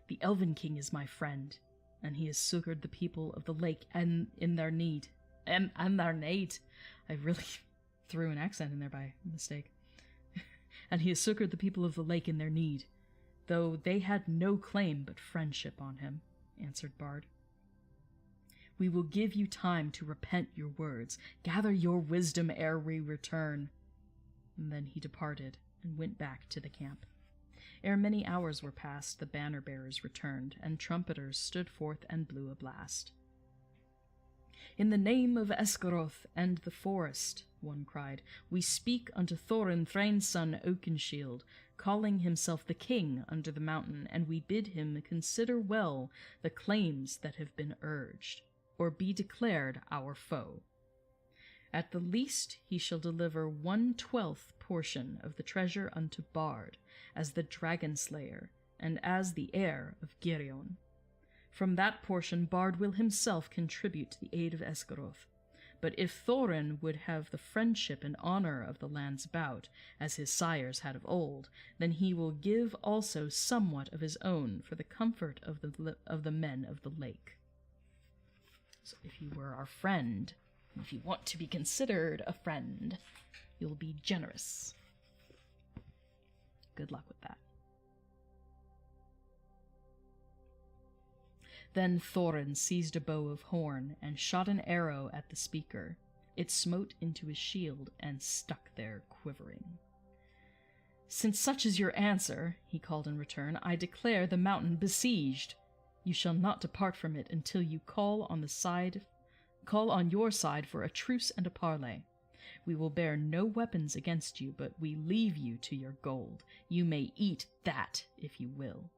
The Elven King is my friend, and he has succored the people of the lake and in their need. And their need. I really threw an accent in there by mistake. And he has succored the people of the lake in their need, though they had no claim but friendship on him, answered Bard. We will give you time to repent your words. Gather your wisdom ere we return. And then he departed and went back to the camp. Ere many hours were past, the banner-bearers returned, and trumpeters stood forth and blew a blast. In the name of Esgaroth and the forest, one cried, we speak unto Thorin Thrain's son Oakenshield, calling himself the king under the mountain, and we bid him consider well the claims that have been urged, or be declared our foe. At the least he shall deliver 1/12 portion of the treasure unto Bard, as the dragon slayer, and as the heir of Girion. From that portion Bard will himself contribute to the aid of Esgaroth, But if Thorin would have the friendship and honor of the lands about, as his sires had of old, then he will give also somewhat of his own for the comfort of the men of the lake. So if you were our friend, if you want to be considered a friend, you'll be generous. Good luck with that. Then Thorin seized a bow of horn and shot an arrow at the speaker. It smote into his shield and stuck there quivering. "Since such is your answer," he called in return, "I declare the mountain besieged. You shall not depart from it until you call on your side for a truce and a parley. We will bear no weapons against you, but we leave you to your gold. You may eat that if you will."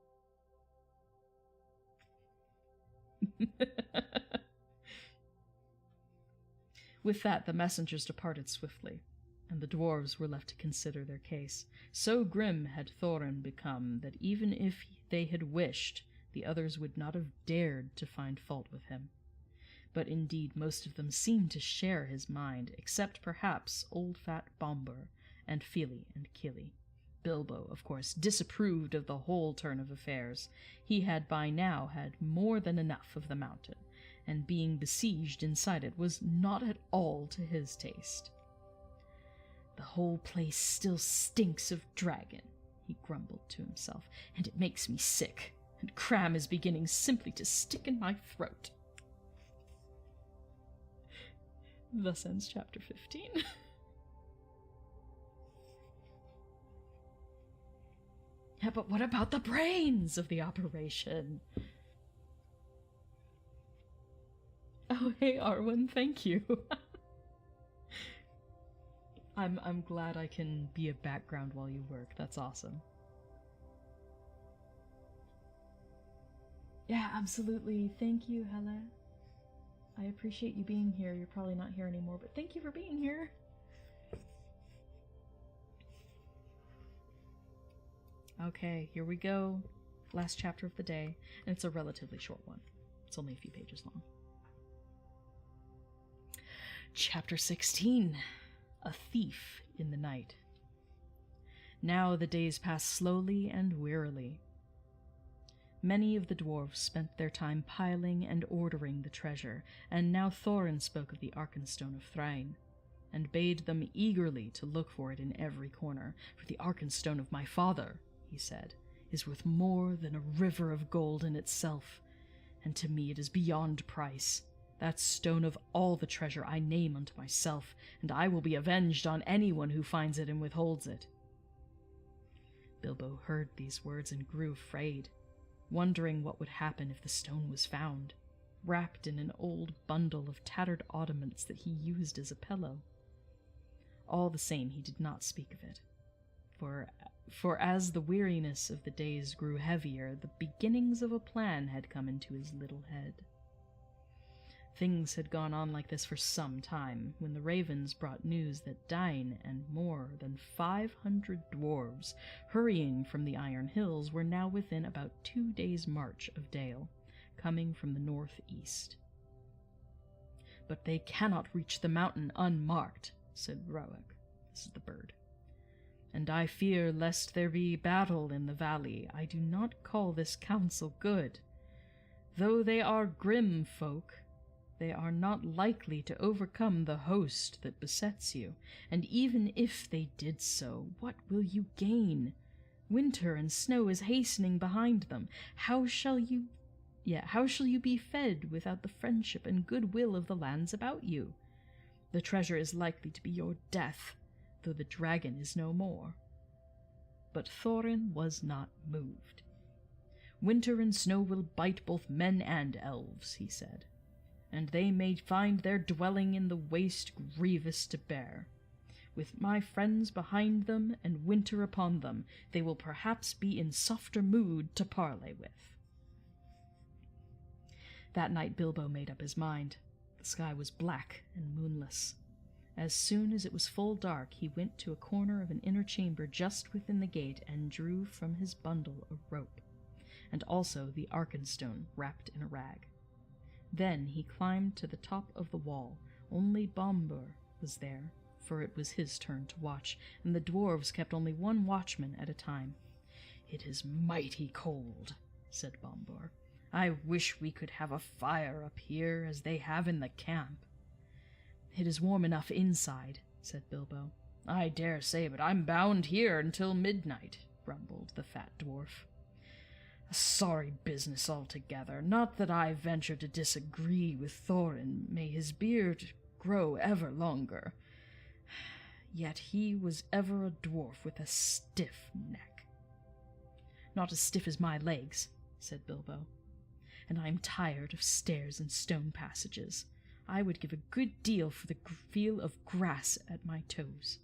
With that, the messengers departed swiftly, and the dwarves were left to consider their case. So grim had Thorin become that even if they had wished, the others would not have dared to find fault with him. But indeed most of them seemed to share his mind, except perhaps old fat Bombur and Fili and Kili. Bilbo, of course, disapproved of the whole turn of affairs. He had by now had more than enough of the mountain, and being besieged inside it was not at all to his taste. "The whole place still stinks of dragon," he grumbled to himself, "and it makes me sick, and cram is beginning simply to stick in my throat." Thus ends chapter 15. Yeah, but what about the brains of the operation? Oh, hey, Arwen, thank you. I'm glad I can be a background while you work. That's awesome. Yeah, absolutely. Thank you, Hella. I appreciate you being here. You're probably not here anymore, but thank you for being here. Okay, here we go. Last chapter of the day, and it's a relatively short one. It's only a few pages long. Chapter 16. A Thief in the Night. Now the days passed slowly and wearily. Many of the dwarves spent their time piling and ordering the treasure, and now Thorin spoke of the Arkenstone of Thrain, and bade them eagerly to look for it in every corner. "For the Arkenstone of my father," he said, "is worth more than a river of gold in itself, and to me it is beyond price. That stone of all the treasure I name unto myself, and I will be avenged on anyone who finds it and withholds it." Bilbo heard these words and grew afraid, wondering what would happen if the stone was found, wrapped in an old bundle of tattered oddments that he used as a pillow. All the same, he did not speak of it, for as the weariness of the days grew heavier, the beginnings of a plan had come into his little head. Things had gone on like this for some time, when the ravens brought news that Dain and more than 500 dwarves, hurrying from the Iron Hills, were now within about 2 days' march of Dale, coming from the northeast. "But they cannot reach the mountain unmarked," said Roag. This is the bird. "And I fear lest there be battle in the valley. I do not call this counsel good. Though they are grim folk, they are not likely to overcome the host that besets you, and even if they did so, what will you gain? Winter and snow is hastening behind them. How shall you be fed without the friendship and goodwill of the lands about you? The treasure is likely to be your death, though the dragon is no more." But Thorin was not moved. "Winter and snow will bite both men and elves," he said, "and they may find their dwelling in the waste grievous to bear. With my friends behind them and winter upon them, they will perhaps be in softer mood to parley with." That night Bilbo made up his mind. The sky was black and moonless. As soon as it was full dark, he went to a corner of an inner chamber just within the gate and drew from his bundle a rope, and also the Arkenstone wrapped in a rag. Then he climbed to the top of the wall, Only Bombur was there, for it was his turn to watch, and the dwarves kept only one watchman at a time. "It is mighty cold," said Bombur. "I wish we could have a fire up here, as they have in the camp." "It is warm enough inside," said Bilbo. "I dare say, but I'm bound here until midnight," grumbled the fat dwarf. "A sorry business altogether. Not that I venture to disagree with Thorin. May his beard grow ever longer. Yet he was ever a dwarf with a stiff neck." "Not as stiff as my legs," said Bilbo. "And I am tired of stairs and stone passages. I would give a good deal for the feel of grass at my toes."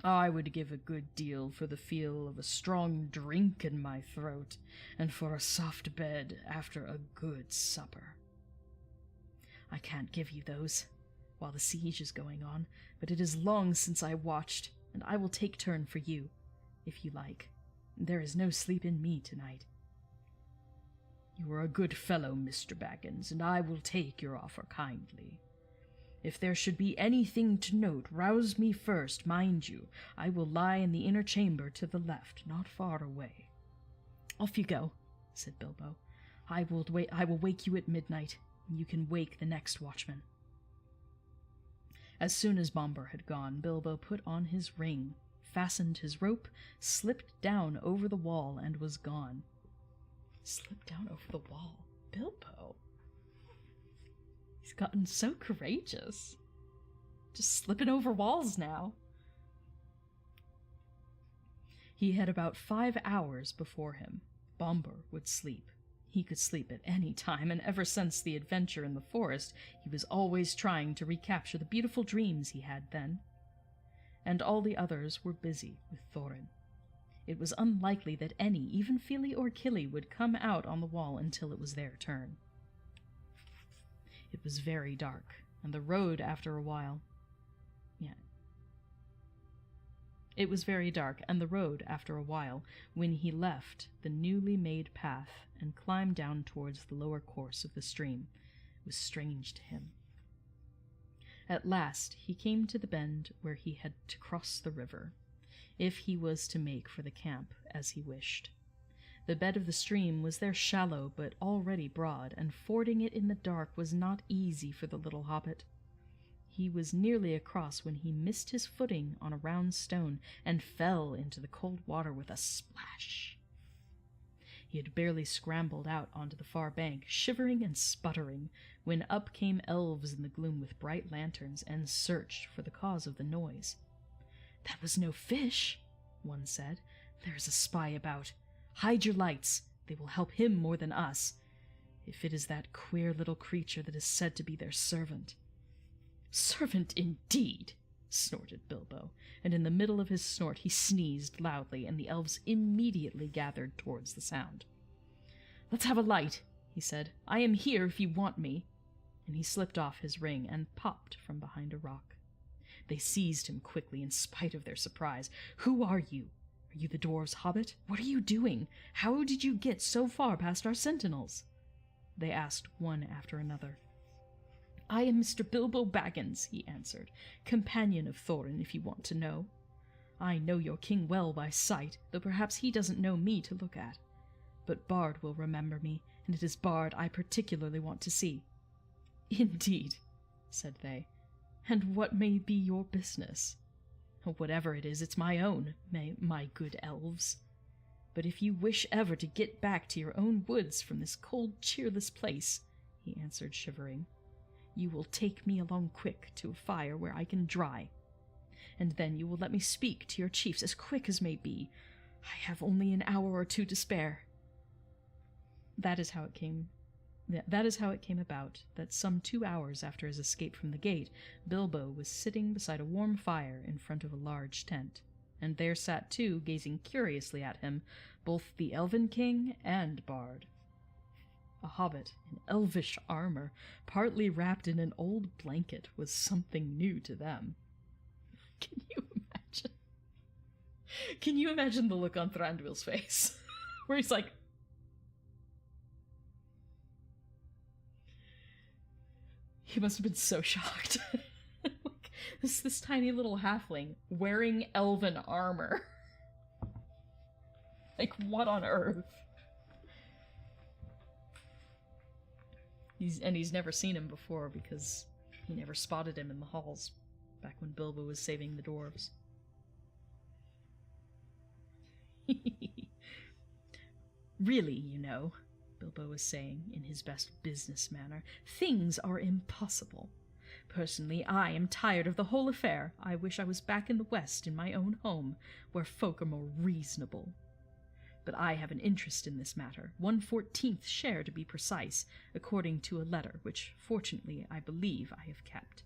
"I would give a good deal for the feel of a strong drink in my throat, and for a soft bed after a good supper." "I can't give you those while the siege is going on, but it is long since I watched, and I will take turn for you, if you like. There is no sleep in me tonight." "You are a good fellow, Mr. Baggins, and I will take your offer kindly. If there should be anything to note, rouse me first, mind you. I will lie in the inner chamber to the left, not far away." "Off you go," said Bilbo. I will wake you at midnight, and you can wake the next watchman." As soon as Bombur had gone, Bilbo put on his ring, fastened his rope, slipped down over the wall, and was gone. Slipped down over the wall? Bilbo? He's gotten so courageous. Just slipping over walls now. He had about 5 hours before him. Bombur would sleep. He could sleep at any time, and ever since the adventure in the forest, he was always trying to recapture the beautiful dreams he had then. And all the others were busy with Thorin. It was unlikely that any, even Fili or Kili, would come out on the wall until it was their turn. It was very dark, and the road after a while... It was very dark, and the road, after a while, when he left the newly made path and climbed down towards the lower course of the stream, was strange to him. At last he came to the bend where he had to cross the river, if he was to make for the camp as he wished. The bed of the stream was there shallow but already broad, and fording it in the dark was not easy for the little hobbit. He was nearly across when he missed his footing on a round stone and fell into the cold water with a splash. He had barely scrambled out onto the far bank, shivering and sputtering, when up came elves in the gloom with bright lanterns and searched for the cause of the noise. "That was no fish," one said. "There is a spy about. Hide your lights. They will help him more than us, if it is that queer little creature that is said to be their servant." "Servant, indeed!" snorted Bilbo, and in the middle of his snort he sneezed loudly, and the elves immediately gathered towards the sound. "Let's have a light," he said. "I am here if you want me." And he slipped off his ring and popped from behind a rock. They seized him quickly in spite of their surprise. "Who are you? Are you the dwarves' hobbit? What are you doing? How did you get so far past our sentinels?" they asked one after another. "I am Mr. Bilbo Baggins," he answered, "companion of Thorin, if you want to know. I know your king well by sight, though perhaps he doesn't know me to look at. But Bard will remember me, and it is Bard I particularly want to see." "Indeed," said they. "And what may be your business?" "Whatever it is, it's my own, my good elves. But if you wish ever to get back to your own woods from this cold, cheerless place," he answered, shivering, "you will take me along quick to a fire where I can dry. And then you will let me speak to your chiefs as quick as may be. I have only an hour or two to spare." That is how it came about that some 2 hours after his escape from the gate, Bilbo was sitting beside a warm fire in front of a large tent, and there sat too, gazing curiously at him, both the Elven King and Bard. A hobbit in elvish armor, partly wrapped in an old blanket, was something new to them. Can you imagine the look on Thranduil's face? Where he's like... He must have been so shocked. Like, this tiny little halfling wearing elven armor. Like, what on earth? He's never seen him before because he never spotted him in the halls back when Bilbo was saving the dwarves. Really, you know, Bilbo was saying in his best business manner, things are impossible. Personally, I am tired of the whole affair. I wish I was back in the West in my own home, where folk are more reasonable. But I have an interest in this matter, 1/14 share to be precise, according to a letter which, fortunately, I believe I have kept.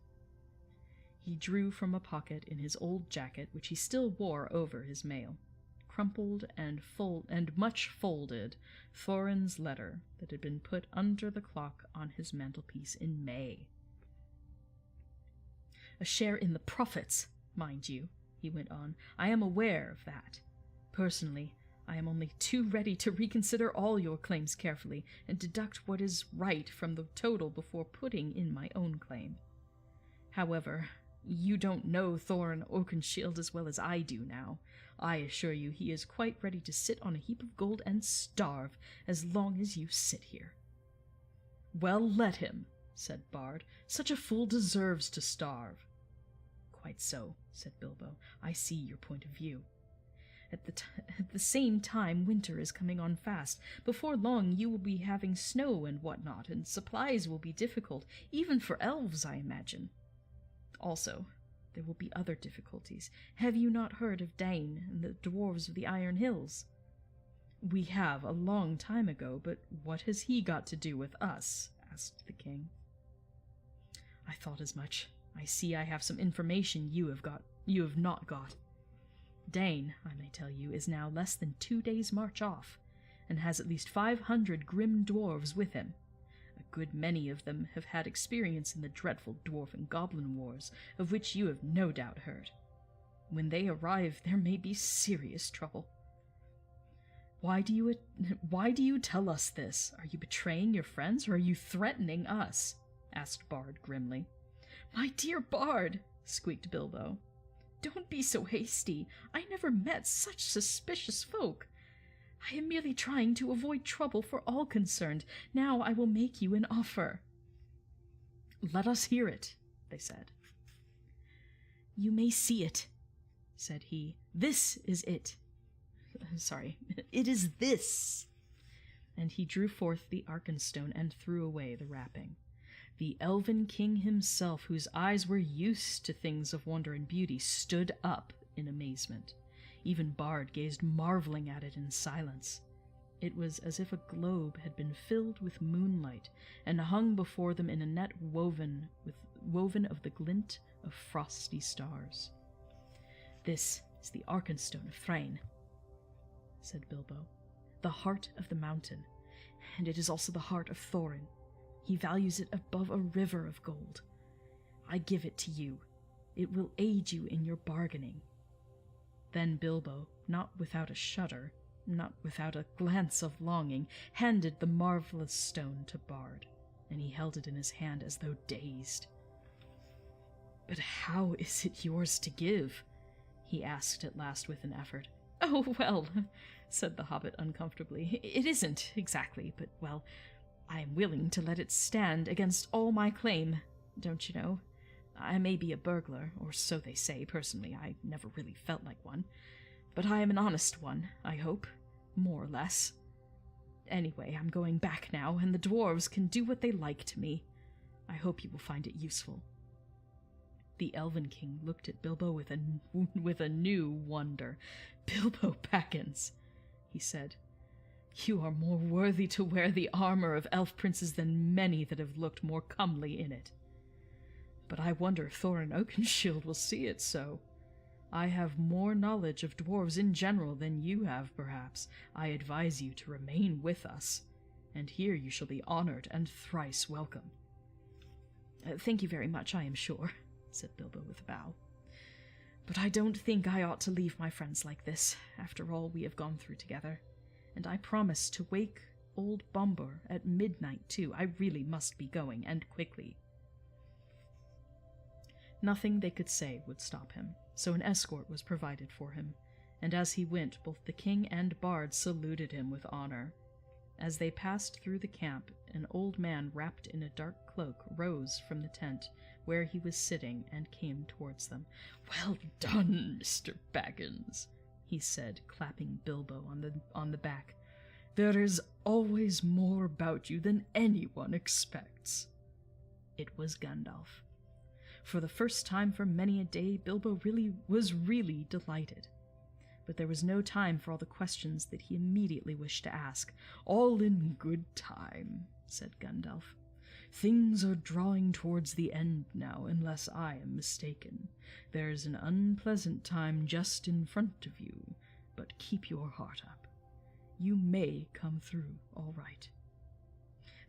He drew from a pocket in his old jacket, which he still wore over his mail, crumpled and much folded, Thorin's letter that had been put under the clock on his mantelpiece in May. A share in the profits, mind you, he went on. I am aware of that. Personally, I am only too ready to reconsider all your claims carefully and deduct what is right from the total before putting in my own claim. However, you don't know Thorin Oakenshield as well as I do now. I assure you he is quite ready to sit on a heap of gold and starve as long as you sit here. Well, let him, said Bard. Such a fool deserves to starve. Quite so, said Bilbo. I see your point of view. At the same time, winter is coming on fast. Before long you will be having snow and whatnot, and supplies will be difficult, even for elves, I imagine. Also, there will be other difficulties. Have you not heard of Dane and the dwarves of the Iron Hills? We have, a long time ago, but what has he got to do with us? Asked the king. I thought as much. I see I have some information you have not got. Dane, I may tell you, is now less than 2 days' march off, and has at least 500 grim dwarves with him. A good many of them have had experience in the dreadful dwarf and goblin wars, of which you have no doubt heard. When they arrive, there may be serious trouble. Why do you tell us this? Are you betraying your friends, or are you threatening us? Asked Bard grimly. My dear Bard, squeaked Bilbo. Don't be so hasty. I never met such suspicious folk. I am merely trying to avoid trouble for all concerned. Now I will make you an offer. Let us hear it, they said. You may see it, said he. This is it. Sorry, it is this. And he drew forth the Arkenstone and threw away the wrapping. The elven king himself, whose eyes were used to things of wonder and beauty, stood up in amazement. Even Bard gazed marveling at it in silence. It was as if a globe had been filled with moonlight and hung before them in a net woven of the glint of frosty stars. This is the Arkenstone of Thrain, said Bilbo, the heart of the mountain, and it is also the heart of Thorin. He values it above a river of gold. I give it to you. It will aid you in your bargaining. Then Bilbo, not without a shudder, not without a glance of longing, handed the marvelous stone to Bard, and he held it in his hand as though dazed. But how is it yours to give? He asked at last with an effort. Oh, well, said the hobbit uncomfortably, it isn't exactly, but, well, I am willing to let it stand against all my claim, don't you know? I may be a burglar, or so they say. Personally, I never really felt like one. But I am an honest one, I hope. More or less. Anyway, I'm going back now, and the dwarves can do what they like to me. I hope you will find it useful. The Elven King looked at Bilbo with a new wonder. Bilbo Baggins, he said. You are more worthy to wear the armor of elf princes than many that have looked more comely in it. But I wonder if Thorin Oakenshield will see it so. I have more knowledge of dwarves in general than you have, perhaps. I advise you to remain with us, and here you shall be honored and thrice welcome. Thank you very much, I am sure, said Bilbo with a bow. But I don't think I ought to leave my friends like this, after all we have gone through together. And I promise to wake old Bombur at midnight, too. I really must be going, and quickly. Nothing they could say would stop him, so an escort was provided for him, and as he went, both the king and bard saluted him with honor. As they passed through the camp, an old man wrapped in a dark cloak rose from the tent where he was sitting and came towards them. "Well done, Mr. Baggins," he said, clapping Bilbo on the back. "There is always more about you than anyone expects." It was Gandalf. For the first time for many a day, Bilbo was really delighted. But there was no time for all the questions that he immediately wished to ask. "All in good time," said Gandalf. "Things are drawing towards the end now, unless I am mistaken. There's an unpleasant time just in front of you, but keep your heart up. You may come through all right.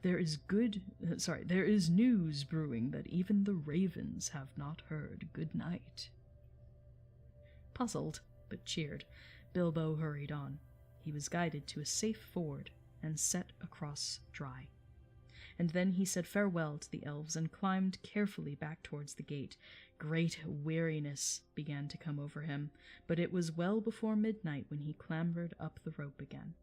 There is news brewing that even the ravens have not heard. Good night." Puzzled, but cheered, Bilbo hurried on. He was guided to a safe ford and set across dry. And then he said farewell to the elves and climbed carefully back towards the gate. Great weariness began to come over him, but it was well before midnight when he clambered up the rope again.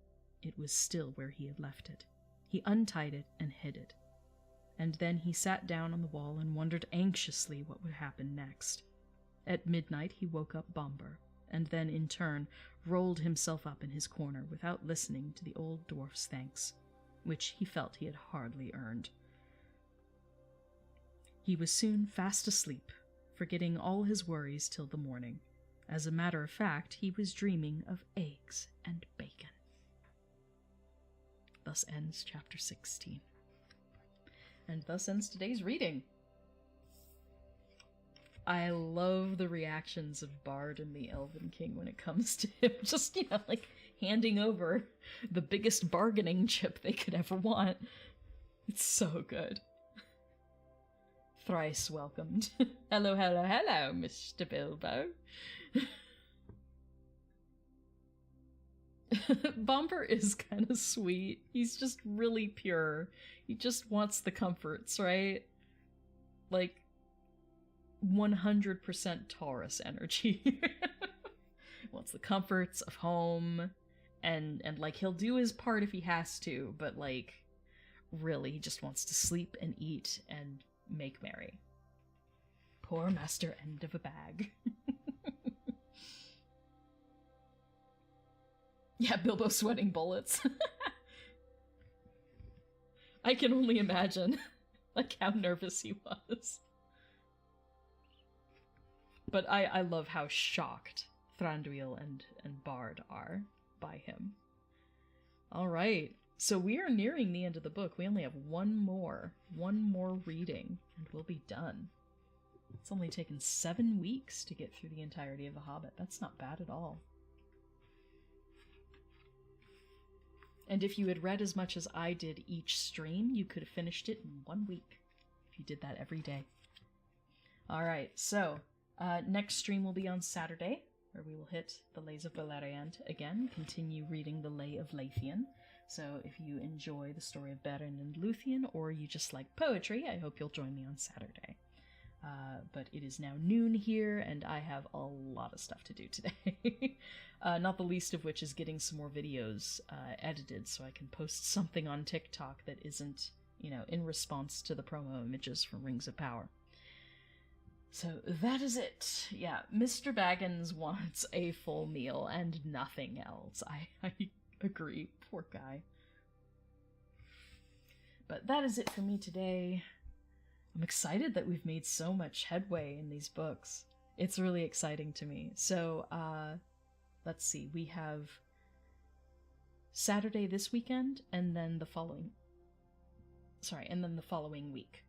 It was still where he had left it. He untied it and hid it. And then he sat down on the wall and wondered anxiously what would happen next. At midnight he woke up Bombur, and then in turn rolled himself up in his corner without listening to the old dwarf's thanks, which he felt he had hardly earned. He was soon fast asleep, forgetting all his worries till the morning. As a matter of fact, he was dreaming of eggs and bacon. Thus ends chapter 16. And thus ends today's reading. I love the reactions of Bard and the Elven King when it comes to him just, handing over the biggest bargaining chip they could ever want. It's so good. Thrice welcomed. Hello, hello, hello, Mr. Bilbo. Bombur is kind of sweet. He's just really pure. He just wants the comforts, right? 100% Taurus energy. Wants the comforts of home, and he'll do his part if he has to, but really he just wants to sleep and eat and make merry. Poor Master End of a Bag. Yeah, Bilbo sweating bullets. I can only imagine how nervous he was. But I love how shocked Thranduil and Bard are by him. Alright, so we are nearing the end of the book. We only have one more reading, and we'll be done. It's only taken 7 weeks to get through the entirety of The Hobbit. That's not bad at all. And if you had read as much as I did each stream, you could have finished it in 1 week, if you did that every day. Alright, so next stream will be on Saturday, where we will hit the Lays of Beleriand again, continue reading the Lay of Leithian. So if you enjoy the story of Beren and Luthien, or you just like poetry, I hope you'll join me on Saturday. But it is now noon here, and I have a lot of stuff to do today. Not the least of which is getting some more videos edited so I can post something on TikTok that isn't, in response to the promo images from Rings of Power. So that is it. Yeah, Mr. Baggins wants a full meal and nothing else. I agree. Poor guy. But that is it for me today. I'm excited that we've made so much headway in these books. It's really exciting to me. So, let's see. We have Saturday this weekend, and then the following week.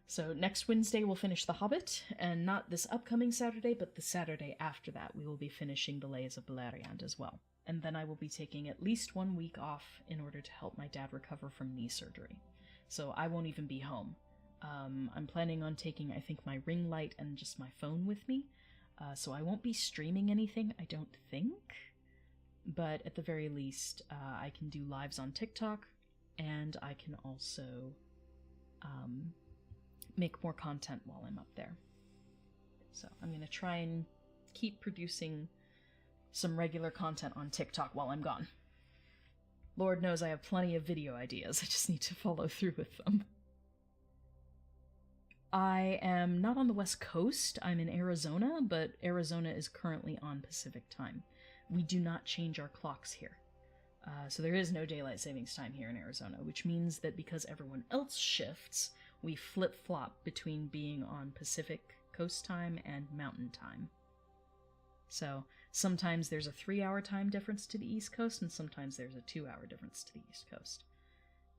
So next Wednesday we'll finish The Hobbit, and not this upcoming Saturday, but the Saturday after that we will be finishing the Lays of Beleriand as well. And then I will be taking at least 1 week off in order to help my dad recover from knee surgery. So I won't even be home. I'm planning on taking, I think, my ring light and just my phone with me. So I won't be streaming anything, I don't think. But at the very least, I can do lives on TikTok, and I can also make more content while I'm up there. So I'm going to try and keep producing some regular content on TikTok while I'm gone. Lord knows I have plenty of video ideas. I just need to follow through with them. I am not on the West Coast. I'm in Arizona, but Arizona is currently on Pacific time. We do not change our clocks here. So there is no daylight savings time here in Arizona, which means that because everyone else shifts, we flip-flop between being on Pacific Coast time and Mountain time. So sometimes there's a 3-hour time difference to the East Coast, and sometimes there's a 2-hour difference to the East Coast.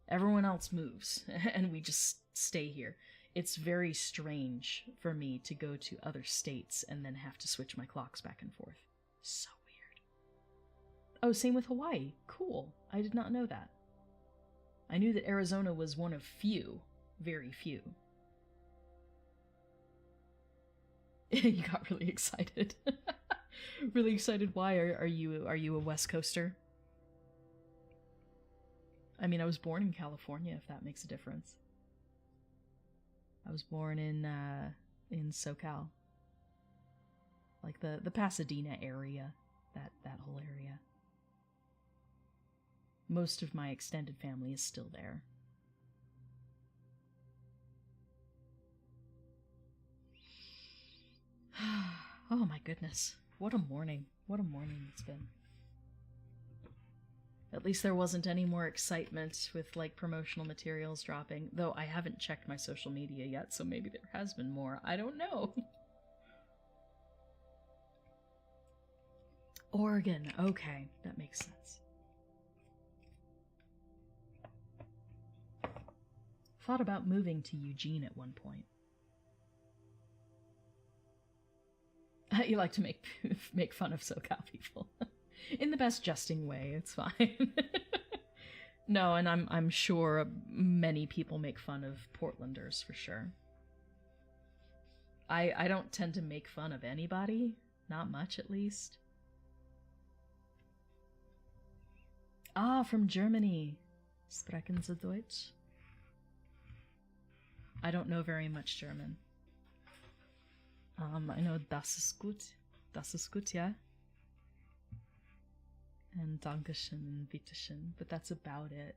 Everyone else moves, and we just stay here. It's very strange for me to go to other states and then have to switch my clocks back and forth. So weird. Oh, same with Hawaii. Cool. I did not know that. I knew that Arizona was one of few, very few. You got really excited. Really excited. Why are you a West Coaster? I mean, I was born in California, if that makes a difference. I was born in SoCal. Like the Pasadena area, that whole area. Most of my extended family is still there. Oh my goodness. What a morning. What a morning it's been. At least there wasn't any more excitement with, like, promotional materials dropping. Though I haven't checked my social media yet, so maybe there has been more. I don't know. Oregon. Okay, that makes sense. Thought about moving to Eugene at one point. You like to make fun of SoCal people. In the best jesting way, it's fine. No, and I'm sure many people make fun of Portlanders for sure. I don't tend to make fun of anybody, not much at least. Ah, from Germany. Sprechen Sie Deutsch? I don't know very much German. I know das ist gut, yeah? And Dankeschön and Bitteschön, but that's about it.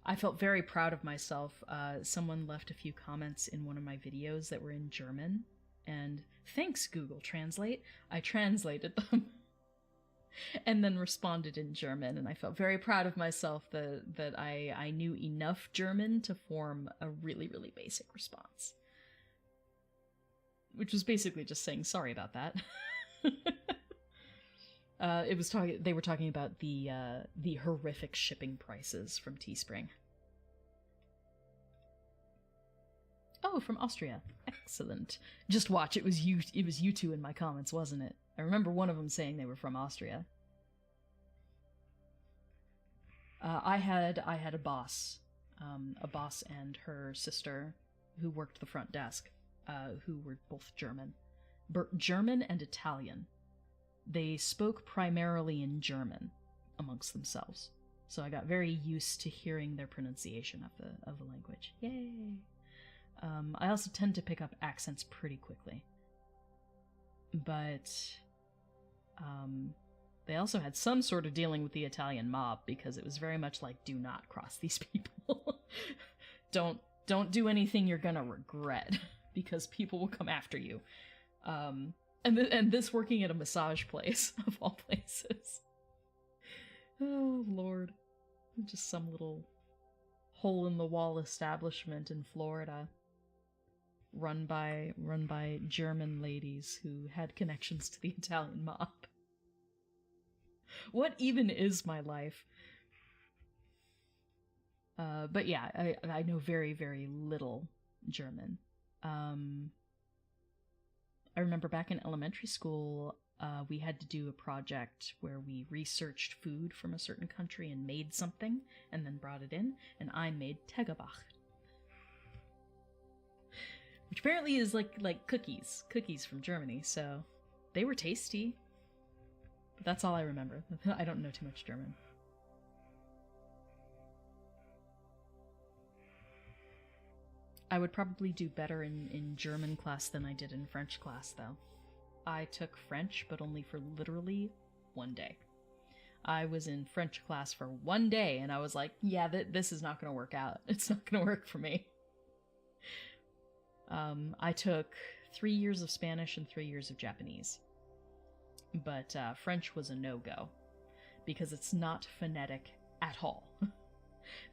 I felt very proud of myself. Someone left a few comments in one of my videos that were in German, and thanks Google Translate, I translated them and then responded in German, and I felt very proud of myself that I knew enough German to form a really, really basic response. Which was basically just saying sorry about that. They were talking about the horrific shipping prices from Teespring. Oh, from Austria. Excellent. Just watch, it was you two in my comments, wasn't it? I remember one of them saying they were from Austria. I had a boss and her sister who worked the front desk, who were both German. German and Italian. They spoke primarily in German amongst themselves, so I got very used to hearing their pronunciation of the language. Yay! I also tend to pick up accents pretty quickly, but they also had some sort of dealing with the Italian mob, because it was very much like, do not cross these people. Don't do anything you're gonna regret, because people will come after you. And this working at a massage place, of all places. Oh, Lord. Just some little hole-in-the-wall establishment in Florida. Run by German ladies who had connections to the Italian mob. What even is my life? But yeah, I know very, very little German. I remember back in elementary school, we had to do a project where we researched food from a certain country and made something, and then brought it in, and I made Tegebach. Which apparently is like cookies from Germany, so they were tasty. But that's all I remember. I don't know too much German. I would probably do better in German class than I did in French class, though. I took French, but only for literally 1 day. I was in French class for 1 day, and I was like, yeah, this is not going to work out. It's not going to work for me. I took 3 years of Spanish and 3 years of Japanese. But French was a no-go, because it's not phonetic at all.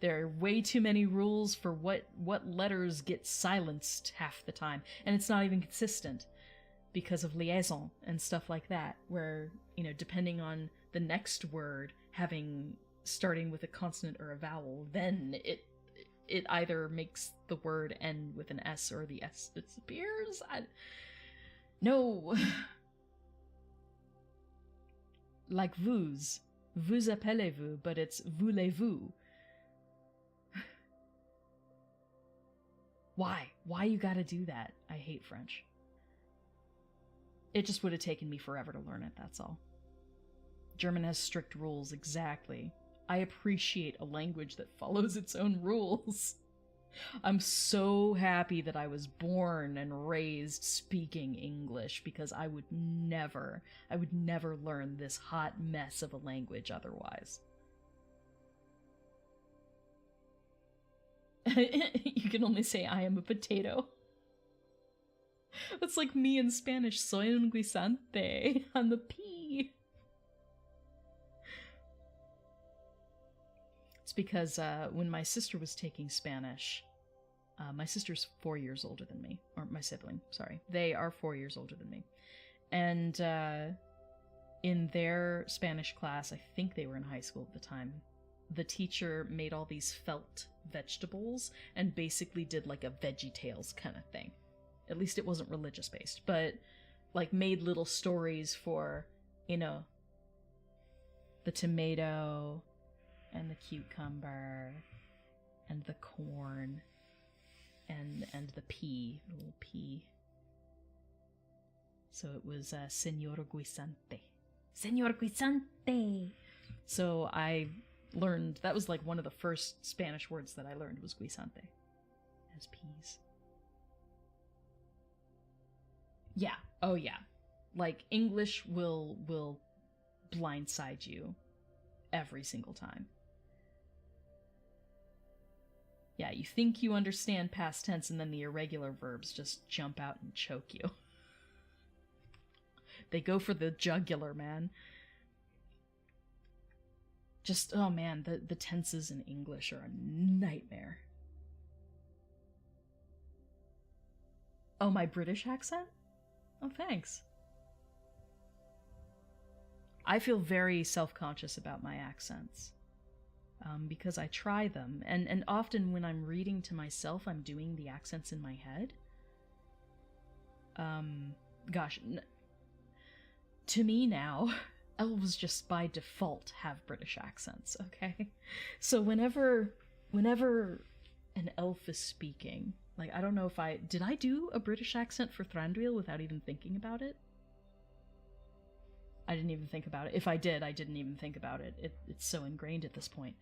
There are way too many rules for what letters get silenced half the time, and it's not even consistent because of liaison and stuff like that, where, you know, depending on the next word starting with a consonant or a vowel, then it either makes the word end with an S or the S disappears. No. Like vous appelez-vous, but it's voulez-vous. Why you gotta do that? I hate French. It just would have taken me forever to learn it, that's all. German has strict rules, exactly. I appreciate a language that follows its own rules. I'm so happy that I was born and raised speaking English, because I would never learn this hot mess of a language otherwise. You can only say I am a potato. It's like me in Spanish, soy un guisante. I'm the pea. It's because when my sister was taking Spanish, my sister's 4 years older than me, or my sibling, sorry. They are 4 years older than me. And in their Spanish class, I think they were in high school at the time, the teacher made all these felt vegetables and basically did like a VeggieTales kind of thing. At least it wasn't religious based, but like made little stories for, you know, the tomato and the cucumber and the corn and the pea, the little pea. So it was Señor Guisante. Señor Guisante! So I learned, that was like one of the first Spanish words that I learned was guisante, as peas. Yeah, oh yeah. Like, English will blindside you every single time. Yeah, you think you understand past tense and then the irregular verbs just jump out and choke you. They go for the jugular, man. Just, oh man, the tenses in English are a nightmare. Oh, my British accent? Oh, thanks. I feel very self-conscious about my accents. Because I try them, and often when I'm reading to myself, I'm doing the accents in my head. To me now, elves just by default have British accents, okay? So whenever an elf is speaking, like, I don't know if did I do a British accent for Thranduil without even thinking about it? I didn't even think about it. If I did, I didn't even think about it. It's so ingrained at this point.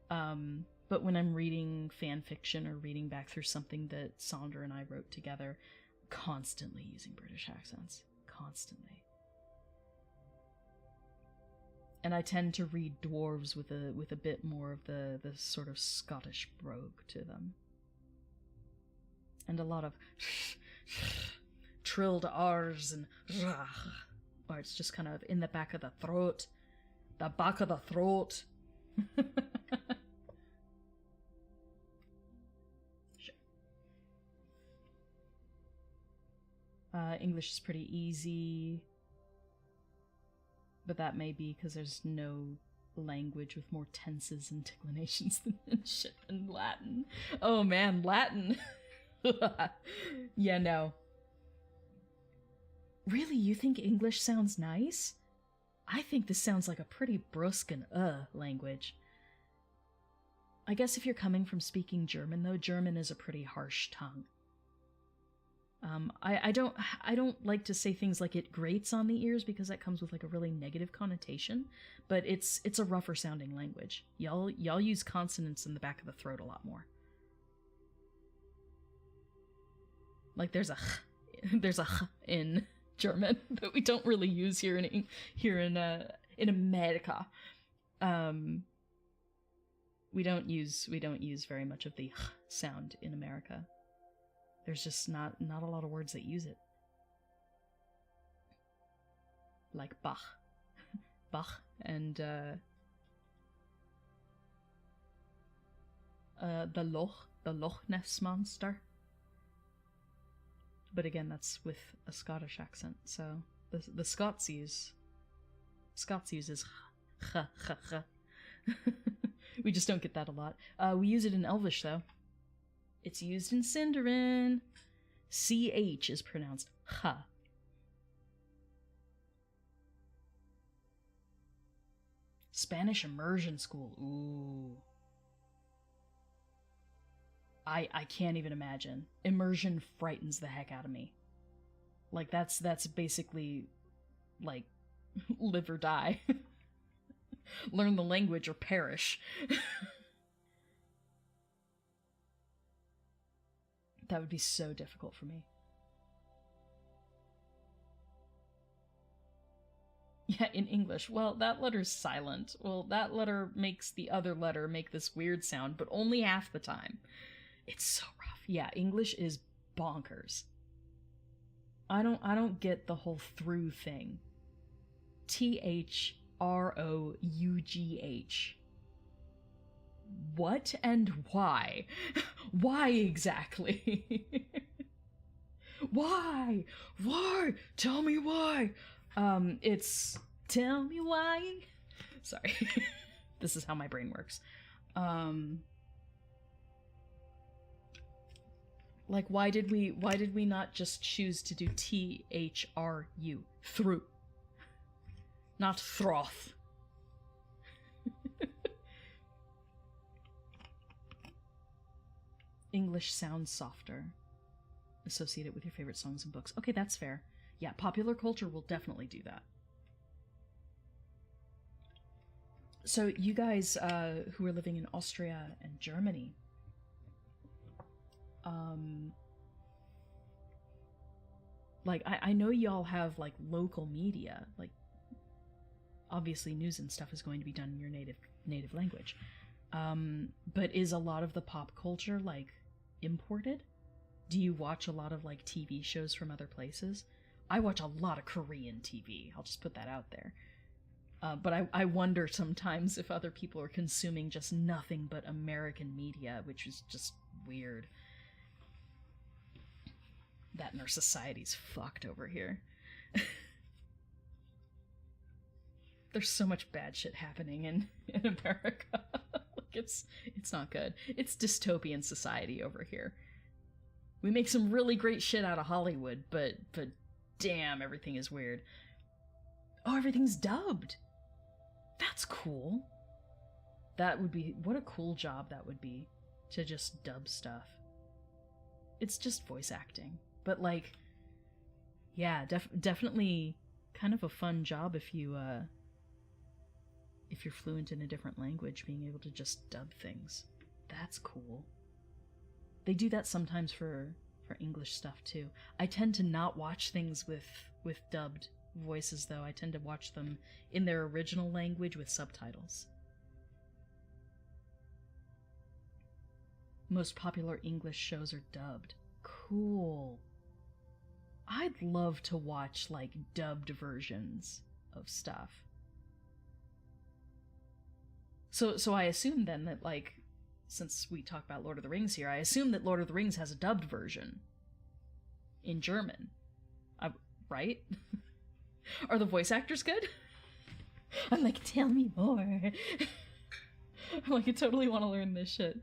But when I'm reading fan fiction or reading back through something that Sandra and I wrote together, constantly using British accents. Constantly. And I tend to read dwarves with a bit more of the sort of Scottish brogue to them. And a lot of trilled R's and or it's just kind of in the back of the throat. The back of the throat. Sure. English is pretty easy. But that may be because there's no language with more tenses and declinations than Latin. Oh man, Latin. Yeah, no. Really, you think English sounds nice? I think this sounds like a pretty brusque and language. I guess if you're coming from speaking German, though, German is a pretty harsh tongue. I don't like to say things like it grates on the ears because that comes with like a really negative connotation, but it's a rougher sounding language. Y'all use consonants in the back of the throat a lot more. Like there's a in German that we don't really use here in America. We don't use very much of the sound in America. There's just not a lot of words that use it. Like Bach and the Loch Ness Monster. But again, that's with a Scottish accent, so the Scots uses We just don't get that a lot. We use it in Elvish, though. It's used in Sindarin. CH is pronounced ha. Spanish immersion school. Ooh. I can't even imagine. Immersion frightens the heck out of me. Like, that's basically, like, live or die. Learn the language or perish. That would be so difficult for me. Yeah, in English. Well, that letter's silent. Well, that letter makes the other letter make this weird sound, but only half the time. It's so rough. Yeah, English is bonkers. I don't get the whole through thing. THROUGH. What and why? Why exactly? Why? Why? Tell me why. It's tell me why. Sorry. This is how my brain works. Like, why did we not just choose to do THRU? Through. Not throth. English sounds softer. Associate it with your favorite songs and books. Okay, that's fair. Yeah, popular culture will definitely do that. So you guys who are living in Austria and Germany, like, I know y'all have, like, local media. Like, obviously news and stuff is going to be done in your native language. But is a lot of the pop culture, like, imported? Do you watch a lot of, like, TV shows from other places? I watch a lot of Korean TV. I'll just put that out there. But I wonder sometimes if other people are consuming just nothing but American media, which is just weird. That and our society's fucked over here. There's so much bad shit happening in America. Like, it's not good. It's dystopian society over here. We make some really great shit out of Hollywood, but damn, everything is weird. Oh, everything's dubbed. That's cool. That would be... What a cool job that would be, to just dub stuff. It's just voice acting. But, like, yeah, definitely kind of a fun job if you're fluent in a different language, being able to just dub things. That's cool. They do that sometimes for English stuff, too. I tend to not watch things with dubbed voices, though. I tend to watch them in their original language with subtitles. Most popular English shows are dubbed. Cool. I'd love to watch, like, dubbed versions of stuff. So I assume then that, like, since we talk about Lord of the Rings here, I assume that Lord of the Rings has a dubbed version in German. Right? Are the voice actors good? I'm like, tell me more. I'm like, I totally want to learn this shit.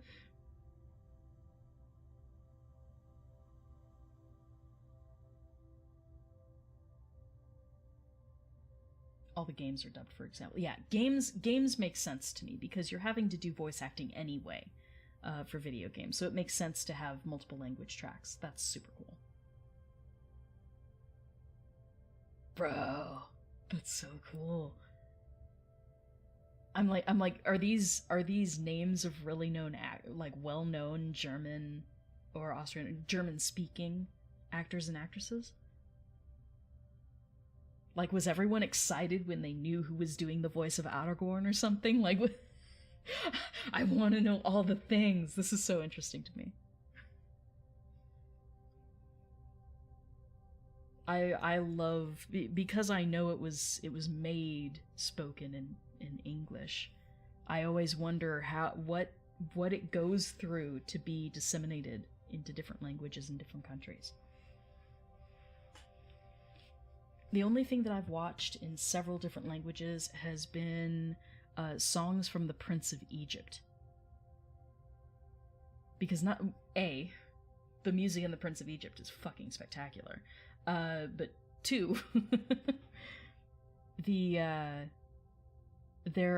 All the games are dubbed, for example. Yeah, games make sense to me because you're having to do voice acting anyway for video games, so it makes sense to have multiple language tracks. That's super cool. Bro, that's so cool. I'm like, are these names of really known, like, well-known German or Austrian, German-speaking actors and actresses? Like, was everyone excited when they knew who was doing the voice of Aragorn or something? Like, I want to know all the things. This is so interesting to me. I love, because I know it was made spoken in English. I always wonder what it goes through to be disseminated into different languages in different countries. The only thing that I've watched in several different languages has been songs from the Prince of Egypt. Because the music in the Prince of Egypt is fucking spectacular. But two, there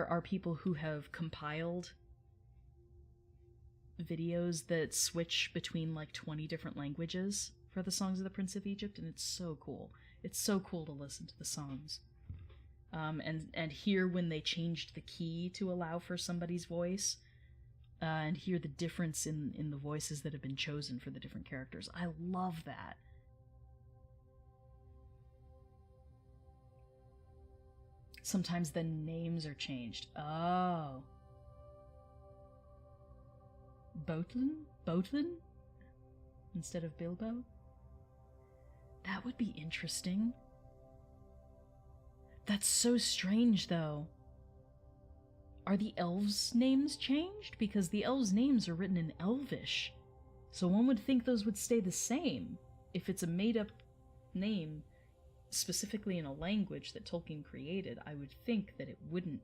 are people who have compiled videos that switch between like 20 different languages for the songs of the Prince of Egypt, and it's so cool. It's so cool to listen to the songs. And hear when they changed the key to allow for somebody's voice, and hear the difference in the voices that have been chosen for the different characters. I love that. Sometimes the names are changed. Oh. Boatlin? Instead of Bilbo? That would be interesting. That's so strange, though. Are the elves' names changed? Because the elves' names are written in Elvish. So one would think those would stay the same. If it's a made-up name, specifically in a language that Tolkien created, I would think that it wouldn't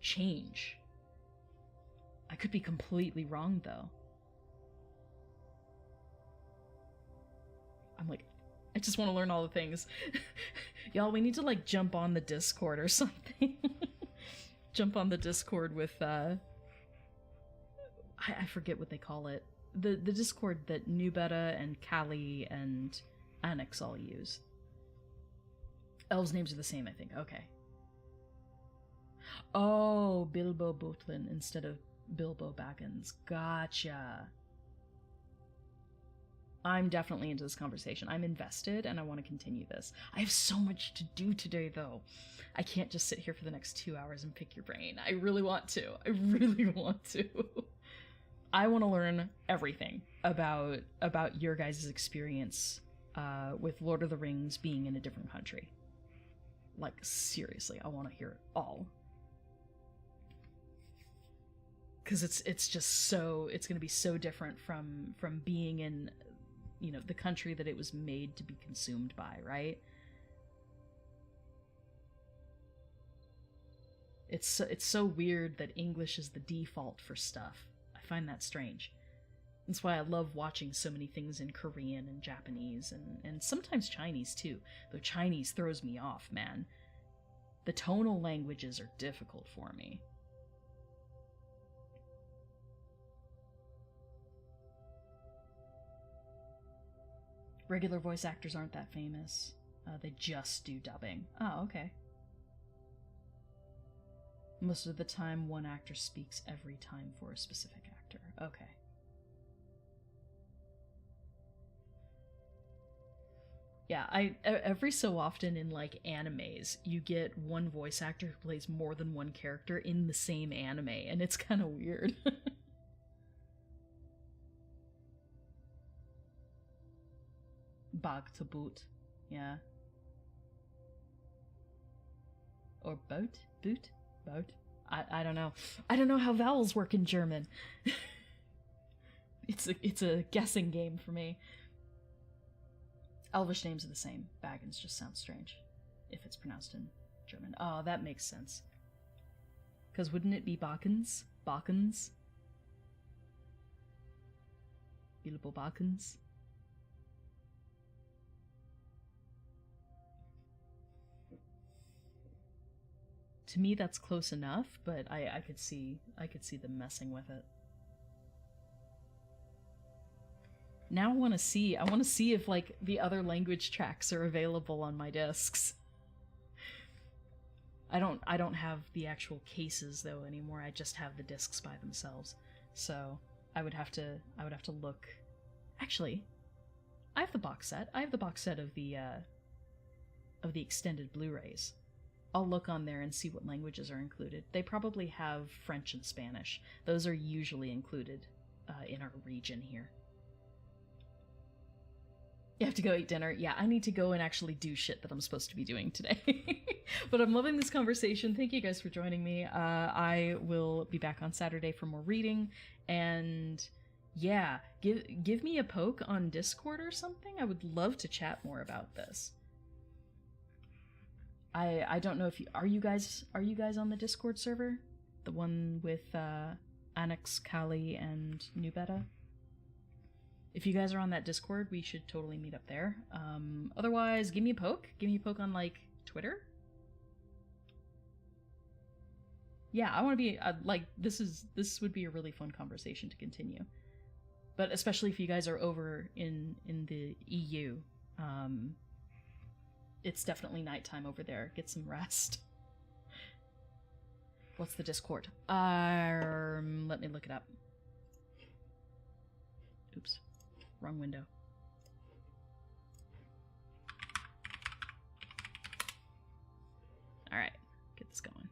change. I could be completely wrong, though. I'm like, I just want to learn all the things. Y'all, we need to, like, jump on the Discord or something. Jump on the Discord with, I forget what they call it. The Discord that Nubeta and Callie and Annex all use. Elves' names are the same, I think. Okay. Oh, Bilbo Boatlin instead of Bilbo Baggins. Gotcha. I'm definitely into this conversation. I'm invested, and I want to continue this. I have so much to do today, though. I can't just sit here for the next 2 hours and pick your brain. I really want to. I really want to. I want to learn everything about your guys' experience with Lord of the Rings being in a different country. Like, seriously, I want to hear it all. Because it's just so, it's going to be so different from being in, you know, the country that it was made to be consumed by, right? It's so weird that English is the default for stuff. I find that strange. That's why I love watching so many things in Korean and Japanese and sometimes Chinese too. Though Chinese throws me off, man. The tonal languages are difficult for me. Regular voice actors aren't that famous. They just do dubbing. Oh, okay. Most of the time, one actor speaks every time for a specific actor. Okay. Yeah, every so often in, like, animes, you get one voice actor who plays more than one character in the same anime, and it's kind of weird. Bag to boot. Yeah. Or boat? Boot? Boat? I don't know. I don't know how vowels work in German. It's a guessing game for me. Elvish names are the same. Baggins just sounds strange if it's pronounced in German. Oh, that makes sense. Because wouldn't it be Bakkens? Bakkens? Bilbo Bakkens? To me, that's close enough, but I could see them messing with it. Now I want to see if, like, the other language tracks are available on my discs. I don't have the actual cases though anymore. I just have the discs by themselves. So I would have to look. Actually, I have the box set. I have the box set of the extended Blu-rays. I'll look on there and see what languages are included. They probably have French and Spanish. Those are usually included in our region here. You have to go eat dinner. Yeah, I need to go and actually do shit that I'm supposed to be doing today. But I'm loving this conversation. Thank you guys for joining me. I will be back on Saturday for more reading. And yeah, give me a poke on Discord or something. I would love to chat more about this. I don't know if you guys on the Discord server? The one with Annex, Kali, and New Beta? If you guys are on that Discord, we should totally meet up there. Otherwise, give me a poke. Give me a poke on, like, Twitter. Yeah, I want to be, this would be a really fun conversation to continue. But especially if you guys are over in the EU. It's definitely nighttime over there. Get some rest. What's the Discord? Let me look it up. Oops. Wrong window. Alright, get this going.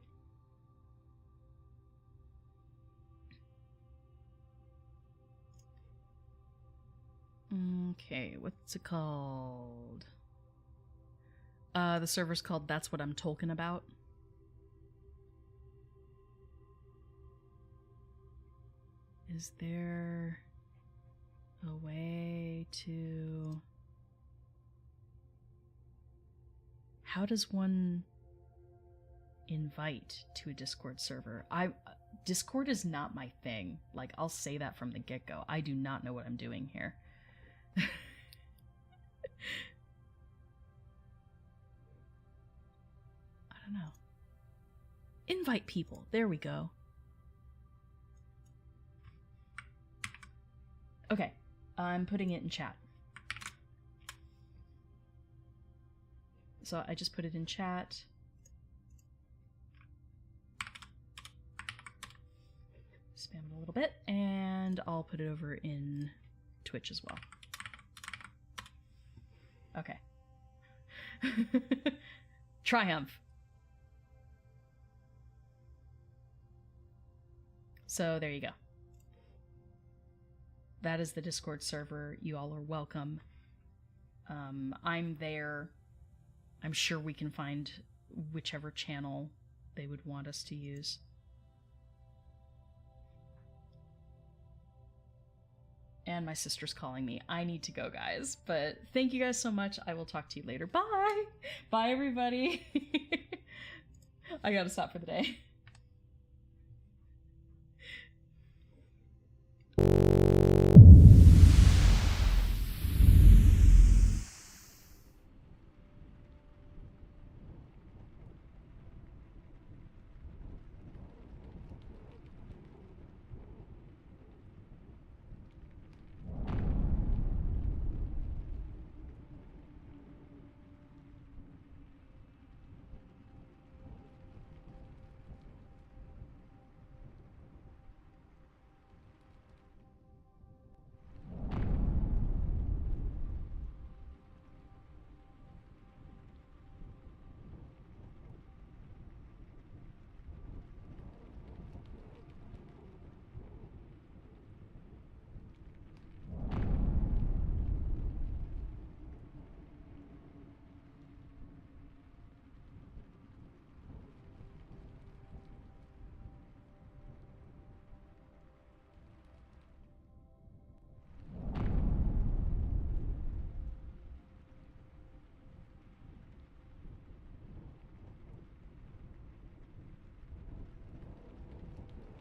Okay, what's it called? The server's called That's What I'm Tolkien About. Is there a way to... How does one invite to a Discord server? Discord is not my thing. Like, I'll say that from the get-go. I do not know what I'm doing here. I don't know. Invite people. There we go. Okay, I'm putting it in chat. So I just put it in chat. Spam it a little bit, and I'll put it over in Twitch as well. Okay. Triumph. So there you go. That is the Discord server. You all are welcome. I'm there. I'm sure we can find whichever channel they would want us to use. And my sister's calling me. I need to go, guys. But thank you guys so much. I will talk to you later. Bye! Bye, everybody! I gotta stop for the day.